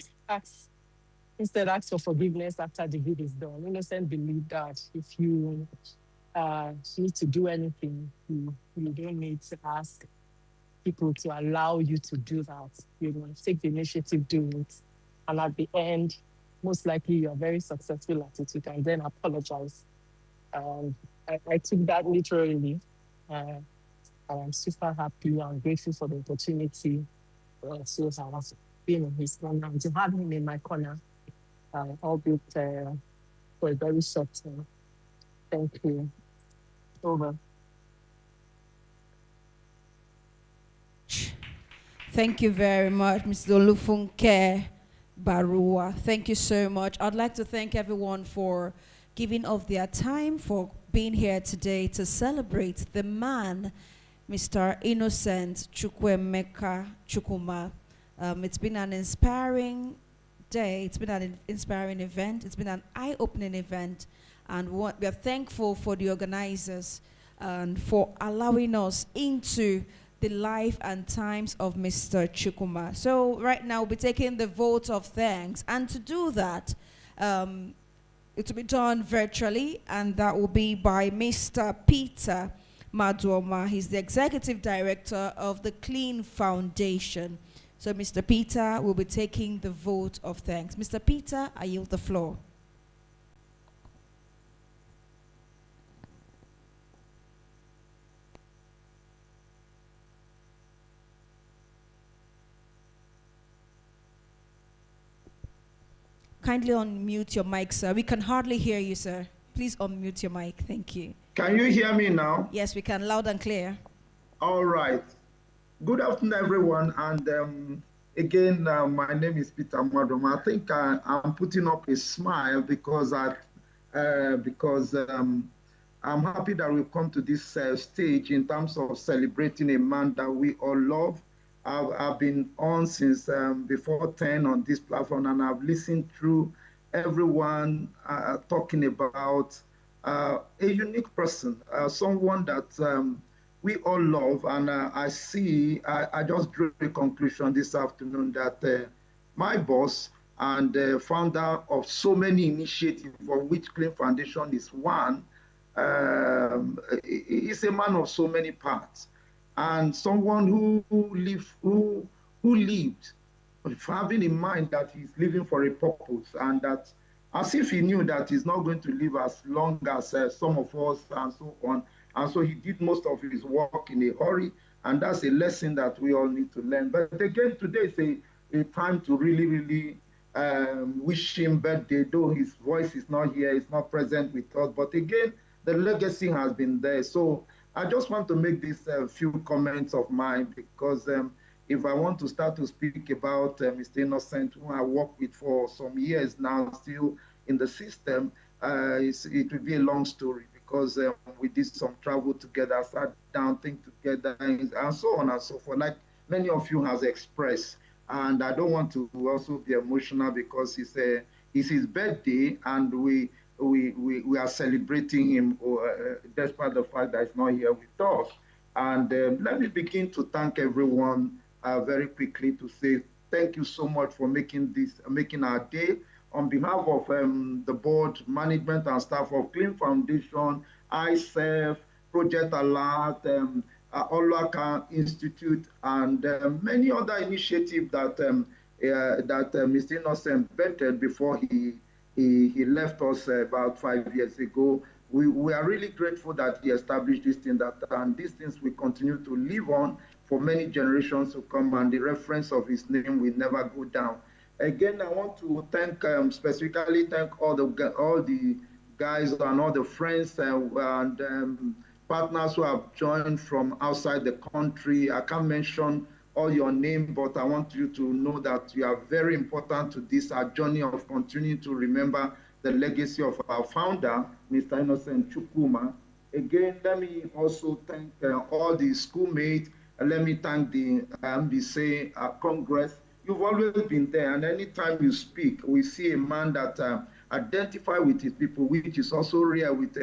Instead, ask for forgiveness after the deed is done. Innocent believed that if you need to do anything, you don't need to ask people to allow you to do that. Take the initiative, do it. And at the end, most likely you're very successful at it. You can then apologize. I took that literally. And I'm super happy and grateful for the opportunity to have been in his corner and to have him in my corner, albeit for a very short time. Thank you. Over. Thank you very much, Mr. Olufunke Barua. Thank you so much. I'd like to thank everyone for giving of their time, for being here today to celebrate the man, Mr. Innocent Chukwuemeka Chukwuma. It's been an inspiring day. It's been an inspiring event. It's been an eye-opening event. And we are thankful for the organizers and for allowing us into the life and times of Mr. Chukwuma. So right now we'll be taking the vote of thanks. And to do that, it will be done virtually, and that will be by Mr. Peter Maduoma. He's the Executive Director of the Clean Foundation. So Mr. Peter will be taking the vote of thanks. Mr. Peter, I yield the floor. Kindly unmute your mic, sir. We can hardly hear you, sir. Please unmute your mic. Thank you. Can you hear me now? Yes, we can, loud and clear. All right. Good afternoon, everyone. And again, my name is Peter Madom. I think I'm putting up a smile because I'm happy that we've come to this stage in terms of celebrating a man that we all love. I've been on since before 10 on this platform, and I've listened through everyone talking about a unique person, someone that we all love. And I just drew a conclusion this afternoon that my boss and founder of so many initiatives, for which Clean Foundation is one, is a man of so many parts, and someone who lived having in mind that he's living for a purpose, and that as if he knew that he's not going to live as long as some of us and so on. And so he did most of his work in a hurry, and that's a lesson that we all need to learn. But again, today is a time to really wish him birthday, though his voice is not here, he's not present with us. But again, the legacy has been there. So I just want to make these few comments of mine, because if I want to start to speak about Mr. Innocent, who I worked with for some years now, still in the system, it will be a long story, because we did some travel together, sat down, think together, and so on and so forth, like many of you has expressed. And I don't want to also be emotional, because it's his birthday, and we are celebrating him despite the fact that he's not here with us. And let me begin to thank everyone very quickly, to say thank you so much for making our day. On behalf of the board, management, and staff of Clean Foundation, ISEF, Project Alert, Olaka Institute, and many other initiatives that Mr. Innocent vetted before he left us about 5 years ago. We are really grateful that he established this thing, and these things will continue to live on for many generations to come, and the reference of his name will never go down. Again, I want to specifically thank all the guys and all the friends and partners who have joined from outside the country. I can't mention all your name, but I want you to know that you are very important to this our journey of continuing to remember the legacy of our founder, Mr. Innocent Chukwuma. Again, let me also thank all the schoolmates, and let me thank the MBC Congress. You've always been there, and anytime you speak, we see a man that identify with his people, which is also rare with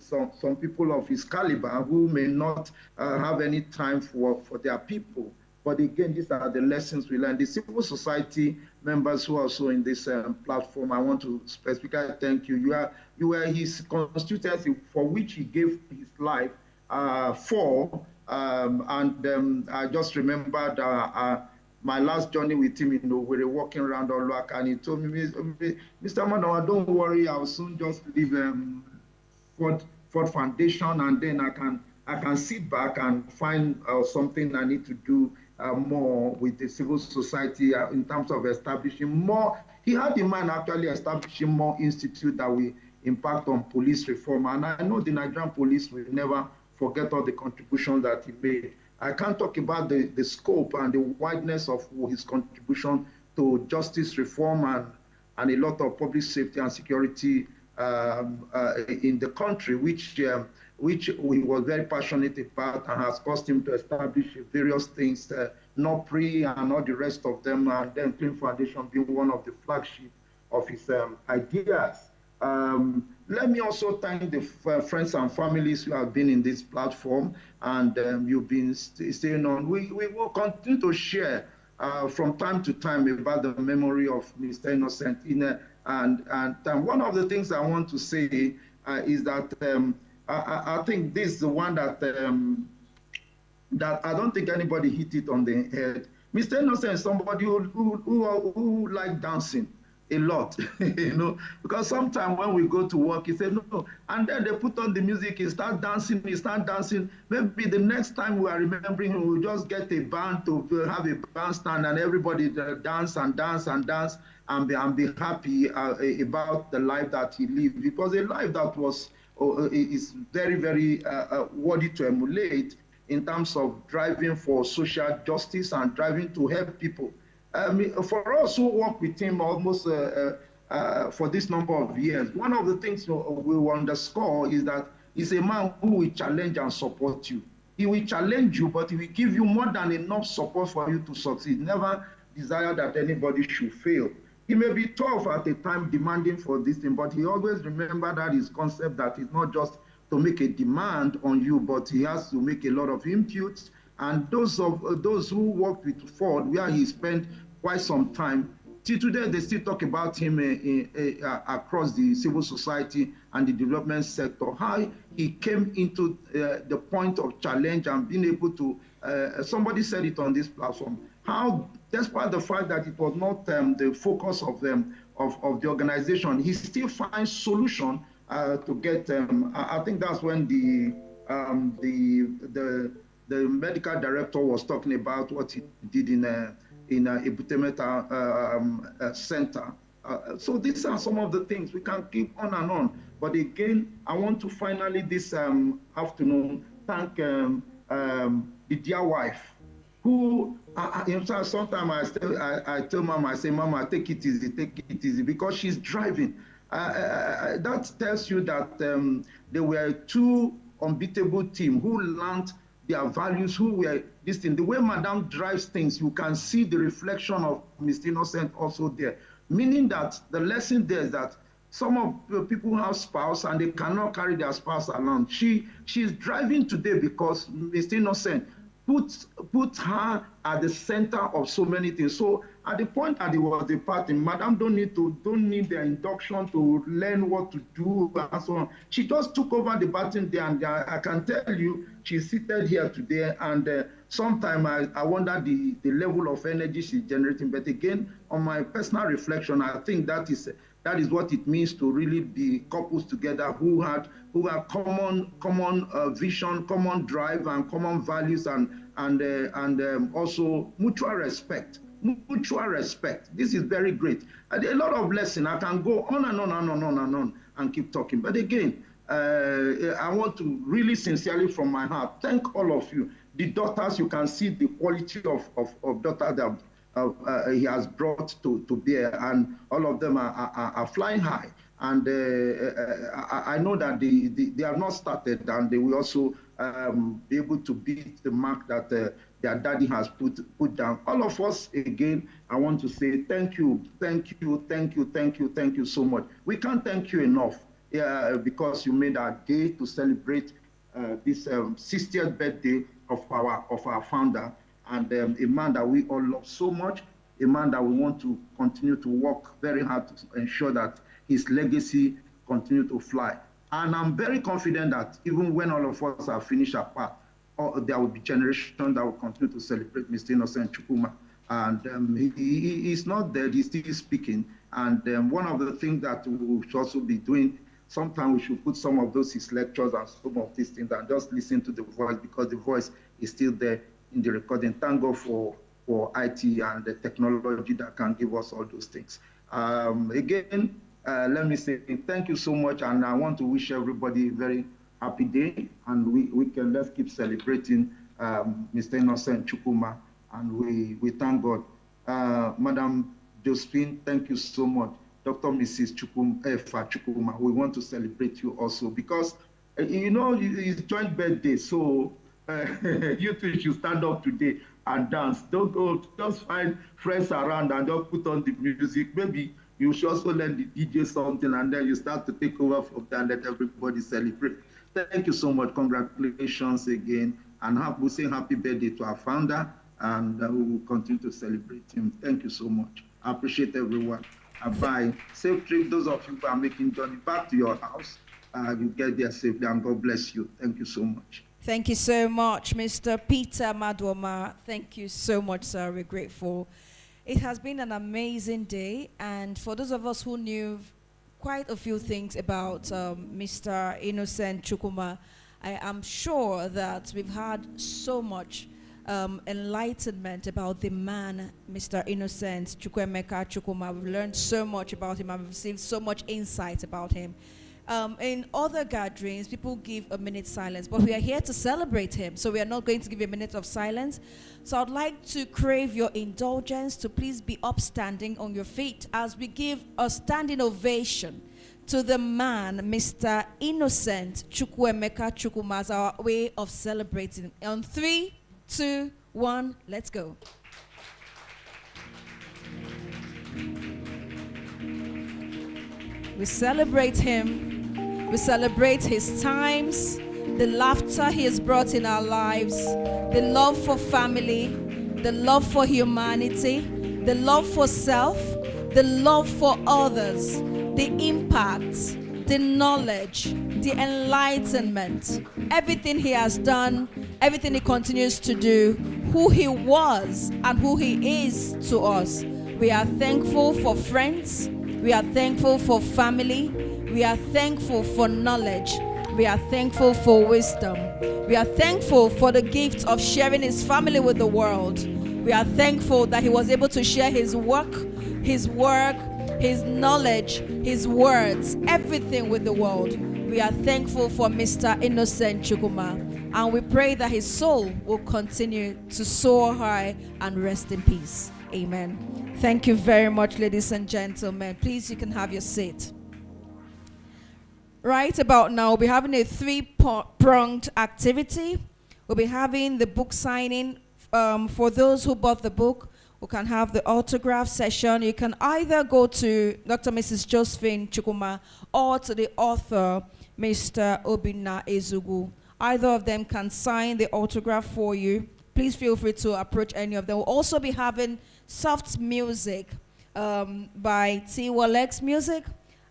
some people of his caliber who may not have any time for their people. But again, these are the lessons we learn. The civil society members who are also in this platform, I want to specifically thank you. You were his constituency for which he gave his life for, and I just remembered my last journey with him, we were walking around Oluwaka, and he told me, Mr. Manawa, don't worry, I'll soon just leave Ford Foundation, and then I can sit back and find something I need to do more with the civil society in terms of establishing more. He had in mind actually establishing more institutes that will impact on police reform. And I know the Nigerian police will never forget all the contributions that he made. I can't talk about the scope and the wideness of his contribution to justice reform and a lot of public safety and security in the country, which he was very passionate about and has caused him to establish various things, NOPRI and all the rest of them, and then Clean Foundation being one of the flagship of his ideas. Let me also thank the friends and families who have been in this platform, and you've been staying on. We will continue to share from time to time about the memory of Mr. Innocent. And one of the things I want to say is that I think this is the one that I don't think anybody hit it on the head. Mr. Innocent is somebody who liked dancing. a lot, because sometimes when we go to work, he said, no, and then they put on the music, he start dancing. Maybe the next time we are remembering him, we'll just get a band to have a bandstand and everybody dance and be happy about the life that he lived. It was a life that was is very, very worthy to emulate in terms of driving for social justice and driving to help people. For us who work with him almost for this number of years, one of the things we will underscore is that he's a man who will challenge and support you. He will challenge you, but he will give you more than enough support for you to succeed. Never desire that anybody should fail. He may be tough at the time, demanding for this thing, but he always remember that his concept that it's not just to make a demand on you, but he has to make a lot of inputs. And those who worked with Ford, where he spent quite some time, till today they still talk about him across the civil society and the development sector, how he came into the point of challenge and being able to, somebody said it on this platform, how despite the fact that it was not the focus of the organization, he still finds solution to get, I think that's when the medical director was talking about what he did in Ibutemeta Center. So these are some of the things. We can keep on and on. But again, I want to finally this afternoon thank the dear wife, who sometimes I tell Mama, I say, Mama, take it easy, because she's driving. That tells you that they were two unbeatable team who learned their values, who were this thing. The way Madame drives things, you can see the reflection of Mr. Innocent also there. Meaning that the lesson there is that some of the people have spouse and they cannot carry their spouse along. She's driving today because Mr. Innocent put her at the center of so many things. So at the point that it was departing, Madam don't need the induction to learn what to do and so on. She just took over the baton there, and I can tell you, she's seated here today, and sometimes I wonder the level of energy she's generating. But again, on my personal reflection, I think that is what it means to really be couples together who have common vision, common drive, and common values, and also mutual respect. Mutual respect. This is very great. A lot of lesson. I can go on and on and keep talking. But again, I want to really sincerely from my heart thank all of you. The daughters, you can see the quality of daughter that he has brought to bear, and all of them are flying high. And I know that they have not started, and they will also be able to beat the mark that their daddy has put down. All of us, again, I want to say thank you so much. We can't thank you enough because you made our day to celebrate this 60th birthday of our founder, and a man that we all love so much, a man that we want to continue to work very hard to ensure that his legacy continue to fly. And I'm very confident that even when all of us are finished our part, there will be generations that will continue to celebrate Mr. Innocent Chukwuma. And he's not dead, he's still speaking. And one of the things that we should also be doing, sometimes we should put some of his lectures and some of these things and just listen to the voice, because the voice is still there in the recording. Thank God for IT and the technology that can give us all those things. Again, let me say thank you so much, and I want to wish everybody a very happy day, and let's keep celebrating Mr. Innocent Chukwuma, and we thank God. Madam Josephine, thank you so much. Dr. Mrs. Chukwuma, we want to celebrate you also, because it's joint birthday, so you two should stand up today and dance. Don't go, just find friends around and just put on the music. Maybe you should also learn the DJ something, and then you start to take over from there and let everybody celebrate. Thank you so much. Congratulations again. And we'll say happy birthday to our founder, and we will continue to celebrate him. Thank you so much. I appreciate everyone. Bye. Safe trip, those of you who are making journey back to your house. You get there safely, and God bless you. Thank you so much. Thank you so much, Mr. Peter Madwoma. Thank you so much, sir. We're grateful. It has been an amazing day, and for those of us who knew quite a few things about Mr. Innocent Chukwuma, I am sure that we've had so much enlightenment about the man, Mr. Innocent Chukwuemeka Chukwuma. We've learned so much about him and we've received so much insight about him. In other gatherings, people give a minute silence, but we are here to celebrate him, so we are not going to give a minute of silence. So I'd like to crave your indulgence to please be upstanding on your feet as we give a standing ovation to the man, Mr. Innocent Chukwuemeka Chukwuma, as our way of celebrating. On 3, 2, 1, let's go. We celebrate him. We celebrate his times, the laughter he has brought in our lives, the love for family, the love for humanity, the love for self, the love for others, the impact, the knowledge, the enlightenment, everything he has done, everything he continues to do, who he was and who he is to us. We are thankful for friends. We are thankful for family. We are thankful for knowledge. We are thankful for wisdom. We are thankful for the gift of sharing his family with the world. We are thankful that he was able to share his work, his knowledge, his words, everything with the world. We are thankful for Mr. Innocent Chukwuma, and we pray that his soul will continue to soar high and rest in peace. Amen. Thank you very much, ladies and gentlemen. Please, you can have your seat. Right about now, we'll be having a 3-pronged activity. We'll be having the book signing. For those who bought the book, we can have the autograph session. You can either go to Dr. and Mrs. Josephine Chukwuma or to the author, Mr. Obinna Ezugu. Either of them can sign the autograph for you. Please feel free to approach any of them. We'll also be having soft music by T. Walex Music.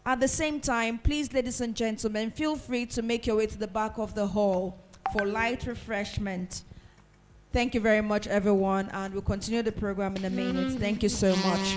At the same time, please, ladies and gentlemen, feel free to make your way to the back of the hall for light refreshment. Thank you very much, everyone, and we'll continue the program in a minute. Thank you so much.